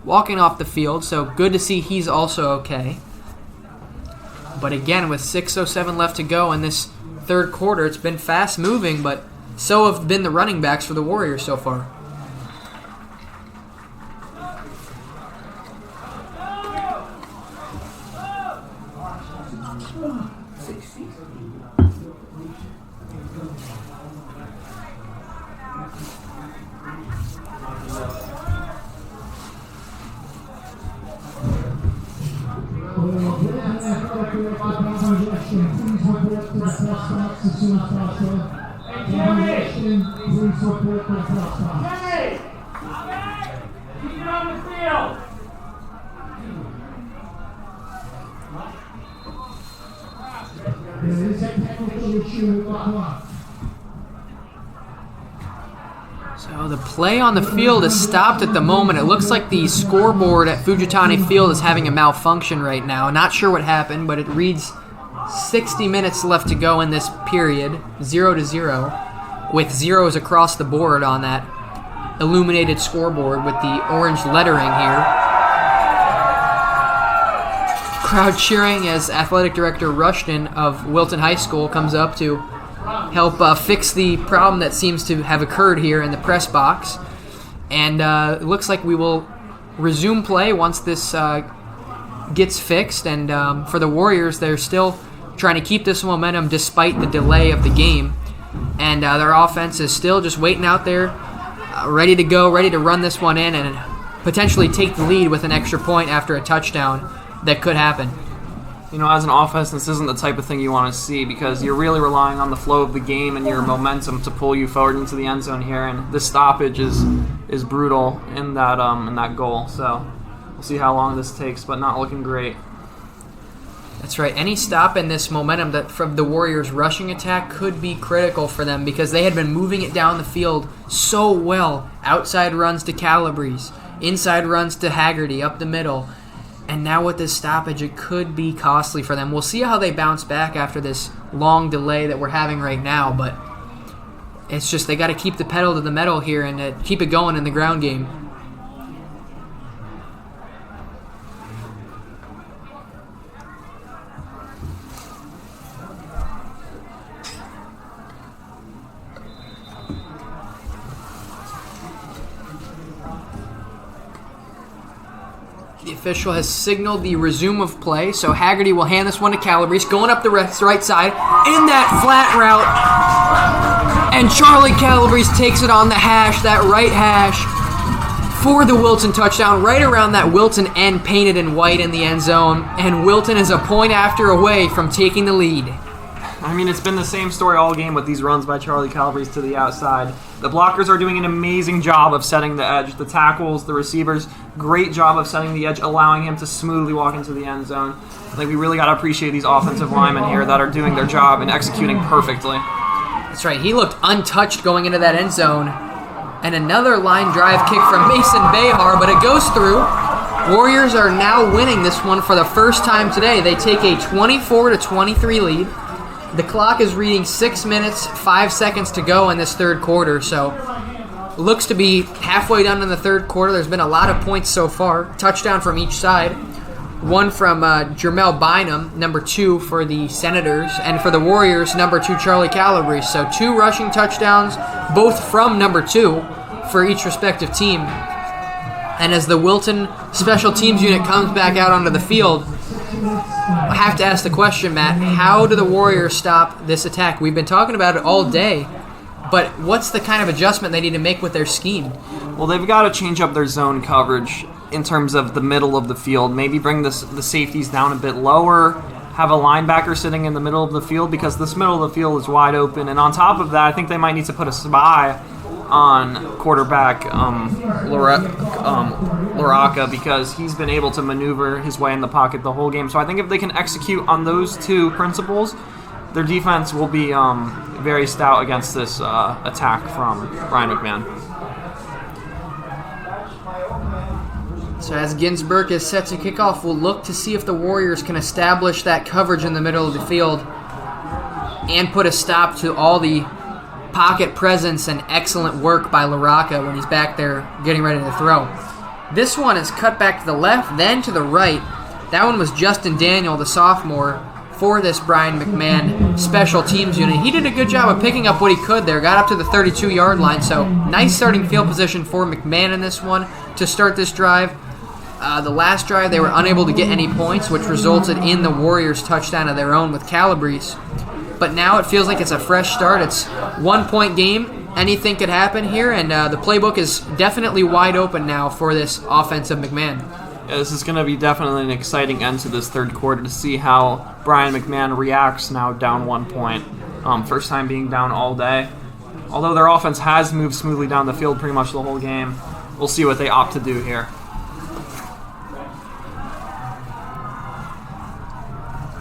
walking off the field, so good to see he's also okay. But again, with 6:07 left to go in this third quarter, it's been fast-moving, but so have been the running backs for the Warriors so far. So the play on the field is stopped at the moment. It looks like the scoreboard at Fujitani Field is having a malfunction right now. Not sure what happened, but it reads 60 minutes left to go in this period, 0-0, with zeros across the board on that illuminated scoreboard with the orange lettering here. Crowd cheering as Athletic Director Rushton of Wilton High School comes up to help fix the problem that seems to have occurred here in the press box. And it looks like we will resume play once this gets fixed. And for the Warriors, they're still trying to keep this momentum despite the delay of the game. And their offense is still just waiting out there, ready to go, ready to run this one in and potentially take the lead with an extra point after a touchdown that could happen. You know, as an offense, this isn't the type of thing you want to see because you're really relying on the flow of the game and your momentum to pull you forward into the end zone here. And this stoppage is brutal in that goal. So we'll see how long this takes, but not looking great. That's right. Any stop in this momentum that from the Warriors' rushing attack could be critical for them because they had been moving it down the field so well. Outside runs to Calabrese, inside runs to Haggerty up the middle. And now with this stoppage, it could be costly for them. We'll see how they bounce back after this long delay that we're having right now, but it's just they got to keep the pedal to the metal here and keep it going in the ground game. The official has signaled the resume of play, so Haggerty will hand this one to Calabrese, going up the right side in that flat route, and Charlie Calabrese takes it on the hash, that right hash, for the Wilton touchdown, right around that Wilton end painted in white in the end zone, and Wilton is a point after away from taking the lead. I mean, it's been the same story all game with these runs by Charlie Calabrese to the outside. The blockers are doing an amazing job of setting the edge. The tackles, the receivers, great job of setting the edge, allowing him to smoothly walk into the end zone. I think we really got to appreciate these offensive linemen here that are doing their job and executing perfectly. That's right. He looked untouched going into that end zone. And another line drive kick from Mason Behar, but it goes through. Warriors are now winning this one for the first time today. They take a 24-23 lead. The clock is reading 6 minutes, 5 seconds to go in this third quarter, so looks to be halfway done in the third quarter. There's been a lot of points so far. Touchdown from each side. One from Jermel Bynum, number 2 for the Senators, and for the Warriors, number 2 Charlie Calabrese. So 2 rushing touchdowns, both from number 2 for each respective team. And as the Wilton special teams unit comes back out onto the field, I have to ask the question, Matt, how do the Warriors stop this attack? We've been talking about it all day, but what's the kind of adjustment they need to make with their scheme? Well, they've got to change up their zone coverage in terms of the middle of the field. Maybe bring the safeties down a bit lower, have a linebacker sitting in the middle of the field because this middle of the field is wide open. And on top of that, I think they might need to put a spy on quarterback Laraca because he's been able to maneuver his way in the pocket the whole game. So I think if they can execute on those 2 principles, their defense will be very stout against this attack from Brien McMahon. So as Ginsburg is set to kick off, we'll look to see if the Warriors can establish that coverage in the middle of the field. and put a stop to all the pocket presence and excellent work by LaRocca when he's back there getting ready to throw. This one is cut back to the left, then to the right. That one was Justin Daniel, the sophomore, for this Brien McMahon special teams unit. He did a good job of picking up what he could there, got up to the 32-yard line, so nice starting field position for McMahon in this one to start this drive. The last drive, they were unable to get any points, which resulted in the Warriors' touchdown of their own with Calabrese. But now it feels like it's a fresh start. It's 1-point game. Anything could happen here, and the playbook is definitely wide open now for this offense of McMahon. Yeah, this is going to be definitely an exciting end to this third quarter to see how Brien McMahon reacts now down 1 point. First time being down all day. Although their offense has moved smoothly down the field pretty much the whole game, we'll see what they opt to do here.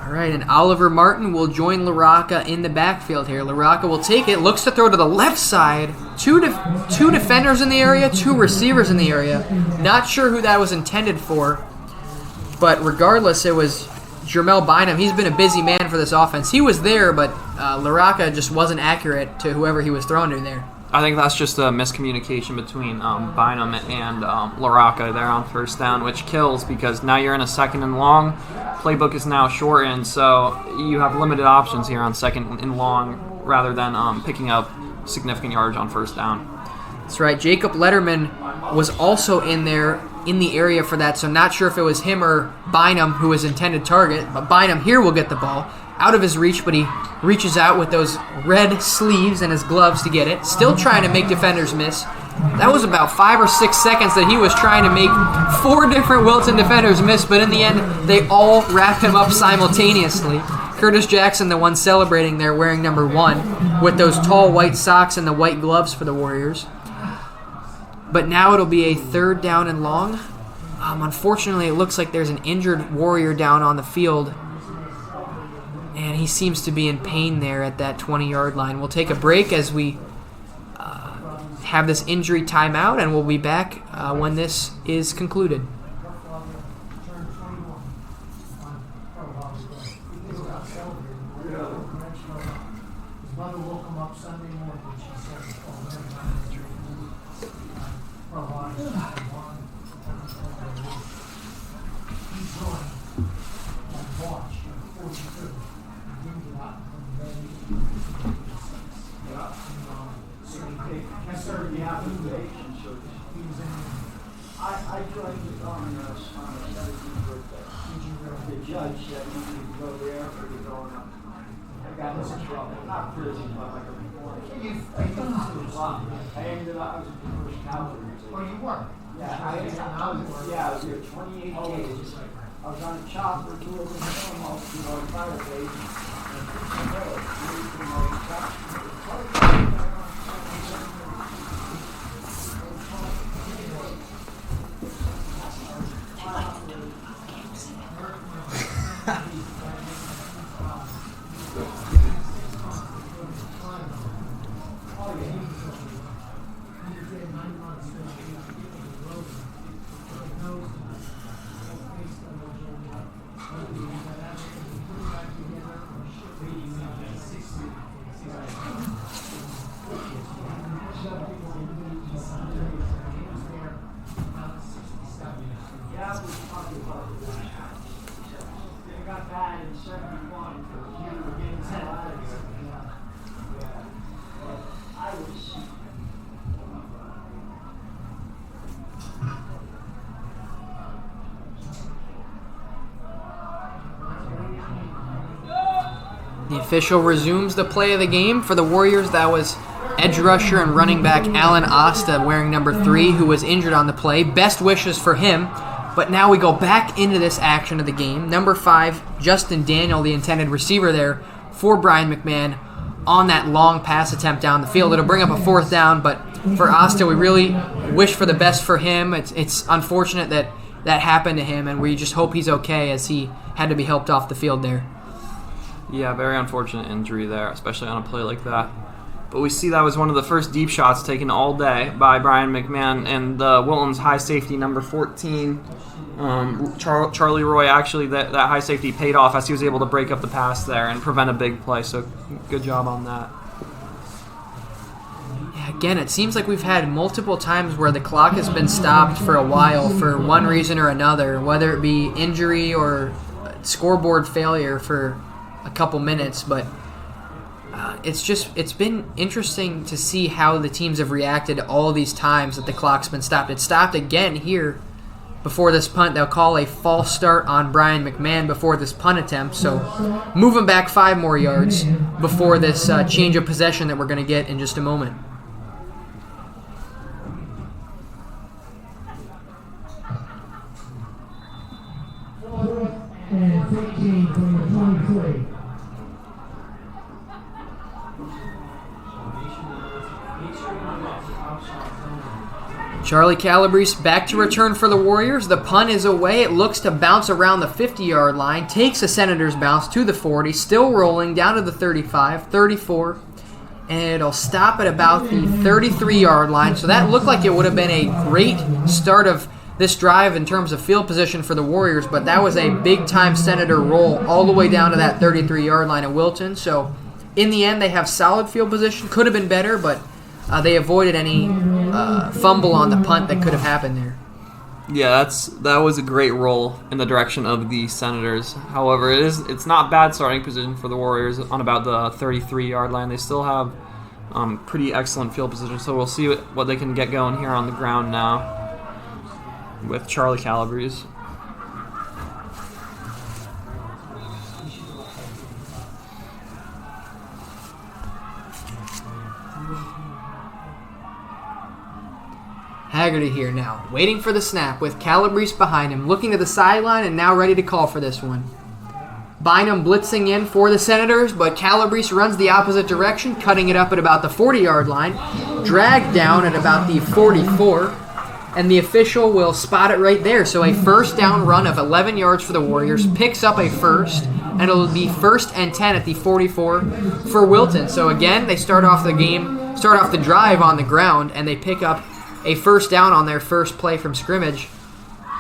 All right, and Oliver Martin will join LaRocca in the backfield here. LaRocca will take it, looks to throw to the left side. Two defenders in the area, 2 receivers in the area. Not sure who that was intended for, but regardless, it was Jermel Bynum. He's been a busy man for this offense. He was there, but LaRocca just wasn't accurate to whoever he was throwing to there. I think that's just a miscommunication between Bynum and LaRocca there on first down, which kills because now you're in a 2nd and long. Playbook is now shortened, so you have limited options here on 2nd and long rather than picking up significant yardage on first down. That's right. Jacob Letterman was also in there in the area for that, so not sure if it was him or Bynum who was intended target, but Bynum here will get the ball out of his reach, but he reaches out with those red sleeves and his gloves to get it. Still trying to make defenders miss. That was about 5 or 6 seconds that he was trying to make 4 different Wilton defenders miss, but in the end, they all wrapped him up simultaneously. Curtis Jackson, the one celebrating there, wearing number 1, with those tall white socks and the white gloves for the Warriors. But now it'll be a 3rd down and long. Unfortunately, it looks like there's an injured Warrior down on the field, and he seems to be in pain there at that 20-yard line. We'll take a break as we have this injury timeout, and we'll be back when this is concluded. I joined it on a 17th birthday. The judge said you need to go there or you're going up. I got into trouble. Not prison, but like a I ended up, I was at the first cavalry. Oh, you were? Yeah, I was here 28 days. I was on a chopper, doing almost, fireplace. The official resumes the play of the game for the Warriors. That was edge rusher and running back Alan Asta wearing number 3, who was injured on the play. Best wishes for him. But now we go back into this action of the game. Number 5, Justin Daniel, the intended receiver there for Brien McMahon on that long pass attempt down the field. It'll bring up a 4th down, but for Asta, we really wish for the best for him. It's unfortunate that that happened to him, and we just hope he's okay as he had to be helped off the field there. Yeah, very unfortunate injury there, especially on a play like that. But we see that was one of the first deep shots taken all day by Brien McMahon, and Wilton's high safety number 14, Charlie Roy, actually that high safety paid off as he was able to break up the pass there and prevent a big play. So good job on that. Again, it seems like we've had multiple times where the clock has been stopped for a while for one reason or another, whether it be injury or scoreboard failure for a couple minutes, but it's been interesting to see how the teams have reacted all these times that the clock's been stopped. It stopped again here before this punt. They'll call a false start on Brien McMahon before this punt attempt, so move him back 5 more yards before this change of possession that we're going to get in just a moment. And 15 from the 23. Charlie Calabrese back to return for the Warriors. The punt is away. It looks to bounce around the 50-yard line. Takes a Senators bounce to the 40. Still rolling down to the 35, 34. And it'll stop at about the 33-yard line. So that looked like it would have been a great start of this drive in terms of field position for the Warriors. But that was a big-time Senator roll all the way down to that 33-yard line at Wilton. So in the end, they have solid field position. Could have been better, but they avoided any fumble on the punt that could have happened there. Yeah, that was a great roll in the direction of the Senators. However, it's not bad starting position for the Warriors on about the 33-yard line. They still have pretty excellent field position, so we'll see what they can get going here on the ground now with Charlie Calabrese. Haggerty here now, waiting for the snap with Calabrese behind him, looking to the sideline and now ready to call for this one. Bynum blitzing in for the Senators, but Calabrese runs the opposite direction, cutting it up at about the 40-yard line, dragged down at about the 44, and the official will spot it right there. So a first down run of 11 yards for the Warriors, picks up a first, and it'll be 1st and 10 at the 44 for Wilton. So again, they start off the drive on the ground, and they pick up a first down on their first play from scrimmage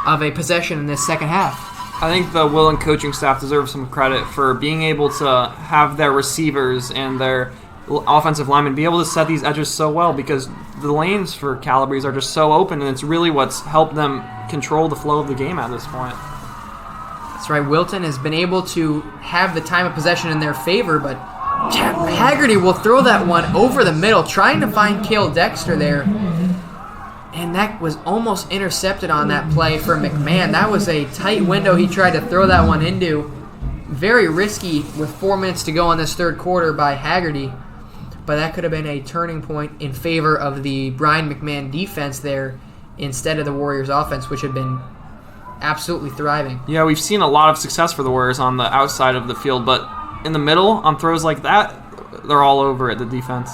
of a possession in this second half. I think the Wilton coaching staff deserves some credit for being able to have their receivers and their offensive linemen be able to set these edges so well, because the lanes for Calabrese are just so open, and it's really what's helped them control the flow of the game at this point. That's right. Wilton has been able to have the time of possession in their favor, but Haggerty will throw that one over the middle, trying to find Cale Dexter there. And that was almost intercepted on that play for McMahon. That was a tight window he tried to throw that one into. Very risky with 4 minutes to go in this third quarter by Haggerty. But that could have been a turning point in favor of the Brien McMahon defense there instead of the Warriors offense, which had been absolutely thriving. Yeah, we've seen a lot of success for the Warriors on the outside of the field, but in the middle, on throws like that, they're all over it, the defense.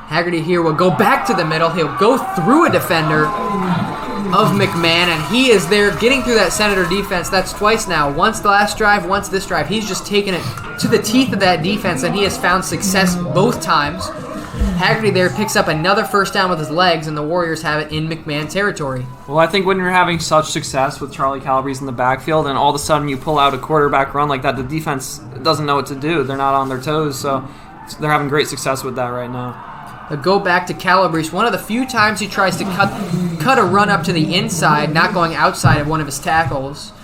Haggerty here will go back to the middle. He'll go through a defender of McMahon, and he is there getting through that Senator defense. That's twice now. Once the last drive, once this drive. He's just taken it to the teeth of that defense, and he has found success both times. Haggerty there picks up another first down with his legs, and the Warriors have it in McMahon territory. Well, I think when you're having such success with Charlie Calabrese in the backfield, and all of a sudden you pull out a quarterback run like that, the defense doesn't know what to do. They're not on their toes, so they're having great success with that right now. Go back to Calabrese. One of the few times he tries to cut a run up to the inside, not going outside of one of his tackles.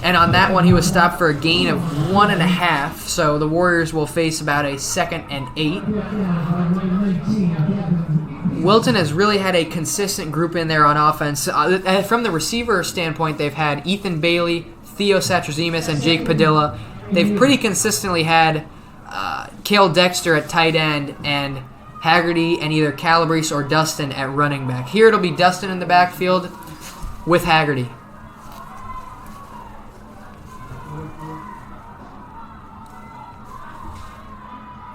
And on that one, he was stopped for a gain of 1.5. So the Warriors will face about a 2nd and 8. Wilton has really had a consistent group in there on offense. From the receiver standpoint, they've had Ethan Bailey, Theo Satrazemis, and Jake Padilla. They've pretty consistently had Cale Dexter at tight end and Haggerty and either Calabrese or Dustin at running back. Here it'll be Dustin in the backfield with Haggerty.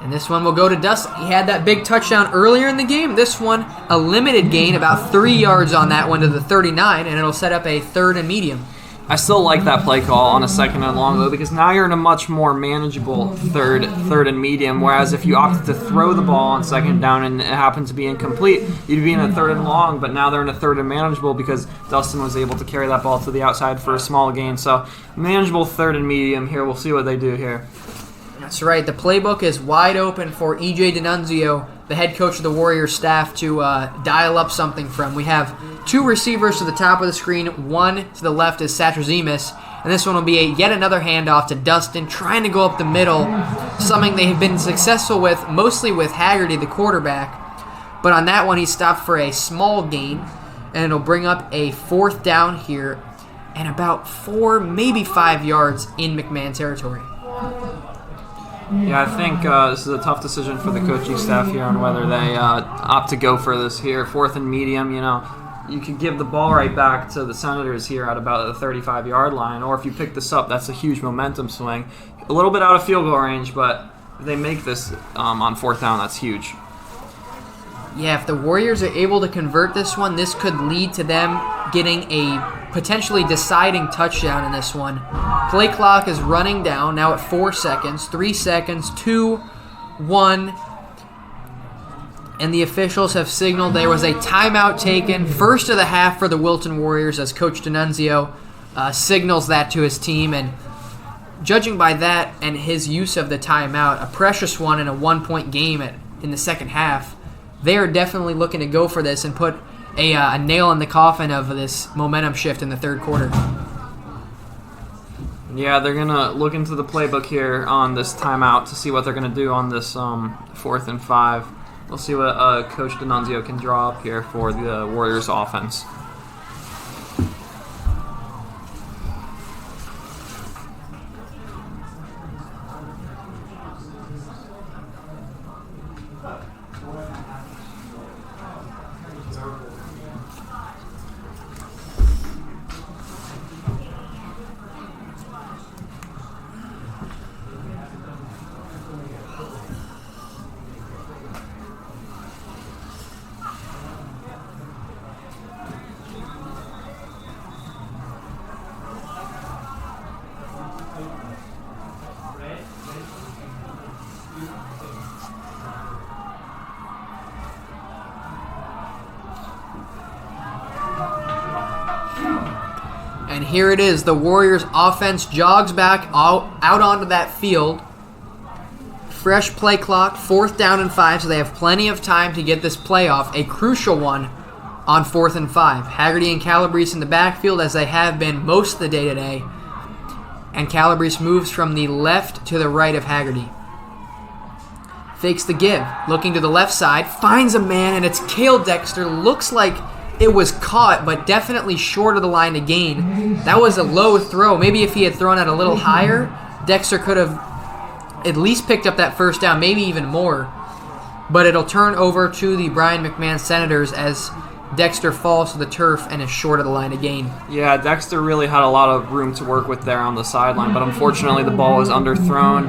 And this one will go to Dustin. He had that big touchdown earlier in the game. This one, a limited gain, about 3 yards on that one to the 39, and it'll set up a 3rd and medium. I still like that play call on a 2nd and long, though, because now you're in a much more manageable third and medium, whereas if you opted to throw the ball on 2nd down and it happened to be incomplete, you'd be in a 3rd and long, but now they're in a 3rd and manageable because Dustin was able to carry that ball to the outside for a small gain. So manageable 3rd and medium here. We'll see what they do here. That's right. The playbook is wide open for E.J. D'Annunzio, the head coach of the Warriors staff, to dial up something from. We have 2 receivers to the top of the screen. One to the left is Satrazemis, and this one will be yet another handoff to Dustin, trying to go up the middle, something they have been successful with, mostly with Haggerty, the quarterback. But on that one, he stopped for a small gain, and it'll bring up a 4th down here and about 4, maybe 5 yards in McMahon territory. Yeah, I think this is a tough decision for the coaching staff here on whether they opt to go for this here. 4th and medium, you could give the ball right back to the Senators here at about the 35-yard line, or if you pick this up, that's a huge momentum swing. A little bit out of field goal range, but if they make this on 4th down, that's huge. Yeah, if the Warriors are able to convert this one, this could lead to them getting a potentially deciding touchdown in this one. Play clock is running down, now at 4 seconds, 3 seconds, 2, 1. And the officials have signaled there was a timeout taken, first of the half for the Wilton Warriors, as Coach D'Annunzio signals that to his team. And judging by that and his use of the timeout, a precious one in a 1-point game in the second half, they are definitely looking to go for this and put a nail in the coffin of this momentum shift in the 3rd quarter. Yeah, they're going to look into the playbook here on this timeout to see what they're going to do on this 4th and 5. We'll see what Coach D'Annunzio can draw up here for the Warriors offense. And here it is. The Warriors offense jogs back out onto that field. Fresh play clock, 4th down and 5, so they have plenty of time to get this play off. A crucial one on 4th and 5. Haggerty and Calabrese in the backfield, as they have been most of the day today. And Calabrese moves from the left to the right of Haggerty. Fakes the give. Looking to the left side. Finds a man, and it's Cale Dexter. Looks like it was caught, but definitely short of the line to gain. That was a low throw. Maybe if he had thrown it a little higher, Dexter could have at least picked up that 1st down, maybe even more. But it'll turn over to the Brien McMahon Senators as Dexter falls to the turf and is short of the line to gain. Yeah, Dexter really had a lot of room to work with there on the sideline, but unfortunately the ball was underthrown,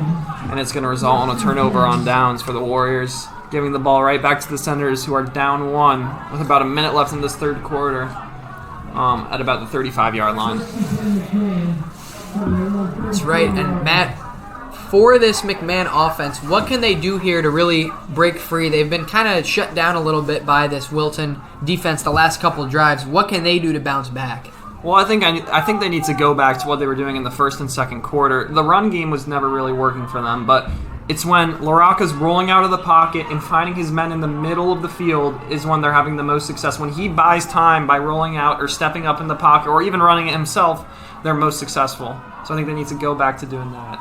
and it's going to result in a turnover on downs for the Warriors, giving the ball right back to the Senators, who are down 1 with about a minute left in this 3rd quarter at about the 35-yard line. That's right. And Matt, for this McMahon offense, what can they do here to really break free? They've been kind of shut down a little bit by this Wilton defense the last couple of drives. What can they do to bounce back? Well, I think they need to go back to what they were doing in the 1st and 2nd quarter. The run game was never really working for them, but it's when LaRocca's rolling out of the pocket and finding his men in the middle of the field is when they're having the most success. When he buys time by rolling out or stepping up in the pocket or even running it himself, they're most successful. So I think they need to go back to doing that.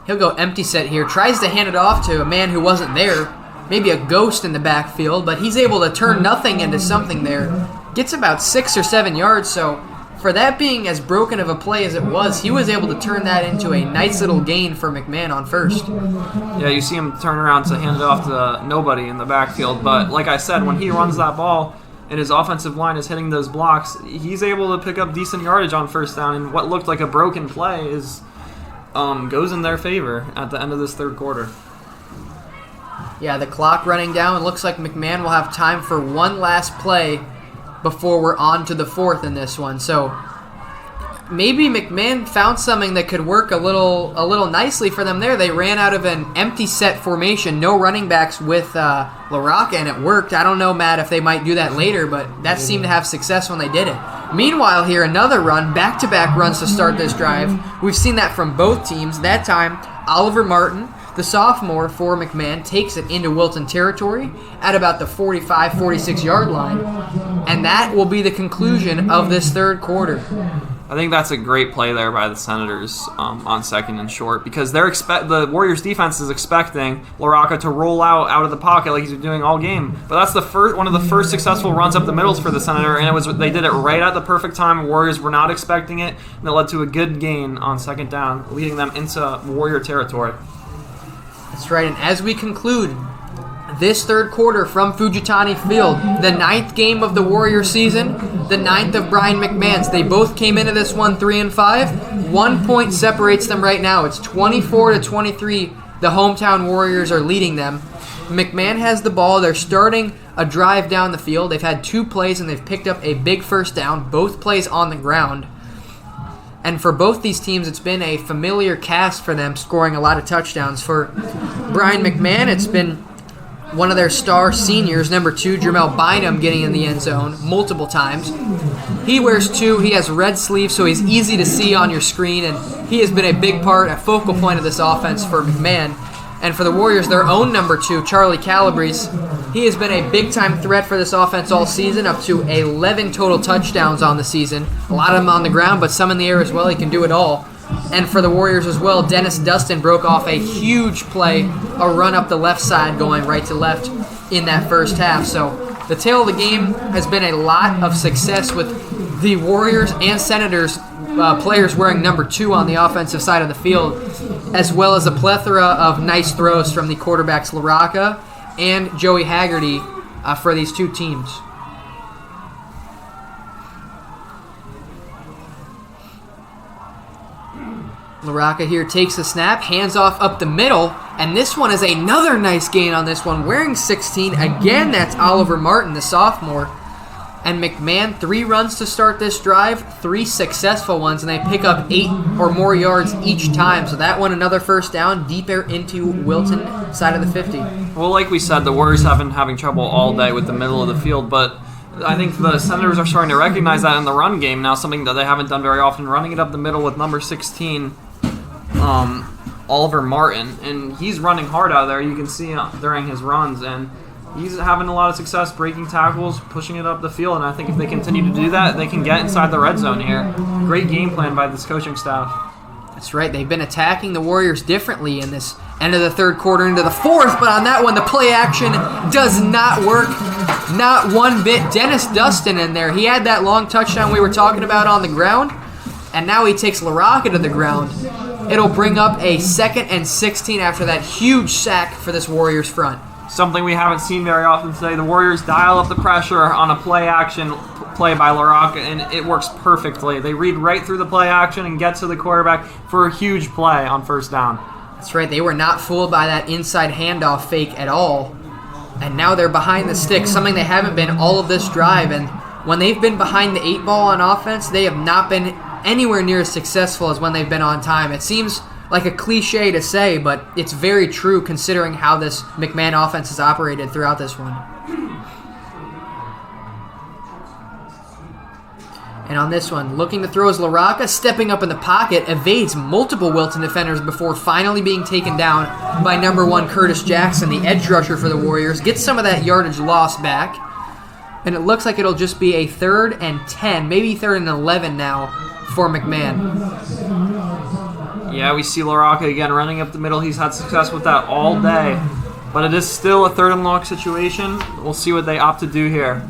He'll go empty set here. Tries to hand it off to a man who wasn't there. Maybe a ghost in the backfield, but he's able to turn nothing into something there. Gets about 6 or 7 yards, so for that being as broken of a play as it was, he was able to turn that into a nice little gain for McMahon on 1st. Yeah, you see him turn around to hand it off to nobody in the backfield, but like I said, when he runs that ball and his offensive line is hitting those blocks, he's able to pick up decent yardage on 1st down, and what looked like a broken play is goes in their favor at the end of this 3rd quarter. Yeah, the clock running down. It looks like McMahon will have time for one last play before we're on to the 4th in this one. So maybe McMahon found something that could work a little nicely for them there. They ran out of an empty set formation, no running backs with LaRocca, and it worked. I don't know, Matt, if they might do that later, but that seemed to have success when they did it. Meanwhile here, another run, back-to-back runs to start this drive. We've seen that from both teams. That time, Oliver Martin, the sophomore for McMahon, takes it into Wilton territory at about the 45, 46-yard line, and that will be the conclusion of this third quarter. I think that's a great play there by the Senators on second and short, because the Warriors defense is expecting LaRocca to roll out of the pocket like he's been doing all game. But that's one of the first successful runs up the middles for the Senator, and they did it right at the perfect time. Warriors were not expecting it, and it led to a good gain on second down, leading them into Warrior territory. That's right, and as we conclude this third quarter from Fujitani Field, the 9th game of the Warrior season, the 9th of Brien McMahon's. They both came into this one 3-5. 1 point separates them right now. It's 24-23. The hometown Warriors are leading them. McMahon has the ball. They're starting a drive down the field. They've had 2 plays, and they've picked up a big first down, both plays on the ground. And for both these teams, it's been a familiar cast for them, scoring a lot of touchdowns. For Brien McMahon, it's been one of their star seniors, number 2, Jermel Bynum, getting in the end zone multiple times. He wears 2. He has red sleeves, so he's easy to see on your screen, and he has been a big part, a focal point of this offense for McMahon. And for the Warriors, their own number 2, Charlie Calabrese, he has been a big-time threat for this offense all season, up to 11 total touchdowns on the season. A lot of them on the ground, but some in the air as well. He can do it all. And for the Warriors as well, Dennis Dustin broke off a huge play, a run up the left side going right to left in that first half. So the tale of the game has been a lot of success with the Warriors and Senators players wearing number 2 on the offensive side of the field, as well as a plethora of nice throws from the quarterbacks LaRocca and Joey Haggerty for these 2 teams. LaRocca here takes the snap, hands off up the middle, and this one is another nice gain on this one, wearing 16. Again, that's Oliver Martin, the sophomore. And McMahon, 3 runs to start this drive, 3 successful ones, and they pick up 8 or more yards each time. So that one, another first down, deeper into Wilton side of the 50. Well, like we said, the Warriors have been having trouble all day with the middle of the field, but I think the Senators are starting to recognize that in the run game now, something that they haven't done very often, running it up the middle with number 16, Oliver Martin, and he's running hard out there. You can see during his runs, and he's having a lot of success breaking tackles, pushing it up the field, and I think if they continue to do that, they can get inside the red zone here. Great game plan by this coaching staff. That's right. They've been attacking the Warriors differently in this end of the third quarter into the fourth, but on that one, the play action does not work. Not one bit. Dennis Dustin in there. He had that long touchdown we were talking about on the ground, and now he takes LaRocca to the ground. It'll bring up a 2nd and 16 after that huge sack for this Warriors front. Something we haven't seen very often today. The Warriors dial up the pressure on a play action play by LaRocca, and it works perfectly. They read right through the play action and get to the quarterback for a huge play on first down. That's right. They were not fooled by that inside handoff fake at all. And now they're behind the stick, something they haven't been all of this drive. And when they've been behind the 8 ball on offense, they have not been anywhere near as successful as when they've been on time. It seems like a cliche to say, but it's very true considering how this McMahon offense has operated throughout this one. And on this one, looking to throw is LaRocca, stepping up in the pocket, evades multiple Wilton defenders before finally being taken down by number 1 Curtis Jackson, the edge rusher for the Warriors. Gets some of that yardage lost back. And it looks like it'll just be a 3rd and 10, maybe 3rd and 11 now for McMahon. Yeah, we see LaRocca again running up the middle. He's had success with that all day. But it is still a 3rd and long situation. We'll see what they opt to do here.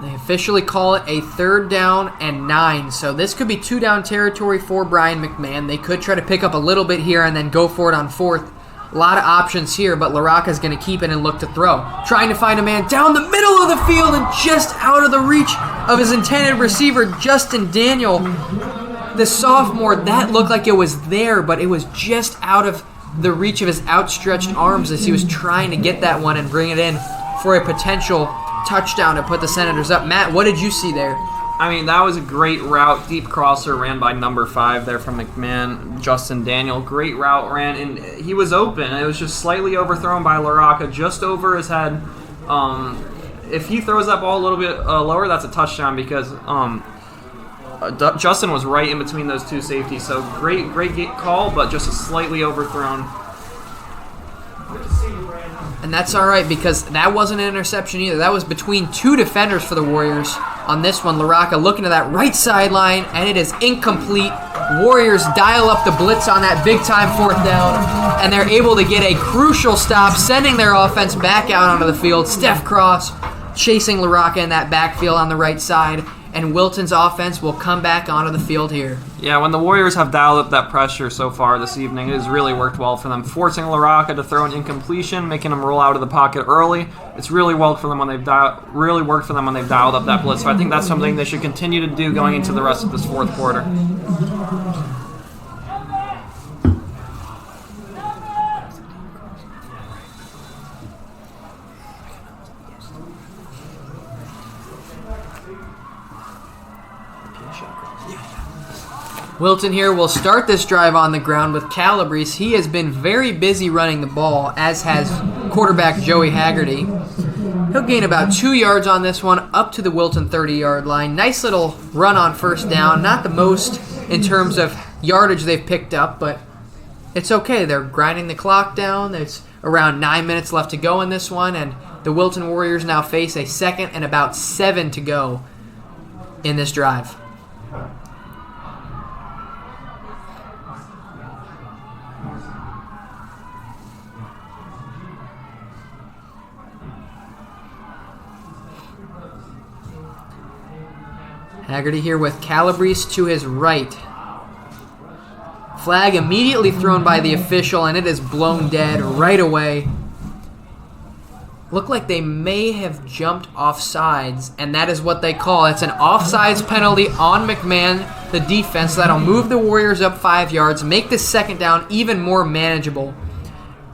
They officially call it a 3rd down and 9. So this could be 2-down territory for Brien McMahon. They could try to pick up a little bit here and then go for it on 4th. A lot of options here, but LaRocca's going to keep it and look to throw. Trying to find a man down the middle of the field and just out of the reach of his intended receiver, Justin Daniel. The sophomore, that looked like it was there, but it was just out of the reach of his outstretched arms as he was trying to get that one and bring it in for a potential touchdown to put the Senators up. Matt, what did you see there? I mean, that was a great route. Deep crosser ran by number 5 there from McMahon, Justin Daniel. Great route ran, and he was open. It was just slightly overthrown by LaRocca, just over his head. If he throws that ball a little bit lower, that's a touchdown because Justin was right in between those two safeties. So great call, but just slightly overthrown. And that's all right because that wasn't an interception either. That was between 2 defenders for the Warriors. On this one, LaRocca looking to that right sideline, and it is incomplete. Warriors dial up the blitz on that big-time 4th down, and they're able to get a crucial stop, sending their offense back out onto the field. Steph Cross chasing LaRocca in that backfield on the right side, and Wilton's offense will come back onto the field here. Yeah, when the Warriors have dialed up that pressure so far this evening, it has really worked well for them, forcing LaRocca to throw an incompletion, making him roll out of the pocket early. It's really worked for them when they've dialed up that blitz. So I think that's something they should continue to do going into the rest of this 4th quarter. Wilton here will start this drive on the ground with Calabrese. He has been very busy running the ball, as has quarterback Joey Haggerty. He'll gain about 2 yards on this one, up to the Wilton 30-yard line. Nice little run on 1st down. Not the most in terms of yardage they've picked up, but it's okay. They're grinding the clock down. There's around 9 minutes left to go in this one, and the Wilton Warriors now face a 2nd and about 7 to go in this drive. Haggerty here with Calabrese to his right. Flag immediately thrown by the official, and it is blown dead right away. Look like they may have jumped offsides, and that is what they call. It's an offsides penalty on McMahon, the defense. That'll move the Warriors up 5 yards, make this 2nd down even more manageable.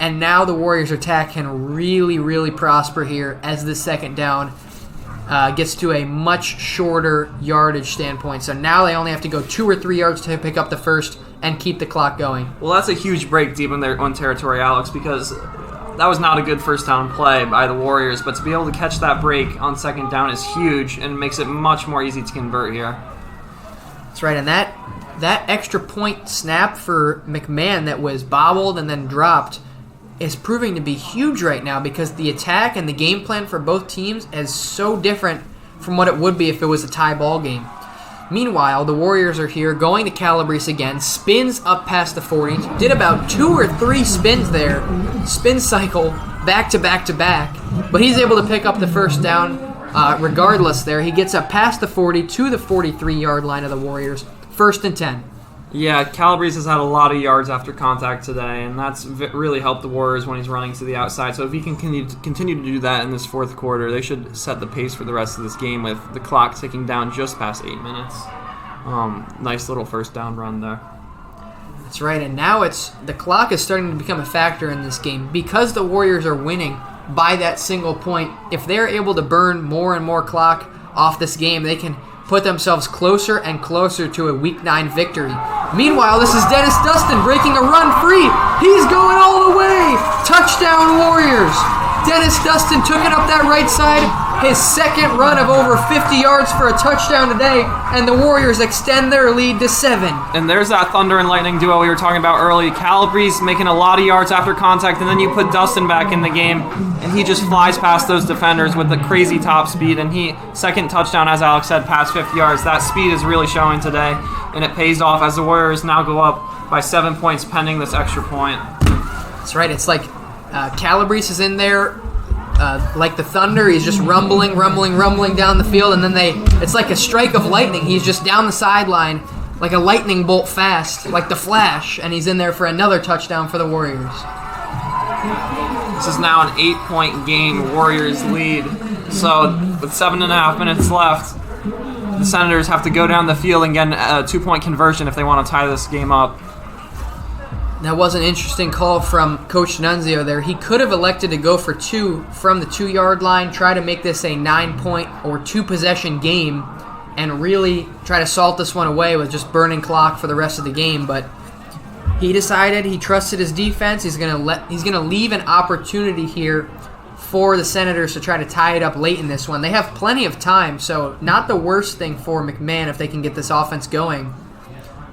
And now the Warriors' attack can really, really prosper here as the 2nd down gets to a much shorter yardage standpoint. So now they only have to go 2 or 3 yards to pick up the 1st and keep the clock going. Well, that's a huge break deep in their own territory, Alex, because that was not a good 1st down play by the Warriors, but to be able to catch that break on 2nd down is huge and makes it much more easy to convert here. That's right, and that extra point snap for McMahon that was bobbled and then dropped is proving to be huge right now because the attack and the game plan for both teams is so different from what it would be if it was a tie ball game. Meanwhile, the Warriors are here going to Calabrese again, spins up past the 40, did about 2 or 3 spins there, spin cycle back to back to back, but he's able to pick up the 1st down regardless there. He gets up past the 40 to the 43-yard line of the Warriors, 1st and 10. Yeah, Calabrese has had a lot of yards after contact today, and that's really helped the Warriors when he's running to the outside. So if he can continue to do that in this 4th quarter, they should set the pace for the rest of this game with the clock ticking down just past 8 minutes. Nice little 1st down run there. That's right, and now the clock is starting to become a factor in this game. Because the Warriors are winning by that single point, if they're able to burn more and more clock off this game, they can put themselves closer and closer to a Week 9 victory. Meanwhile, this is Dennis Dustin breaking a run free. He's going all the way. Touchdown Warriors. Dennis Dustin took it up that right side. His 2nd run of over 50 yards for a touchdown today, and the Warriors extend their lead to 7. And there's that thunder and lightning duo we were talking about early. Calabrese making a lot of yards after contact, and then you put Dustin back in the game, and he just flies past those defenders with the crazy top speed, and 2nd touchdown, as Alex said, past 50 yards. That speed is really showing today, and it pays off as the Warriors now go up by 7 points pending this extra point. That's right. It's like Calabrese is in there like the thunder. He's just rumbling down the field, and then it's like a strike of lightning. He's just down the sideline like a lightning bolt fast, like the Flash, and he's in there for another touchdown for the Warriors. This is now an 8-point game, Warriors lead. So with 7.5 minutes left, the Senators have to go down the field and get a 2-point conversion if they want to tie this game up. That was an interesting call from Coach Nunzio there. He could have elected to go for 2 from the 2-yard line, try to make this a 9-point or 2-possession game, and really try to salt this one away with just burning clock for the rest of the game. But he decided he trusted his defense. He's gonna leave an opportunity here for the Senators to try to tie it up late in this one. They have plenty of time, so not the worst thing for McMahon if they can get this offense going.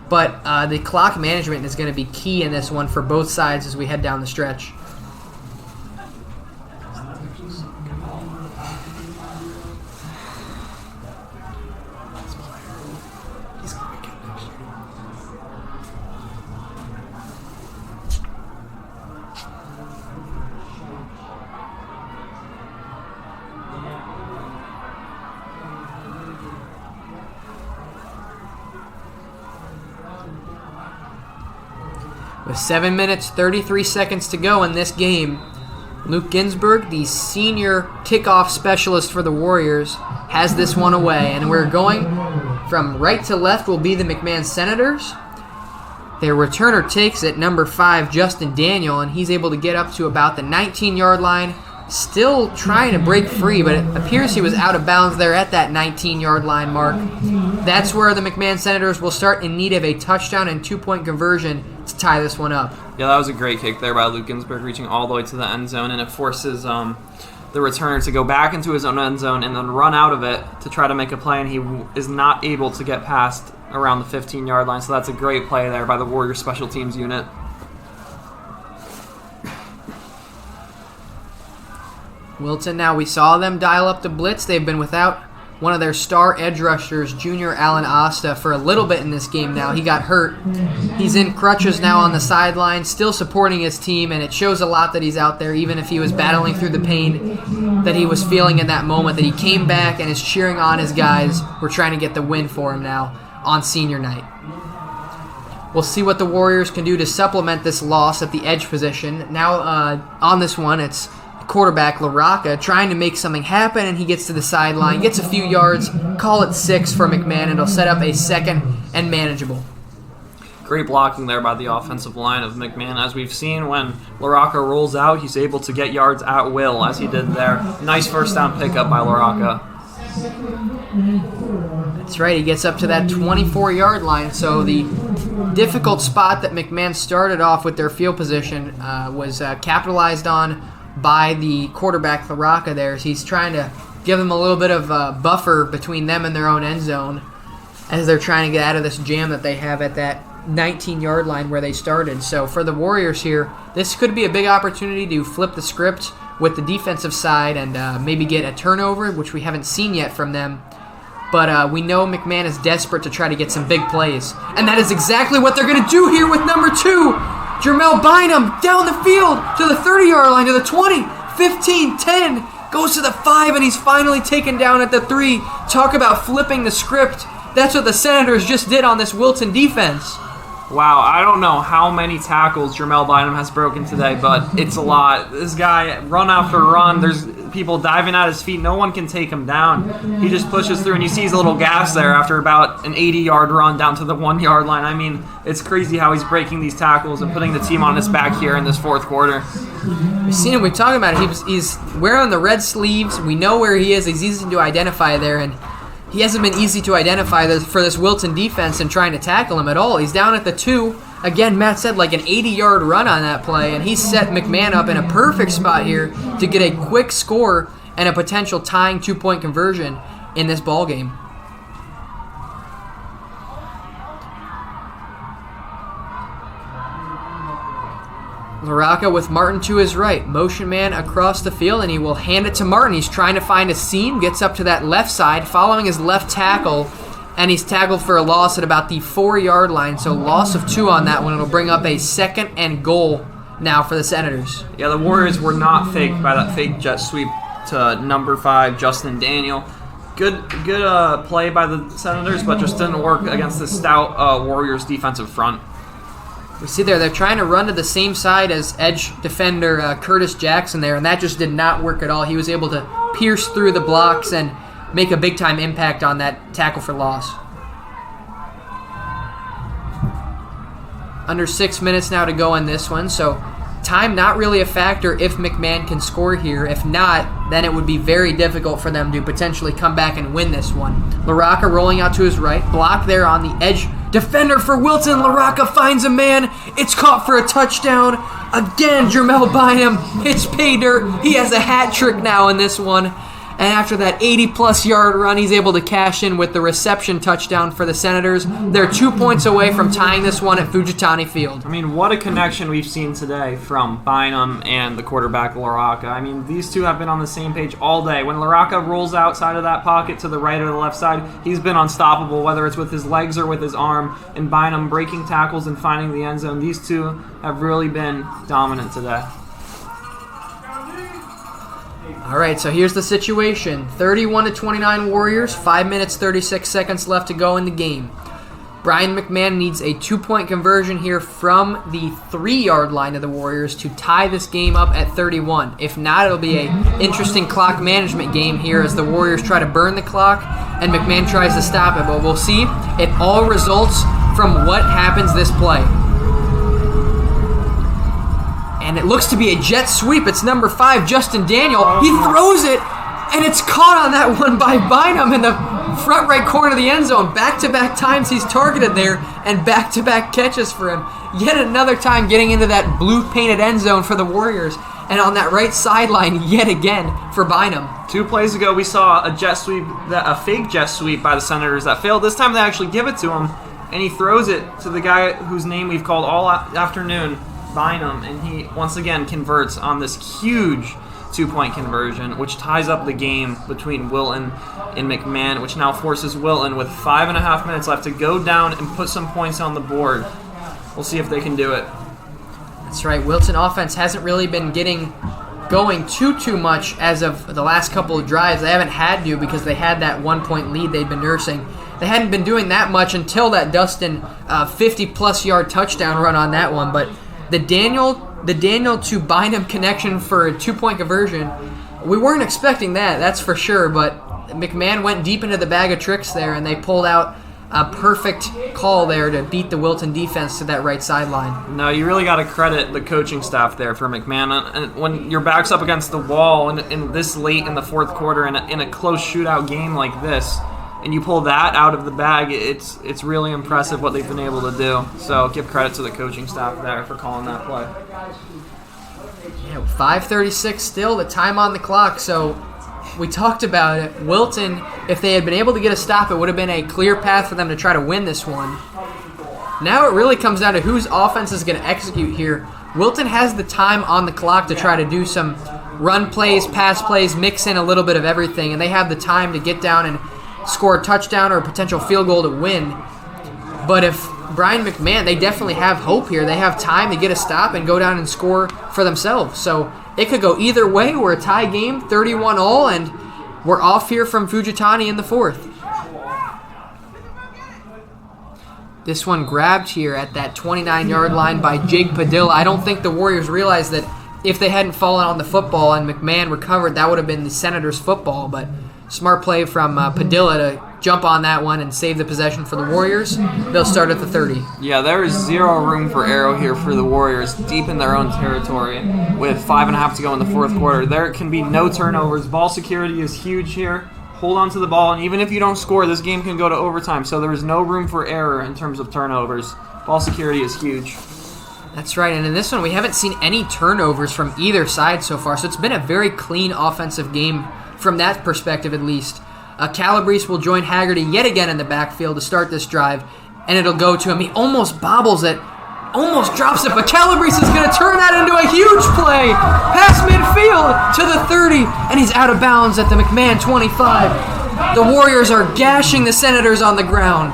But the clock management is going to be key in this one for both sides as we head down the stretch. With 7 minutes, 33 seconds to go in this game, Luke Ginsburg, the senior kickoff specialist for the Warriors, has this one away. And we're going from right to left will be the McMahon Senators. Their returner takes it, number 5, Justin Daniel, and he's able to get up to about the 19-yard line. Still trying to break free, but it appears he was out of bounds there at that 19-yard line mark. That's where the McMahon Senators will start in need of a touchdown and 2-point conversion to tie this one up. Yeah, that was a great kick there by Luke Ginsburg, reaching all the way to the end zone, and it forces the returner to go back into his own end zone and then run out of it to try to make a play, and he is not able to get past around the 15-yard line, so that's a great play there by the Warriors special teams unit. Wilton, now we saw them dial up the blitz. They've been without one of their star edge rushers, junior Alan Asta, for a little bit in this game now. He got hurt. He's in crutches now on the sideline, still supporting his team, and it shows a lot that he's out there, even if he was battling through the pain that he was feeling in that moment, that he came back and is cheering on his guys. We're trying to get the win for him now on senior night. We'll see what the Warriors can do to supplement this loss at the edge position. Now on this one, it's quarterback LaRocca trying to make something happen, and he gets to the sideline, gets a few yards, call it 6 for McMahon, and it'll set up a second and manageable. Great blocking there by the offensive line of McMahon. As we've seen, when LaRocca rolls out, he's able to get yards at will, as he did there. Nice first down pickup by LaRocca. That's right, he gets up to that 24-yard line, so the difficult spot that McMahon started off with their field position was capitalized on by the quarterback LaRocca there, as he's trying to give them a little bit of buffer between them and their own end zone as they're trying to get out of this jam that they have at that 19-yard line where they started. So for the Warriors here, this could be a big opportunity to flip the script with the defensive side and maybe get a turnover, which we haven't seen yet from them. But we know McMahon is desperate to try to get some big plays. And that is exactly what they're going to do here with number 2. Jermel Bynum down the field to the 30-yard line, to the 20, 15, 10, goes to the 5, and he's finally taken down at the 3. Talk about flipping the script. That's what the Senators just did on this Wilton defense. Wow, I don't know how many tackles Jermel Bynum has broken today, but it's a lot. This guy, run after run, there's people diving at his feet. No one can take him down. He just pushes through, and you see his little gas there after about an 80-yard run down to the 1-yard line. I mean, it's crazy how he's breaking these tackles and putting the team on his back here in this fourth quarter. We've seen him. We're talking about it. He's wearing the red sleeves. We know where he is. He's easy to identify there, and he hasn't been easy to identify for this Wilton defense and trying to tackle him at all. He's down at the 2. Again, Matt said like an 80-yard run on that play, and he set McMahon up in a perfect spot here to get a quick score and a potential tying 2-point conversion in this ball game. LaRocca with Martin to his right. Motion man across the field, and he will hand it to Martin. He's trying to find a seam, gets up to that left side, following his left tackle, and he's tackled for a loss at about the 4-yard line. So loss of 2 on that one. It'll bring up a second and goal now for the Senators. Yeah, the Warriors were not faked by that fake jet sweep to number 5, Justin Daniel. Good play by the Senators, but just didn't work against the stout Warriors defensive front. We see there, they're trying to run to the same side as edge defender Curtis Jackson there, and that just did not work at all. He was able to pierce through the blocks and make a big-time impact on that tackle for loss. Under 6 minutes now to go in this one, so time not really a factor if McMahon can score here. If not, then it would be very difficult for them to potentially come back and win this one. LaRocca rolling out to his right, blocked there on the edge. Defender for Wilton. LaRocca finds a man. It's caught for a touchdown. Again, Jermel Bynum hits pay dirt. He has a hat trick now in this one. And after that 80-plus yard run, he's able to cash in with the reception touchdown for the Senators. They're 2 points away from tying this one at Fujitani Field. I mean, what a connection we've seen today from Bynum and the quarterback LaRocca. I mean, these two have been on the same page all day. When LaRocca rolls outside of that pocket to the right or the left side, he's been unstoppable, whether it's with his legs or with his arm. And Bynum breaking tackles and finding the end zone. These two have really been dominant today. All right, so here's the situation. 31-29 Warriors, 5 minutes, 36 seconds left to go in the game. Brien McMahon needs a 2-point conversion here from the 3-yard line of the Warriors to tie this game up at 31. If not, it'll be an interesting clock management game here as the Warriors try to burn the clock and McMahon tries to stop it. But we'll see. It all results from what happens this play. And it looks to be a jet sweep. It's number 5, Justin Daniel. He throws it, and it's caught on that one by Bynum in the front right corner of the end zone. Back-to-back times he's targeted there, and back-to-back catches for him. Yet another time getting into that blue-painted end zone for the Warriors. And on that right sideline, yet again, for Bynum. 2 plays ago, we saw a jet sweep, a fake jet sweep by the Senators that failed. This time they actually give it to him, and he throws it to the guy whose name we've called all afternoon, Bynum, and he once again converts on this huge 2-point conversion, which ties up the game between Wilton and McMahon, which now forces Wilton with 5.5 minutes left to go down and put some points on the board. We'll see if they can do it. That's right. Wilton offense hasn't really been getting going too much as of the last couple of drives. They haven't had to because they had that 1-point lead they've been nursing. They hadn't been doing that much until that Dustin 50-plus yard touchdown run on that one, but the Daniel to Bynum connection for a 2-point conversion, we weren't expecting that, that's for sure, but McMahon went deep into the bag of tricks there, and they pulled out a perfect call there to beat the Wilton defense to that right sideline. No, you really got to credit the coaching staff there for McMahon. And when your back's up against the wall in this late in the fourth quarter in a close shootout game like this, and you pull that out of the bag, it's really impressive what they've been able to do. So give credit to the coaching staff there for calling that play. Yeah, 5:36 still, the time on the clock. So we talked about it. Wilton, if they had been able to get a stop, it would have been a clear path for them to try to win this one. Now it really comes down to whose offense is going to execute here. Wilton has the time on the clock to try to do some run plays, pass plays, mix in a little bit of everything, and they have the time to get down and score a touchdown or a potential field goal to win. But if Brien McMahon, they definitely have hope here. They have time to get a stop and go down and score for themselves. So it could go either way. We're a tie game, 31-all, and we're off here from Fujitani in the fourth. This one grabbed here at that 29-yard line by Jake Padilla. I don't think the Warriors realized that if they hadn't fallen on the football and McMahon recovered, that would have been the Senators' football, but smart play from Padilla to jump on that one and save the possession for the Warriors. They'll start at the 30. Yeah, there is zero room for error here for the Warriors, deep in their own territory with 5.5 to go in the fourth quarter. There can be no turnovers. Ball security is huge here. Hold on to the ball, and even if you don't score, this game can go to overtime, so there is no room for error in terms of turnovers. Ball security is huge. That's right, and in this one, we haven't seen any turnovers from either side so far, so it's been a very clean offensive game from that perspective at least. Calabrese will join Haggerty yet again in the backfield to start this drive, and it'll go to him. He almost bobbles it, almost drops it, but Calabrese is going to turn that into a huge play. Past midfield to the 30, and he's out of bounds at the McMahon 25. The Warriors are gashing the Senators on the ground.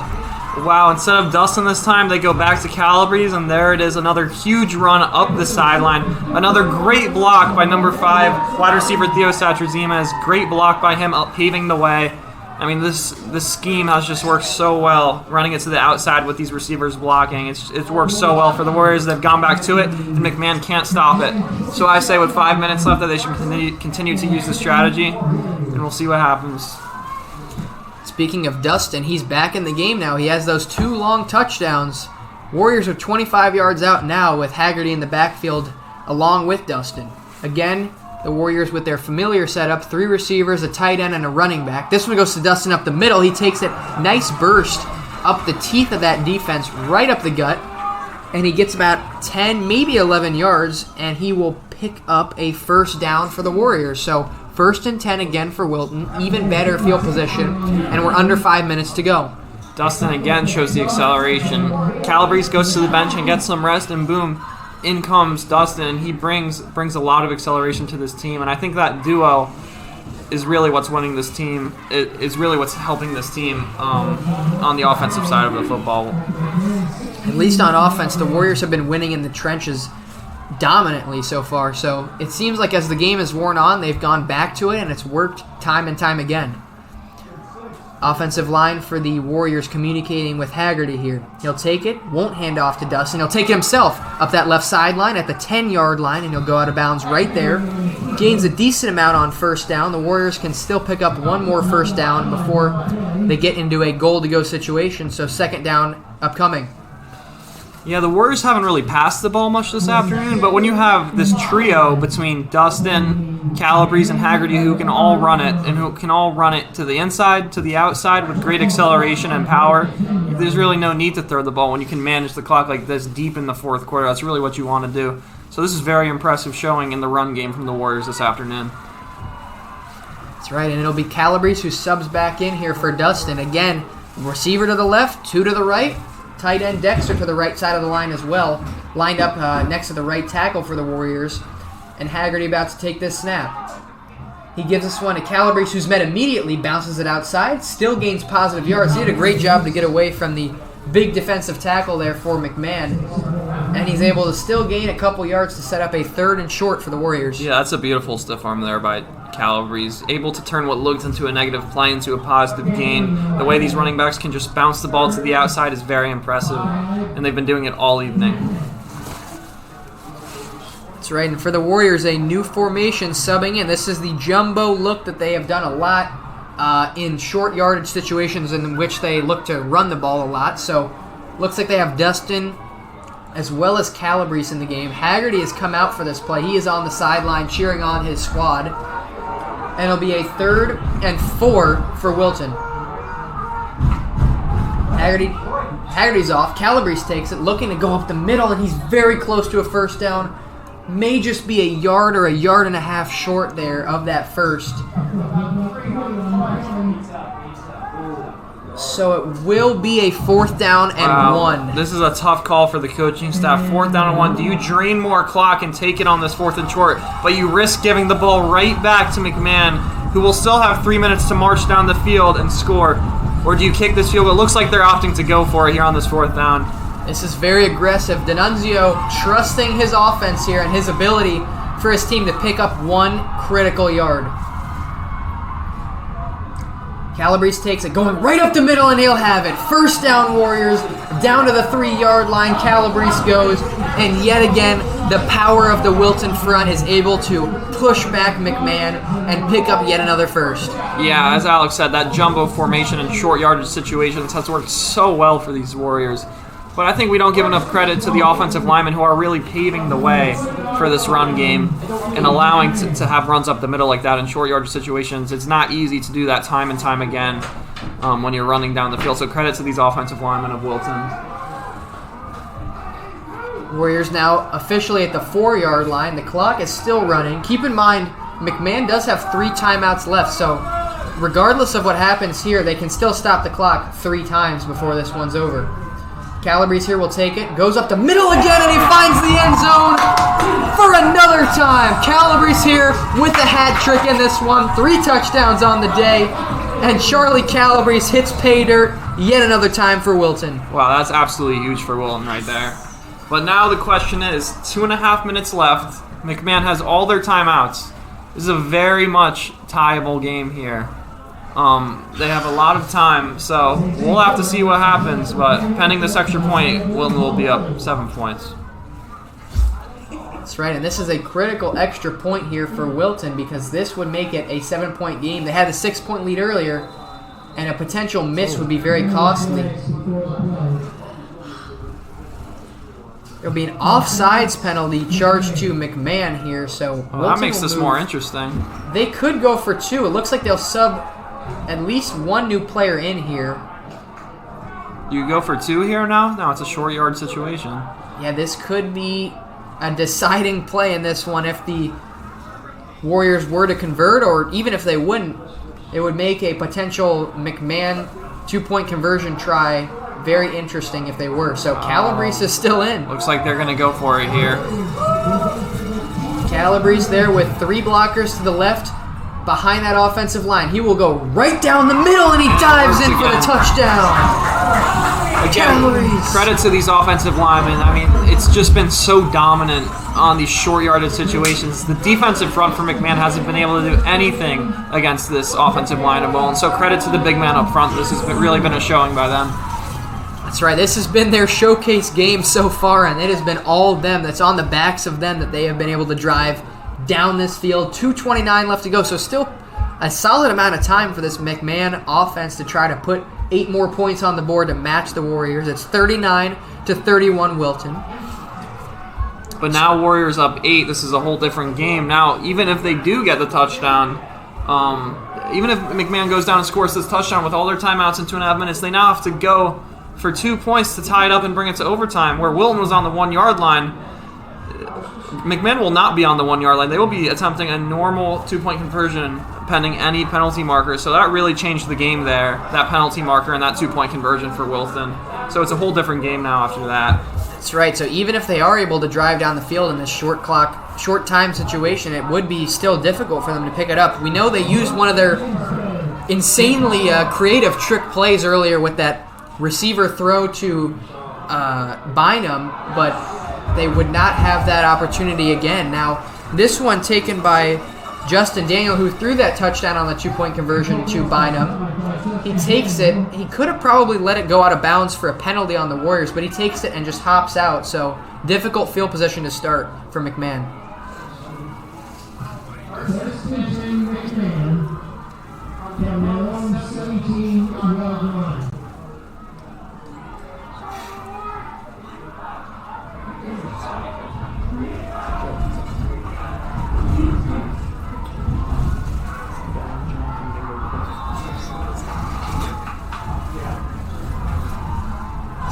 Wow, instead of Dustin this time, they go back to Calabrese, and there it is, another huge run up the sideline. Another great block by number 5, wide receiver Theo Satrazimas. Great block by him, paving the way. I mean, this scheme has just worked so well, running it to the outside with these receivers blocking. It's worked so well for the Warriors. They've gone back to it, and McMahon can't stop it. So I say with 5 minutes left that they should continue to use the strategy, and we'll see what happens. Speaking of Dustin, he's back in the game now. He has those 2 long touchdowns. Warriors are 25 yards out now with Haggerty in the backfield along with Dustin. Again, the Warriors with their familiar setup, 3 receivers, a tight end, and a running back. This one goes to Dustin up the middle. He takes it, nice burst up the teeth of that defense, right up the gut, and he gets about 10, maybe 11 yards, and he will pick up a first down for the Warriors. So 1st and 10 again for Wilton, even better field position, and we're under 5 minutes to go. Dustin again shows the acceleration. Calabrese goes to the bench and gets some rest, and boom, in comes Dustin, and he brings a lot of acceleration to this team, and I think that duo is really what's winning this team. It is really what's helping this team on the offensive side of the football. At least on offense, the Warriors have been winning in the trenches dominantly so far, so it seems like as the game has worn on, they've gone back to it, and it's worked time and time again. Offensive line for the Warriors communicating with Haggerty here. He'll take it, won't hand off to Dustin. He'll take it himself up that left sideline at the 10-yard line, and he'll go out of bounds right there. Gains a decent amount on first down. The Warriors can still pick up one more first down before they get into a goal-to-go situation, so 2nd down upcoming. Yeah, the Warriors haven't really passed the ball much this afternoon, but when you have this trio between Dustin, Calabrese, and Haggerty who can all run it, and who can all run it to the inside, to the outside with great acceleration and power, there's really no need to throw the ball when you can manage the clock like this deep in the 4th quarter. That's really what you want to do. So this is very impressive showing in the run game from the Warriors this afternoon. That's right, and it'll be Calabrese who subs back in here for Dustin. Again, receiver to the left, 2 to the right. Tight end Dexter to the right side of the line as well, lined up next to the right tackle for the Warriors, and Haggerty about to take this snap. He gives this one to Calabrese, who's met immediately, bounces it outside, still gains positive yards. He did a great job to get away from the big defensive tackle there for McMahon, and he's able to still gain a couple yards to set up a 3rd and short for the Warriors. Yeah, that's a beautiful stiff arm there by Calabrese, able to turn what looked into a negative play into a positive gain. The way these running backs can just bounce the ball to the outside is very impressive, and they've been doing it all evening. That's right, and for the Warriors, a new formation subbing in. This is the jumbo look that they have done a lot in short yardage situations in which they look to run the ball a lot. So looks like they have Dustin as well as Calabrese in the game. Haggerty has come out for this play. He is on the sideline cheering on his squad. And it'll be a 3rd and 4 for Wilton. Haggerty's off. Calabrese takes it, looking to go up the middle, and he's very close to a first down. May just be a yard or a yard and a half short there of that first. So it will be a 4th down and 1. This is a tough call for the coaching staff. 4th down and 1. Do you drain more clock and take it on this 4th and short, but you risk giving the ball right back to McMahon, who will still have 3 minutes to march down the field and score? Or do you kick this field goal? It looks like they're opting to go for it here on this 4th down. This is very aggressive. D'Annunzio trusting his offense here and his ability for his team to pick up 1 critical yard. Calabrese takes it, going right up the middle, and he'll have it. First down, Warriors, down to the 3-yard line. Calabrese goes, and yet again, the power of the Wilton front is able to push back McMahon and pick up yet another first. Yeah, as Alex said, that jumbo formation and short yardage situations has worked so well for these Warriors. But I think we don't give enough credit to the offensive linemen who are really paving the way for this run game and allowing to have runs up the middle like that in short yardage situations. It's not easy to do that time and time again when you're running down the field. So credit to these offensive linemen of Wilton. Warriors now officially at the 4-yard line. The clock is still running. Keep in mind, McMahon does have 3 timeouts left, so regardless of what happens here, they can still stop the clock 3 times before this one's over. Calabrese here will take it, goes up the middle again, and he finds the end zone for another time. Calabrese here with the hat trick in this one. 3 touchdowns on the day, and Charlie Calabrese hits pay dirt yet another time for Wilton. Wow, that's absolutely huge for Wilton right there. But now the question is, 2.5 minutes left. McMahon has all their timeouts. This is a very much tieable game here. They have a lot of time, so we'll have to see what happens, but pending this extra point, Wilton will be up 7 points. That's right, and this is a critical extra point here for Wilton because this would make it a 7-point game. They had a 6-point lead earlier, and a potential miss would be very costly. There'll be an offsides penalty charged to McMahon here, so Well, that makes will this move. more interesting. They could go for 2. It looks like they'll sub at least one new player in here. You go for 2 here now? No, it's a short yard situation. Yeah, this could be a deciding play in this one if the Warriors were to convert, or even if they wouldn't. It would make a potential McMahon 2-point conversion try very interesting if they were. So Calabrese is still in. Looks like they're going to go for it here. Calabrese there with 3 blockers to the left behind that offensive line. He will go right down the middle, and he dives in for the touchdown. Again, credit to these offensive linemen. I mean, it's just been so dominant on these short yardage situations. The defensive front for McMahon hasn't been able to do anything against this offensive line of Wilton. So credit to the big man up front. This has really been a showing by them. That's right. This has been their showcase game so far, and it has been all them. That's on the backs of them that they have been able to drive down this field. 2:29 left to go, so still a solid amount of time for this McMahon offense to try to put 8 more points on the board to match the Warriors. It's 39-31 Wilton. But now Warriors up 8. This is a whole different game. Now, even if they do get the touchdown, even if McMahon goes down and scores this touchdown with all their timeouts in 2.5 minutes, they now have to go for 2 points to tie it up and bring it to overtime, where Wilton was on the 1-yard line. McMahon will not be on the 1-yard line. They will be attempting a normal 2-point conversion pending any penalty marker. So that really changed the game there, that penalty marker and that 2-point conversion for Wilton. So it's a whole different game now after that. That's right. So even if they are able to drive down the field in this short time situation, it would be still difficult for them to pick it up. We know they used one of their insanely creative trick plays earlier with that receiver throw to Bynum, but they would not have that opportunity again. Now, this one taken by Justin Daniel, who threw that touchdown on the 2-point conversion to Bynum. He takes it. He could have probably let it go out of bounds for a penalty on the Warriors, but he takes it and just hops out. So difficult field position to start for McMahon.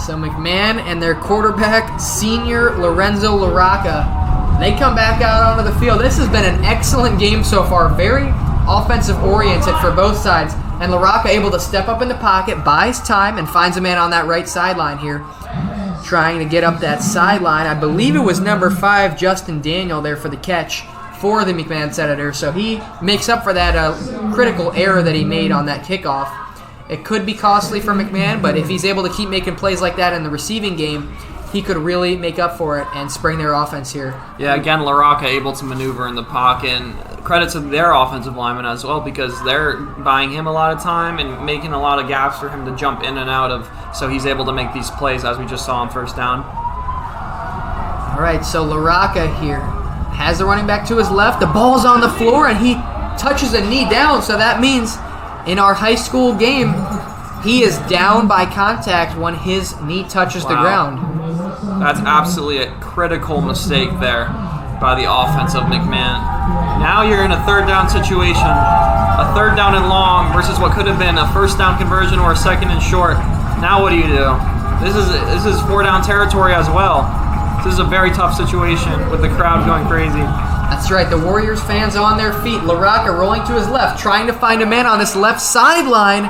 So McMahon and their quarterback, senior Lorenzo LaRocca, they come back out onto the field. This has been an excellent game so far, very offensive-oriented for both sides. And LaRocca able to step up in the pocket, buys time, and finds a man on that right sideline here, trying to get up that sideline. I believe it was number 5, Justin Daniel, there for the catch for the McMahon Senators. So he makes up for that critical error that he made on that kickoff. It could be costly for McMahon, but if he's able to keep making plays like that in the receiving game, he could really make up for it and spring their offense here. Yeah, again, LaRocca able to maneuver in the pocket. And credit to their offensive linemen as well, because they're buying him a lot of time and making a lot of gaps for him to jump in and out of, so he's able to make these plays as we just saw on first down. All right, so LaRocca here has the running back to his left. The ball's on the floor, and he touches a knee down, so that means in our high school game, he is down by contact when his knee touches the ground. That's absolutely a critical mistake there by the offense of McMahon. Now you're in a third down situation. A third down and long versus what could have been a first down conversion or a second and short. Now what do? This is 4-down territory as well. This is a very tough situation with the crowd going crazy. That's right, the Warriors fans on their feet. LaRocca rolling to his left, trying to find a man on this left sideline.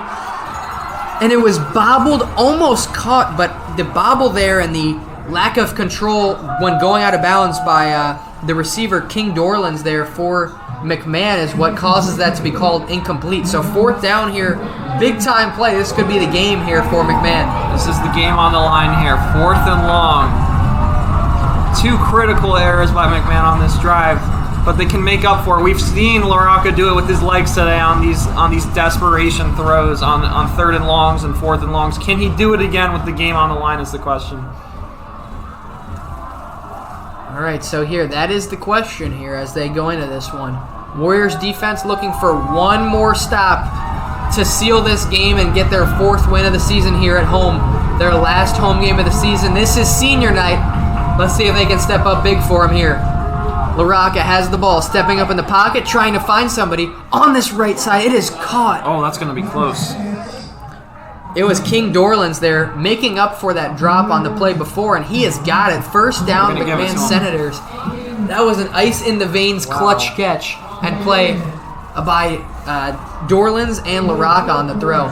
And it was bobbled, almost caught, but the bobble there and the lack of control when going out of bounds by the receiver, King Dorlands, there for McMahon is what causes that to be called incomplete. So 4th down here, big-time play. This could be the game here for McMahon. This is the game on the line here, 4th and long. 2 critical errors by McMahon on this drive, but they can make up for it. We've seen LaRocca do it with his legs today on these desperation throws on 3rd and longs and 4th and longs. Can he do it again with the game on the line is the question. All right, so here, that is the question here as they go into this one. Warriors defense looking for one more stop to seal this game and get their 4th win of the season here at home. Their last home game of the season. This is senior night. Let's see if they can step up big for him here. LaRocca has the ball, stepping up in the pocket, trying to find somebody on this right side. It is caught. Oh, that's going to be close. It was King Dorlands there making up for that drop on the play before, and he has got it. First down, We're gonna give it McMahon to him. Senators. That was an ice-in-the-veins clutch catch and play by Dorlands and LaRocca on the throw.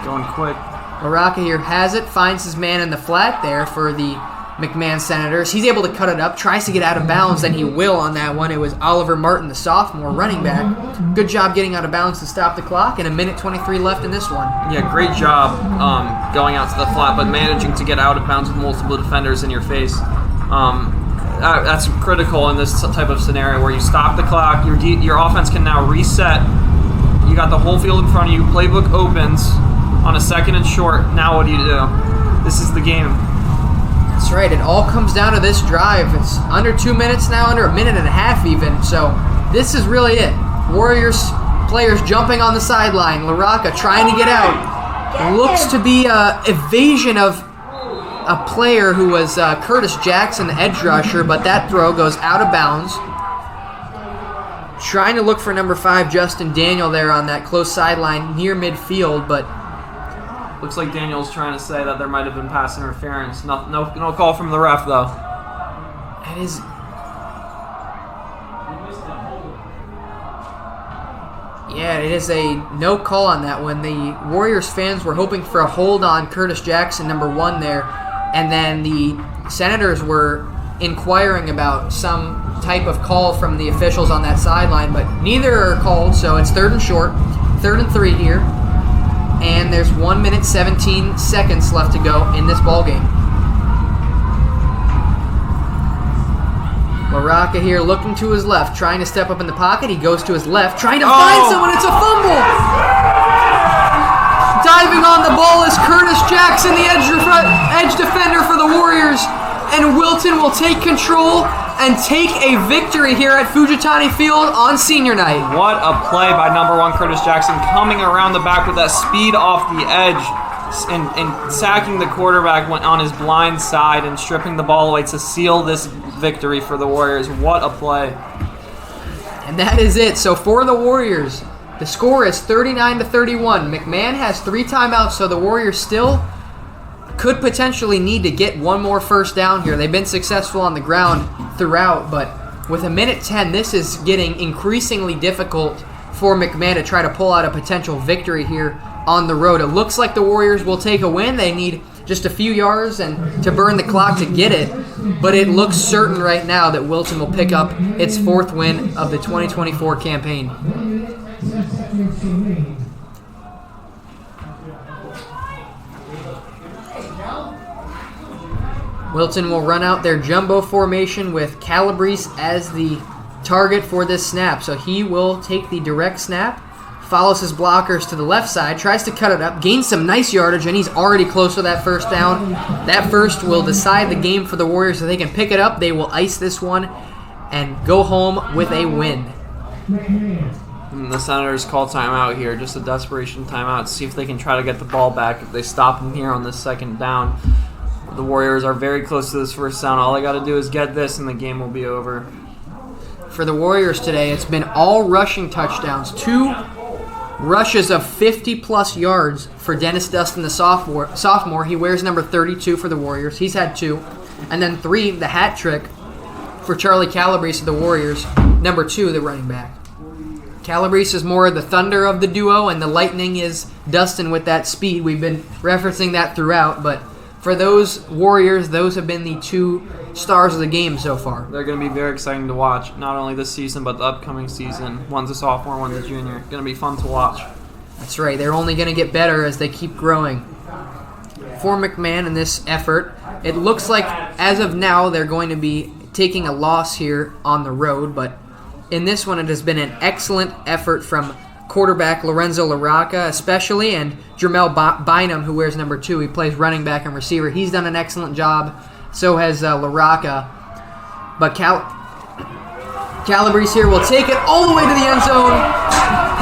Going quick. LaRocca here has it, finds his man in the flat there for the McMahon Senators. He's able to cut it up, tries to get out of bounds, and he will on that one. It was Oliver Martin, the sophomore running back. Good job getting out of bounds to stop the clock, and 1:23 left in this one. Yeah, great job going out to the flat, but managing to get out of bounds with multiple defenders in your face. That's critical in this type of scenario where you stop the clock, your offense can now reset. You got the whole field in front of you, playbook opens on a 2nd and short. Now what do you do? This is the game. That's right. It all comes down to this drive. It's under 2 minutes now, under a minute and a half even. So this is really it. Warriors players jumping on the sideline. LaRocca trying to get out. Looks to be an evasion of a player who was Curtis Jackson, the edge rusher, but that throw goes out of bounds. Trying to look for number 5, Justin Daniel, there on that close sideline near midfield, but Looks like Daniel's trying to say that there might have been pass interference. No call from the ref, though. it is. Yeah, it is a no call on that one. The Warriors fans were hoping for a hold on Curtis Jackson, number 1 there, and then the Senators were inquiring about some type of call from the officials on that sideline, but neither are called, so it's 3rd and short, 3rd and 3 here, and there's 1 minute 17 seconds left to go in this ball game. LaRocca here looking to his left, trying to step up in the pocket. He goes to his left, trying to find someone. It's a fumble! Diving on the ball is Curtis Jackson, the edge defender for the Warriors. And Wilton will take control and take a victory here at Fujitani Field on senior night. What a play by number 1 Curtis Jackson, coming around the back with that speed off the edge and sacking the quarterback on his blind side and stripping the ball away to seal this victory for the Warriors. What a play. And that is it. So for the Warriors, the score is 39-31. McMahon has 3 timeouts, so the Warriors still could potentially need to get one more first down here. They've been successful on the ground throughout, but with 1:10, this is getting increasingly difficult for McMahon to try to pull out a potential victory here on the road. It looks like the Warriors will take a win. They need just a few yards and to burn the clock to get it, but it looks certain right now that Wilton will pick up its 4th win of the 2024 campaign. Wilton will run out their jumbo formation with Calabrese as the target for this snap. So he will take the direct snap, follows his blockers to the left side, tries to cut it up, gains some nice yardage, and he's already close to that first down. That first will decide the game for the Warriors. If they can pick it up, they will ice this one and go home with a win. And the Senators call timeout here, just a desperation timeout to see if they can try to get the ball back. If they stop them here on this 2nd down, the Warriors are very close to this first down. All they got to do is get this, and the game will be over. For the Warriors today, it's been all rushing touchdowns. 2 rushes of 50-plus yards for Dennis Dustin, the sophomore. He wears number 32 for the Warriors. He's had 2. And then 3, the hat trick for Charlie Calabrese of the Warriors, number 2, the running back. Calabrese is more the thunder of the duo, and the lightning is Dustin with that speed. We've been referencing that throughout, but for those Warriors, those have been the 2 stars of the game so far. They're going to be very exciting to watch, not only this season, but the upcoming season. One's a sophomore, one's a junior. Going to be fun to watch. That's right. They're only going to get better as they keep growing. For McMahon in this effort, it looks like, as of now, they're going to be taking a loss here on the road, but in this one, it has been an excellent effort from quarterback Lorenzo LaRocca especially, and Jermel Bynum, who wears number 2. He plays running back and receiver. He's done an excellent job. So has LaRocca. But Calabrese here will take it all the way to the end zone.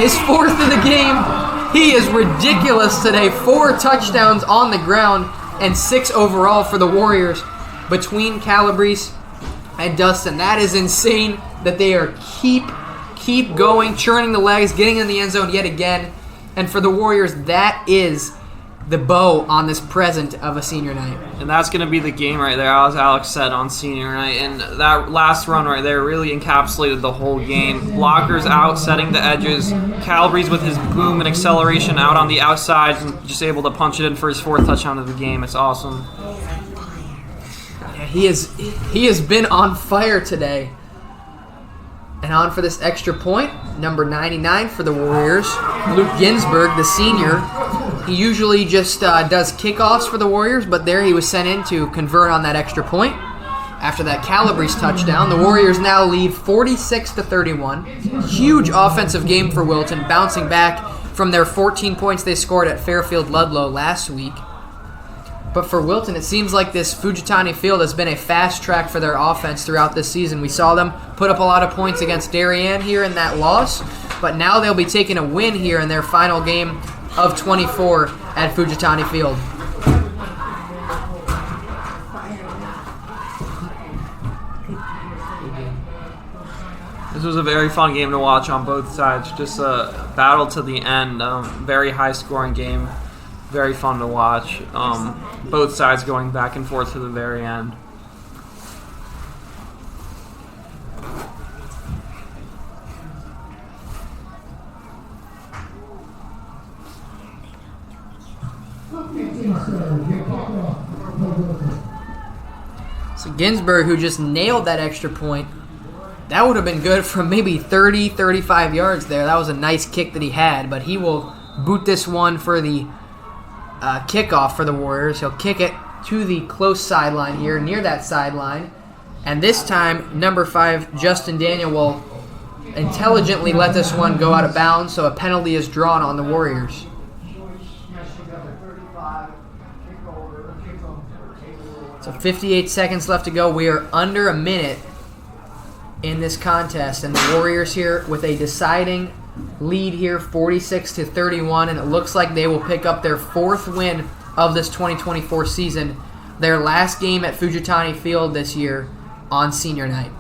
His 4th of the game. He is ridiculous today. 4 touchdowns on the ground and 6 overall for the Warriors. between Calabrese and Dustin. That is insane that they are keep going, churning the legs, getting in the end zone yet again. And for the Warriors, that is the bow on this present of a senior night. And that's going to be the game right there, as Alex said, on senior night. And that last run right there really encapsulated the whole game. Blockers out, setting the edges. Calabrese with his boom and acceleration out on the outside and just able to punch it in for his 4th touchdown of the game. It's awesome. Yeah, he has been on fire today. And on for this extra point, number 99 for the Warriors, Luke Ginsburg, the senior. He usually just does kickoffs for the Warriors, but there he was sent in to convert on that extra point. After that Calabrese touchdown, the Warriors now lead 46-31. Huge offensive game for Wilton, bouncing back from their 14 points they scored at Fairfield Ludlow last week. But for Wilton, it seems like this Fujitani Field has been a fast track for their offense throughout this season. We saw them put up a lot of points against Darien here in that loss, but now they'll be taking a win here in their final game of 24 at Fujitani Field. This was a very fun game to watch on both sides. Just a battle to the end. Very high-scoring game. Very fun to watch. Both sides going back and forth to the very end. So Ginsburg, who just nailed that extra point, that would have been good from maybe 30, 35 yards there. That was a nice kick that he had, but he will boot this one for the kickoff for the Warriors. He'll kick it to the close sideline here, near that sideline. And this time, number 5, Justin Daniel will intelligently let this one go out of bounds, so a penalty is drawn on the Warriors. So 58 seconds left to go. We are under a minute in this contest, and the Warriors here with a deciding lead here, 46-31, and it looks like they will pick up their 4th win of this 2024 season, their last game at Fujitani Field this year on senior night.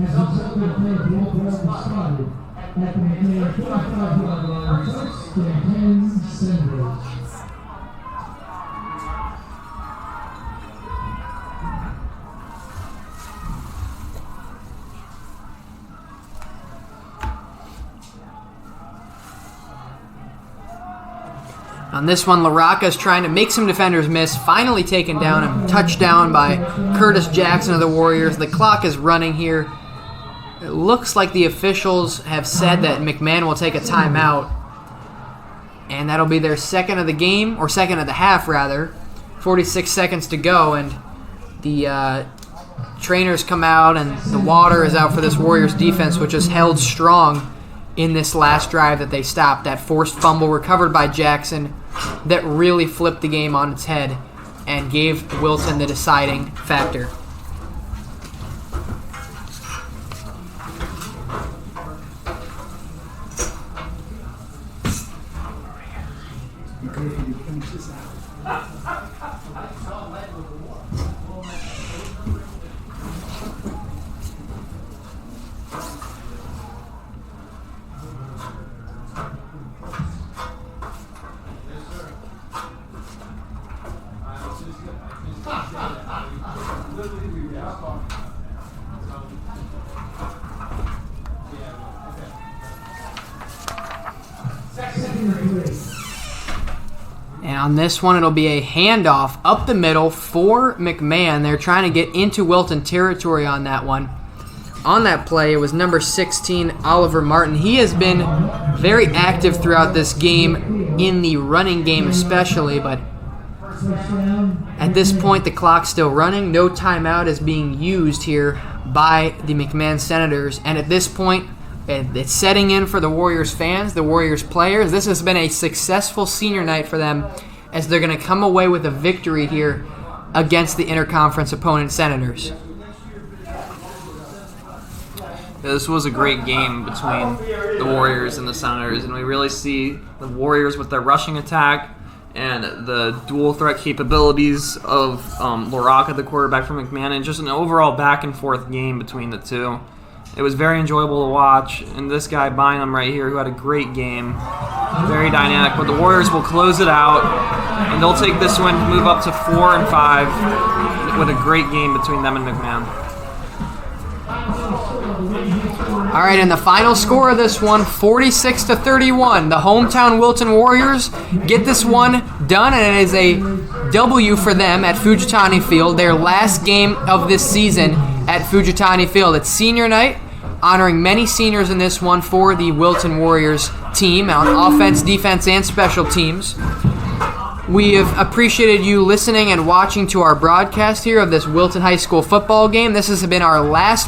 As the second play, the opener started at the McMahon 45-yard line, first and 10 Senators. On this one, LaRocca is trying to make some defenders miss, finally taken down and touchdown by Curtis Jackson of the Warriors. The clock is running here. It looks like the officials have said that McMahon will take a timeout, and that'll be their second of the game, or second of the half, rather. 46 seconds to go, and the trainers come out, and the water is out for this Warriors defense, which has held strong in this last drive that they stopped. That forced fumble recovered by Jackson that really flipped the game on its head and gave Wilton the deciding factor. And on this one, it'll be a handoff up the middle for McMahon. They're trying to get into Wilton territory on that one. On that play, it was number 16, Oliver Martin. He has been very active throughout this game, in the running game especially, but at this point, the clock's still running. No timeout is being used here by the McMahon Senators. And at this point, It's setting in for the Warriors fans, the Warriors players. This has been a successful senior night for them as they're going to come away with a victory here against the interconference opponent Senators. This was a great game between the Warriors and the Senators, and we really see the Warriors with their rushing attack and the dual threat capabilities of LaRocca, the quarterback from McMahon, and just an overall back and forth game between the two. It was very enjoyable to watch, and this guy Bynum right here, who had a great game, very dynamic. But the Warriors will close it out, and they'll take this win, move up to 4-5 with a great game between them and McMahon. All right, and the final score of this one, 46-31. The hometown Wilton Warriors get this one done, and it is a W for them at Fujitani Field, their last game of this season at Fujitani Field. It's senior night, honoring many seniors in this one for the Wilton Warriors team on offense, defense, and special teams. We have appreciated you listening and watching to our broadcast here of this Wilton High School football game. This has been our last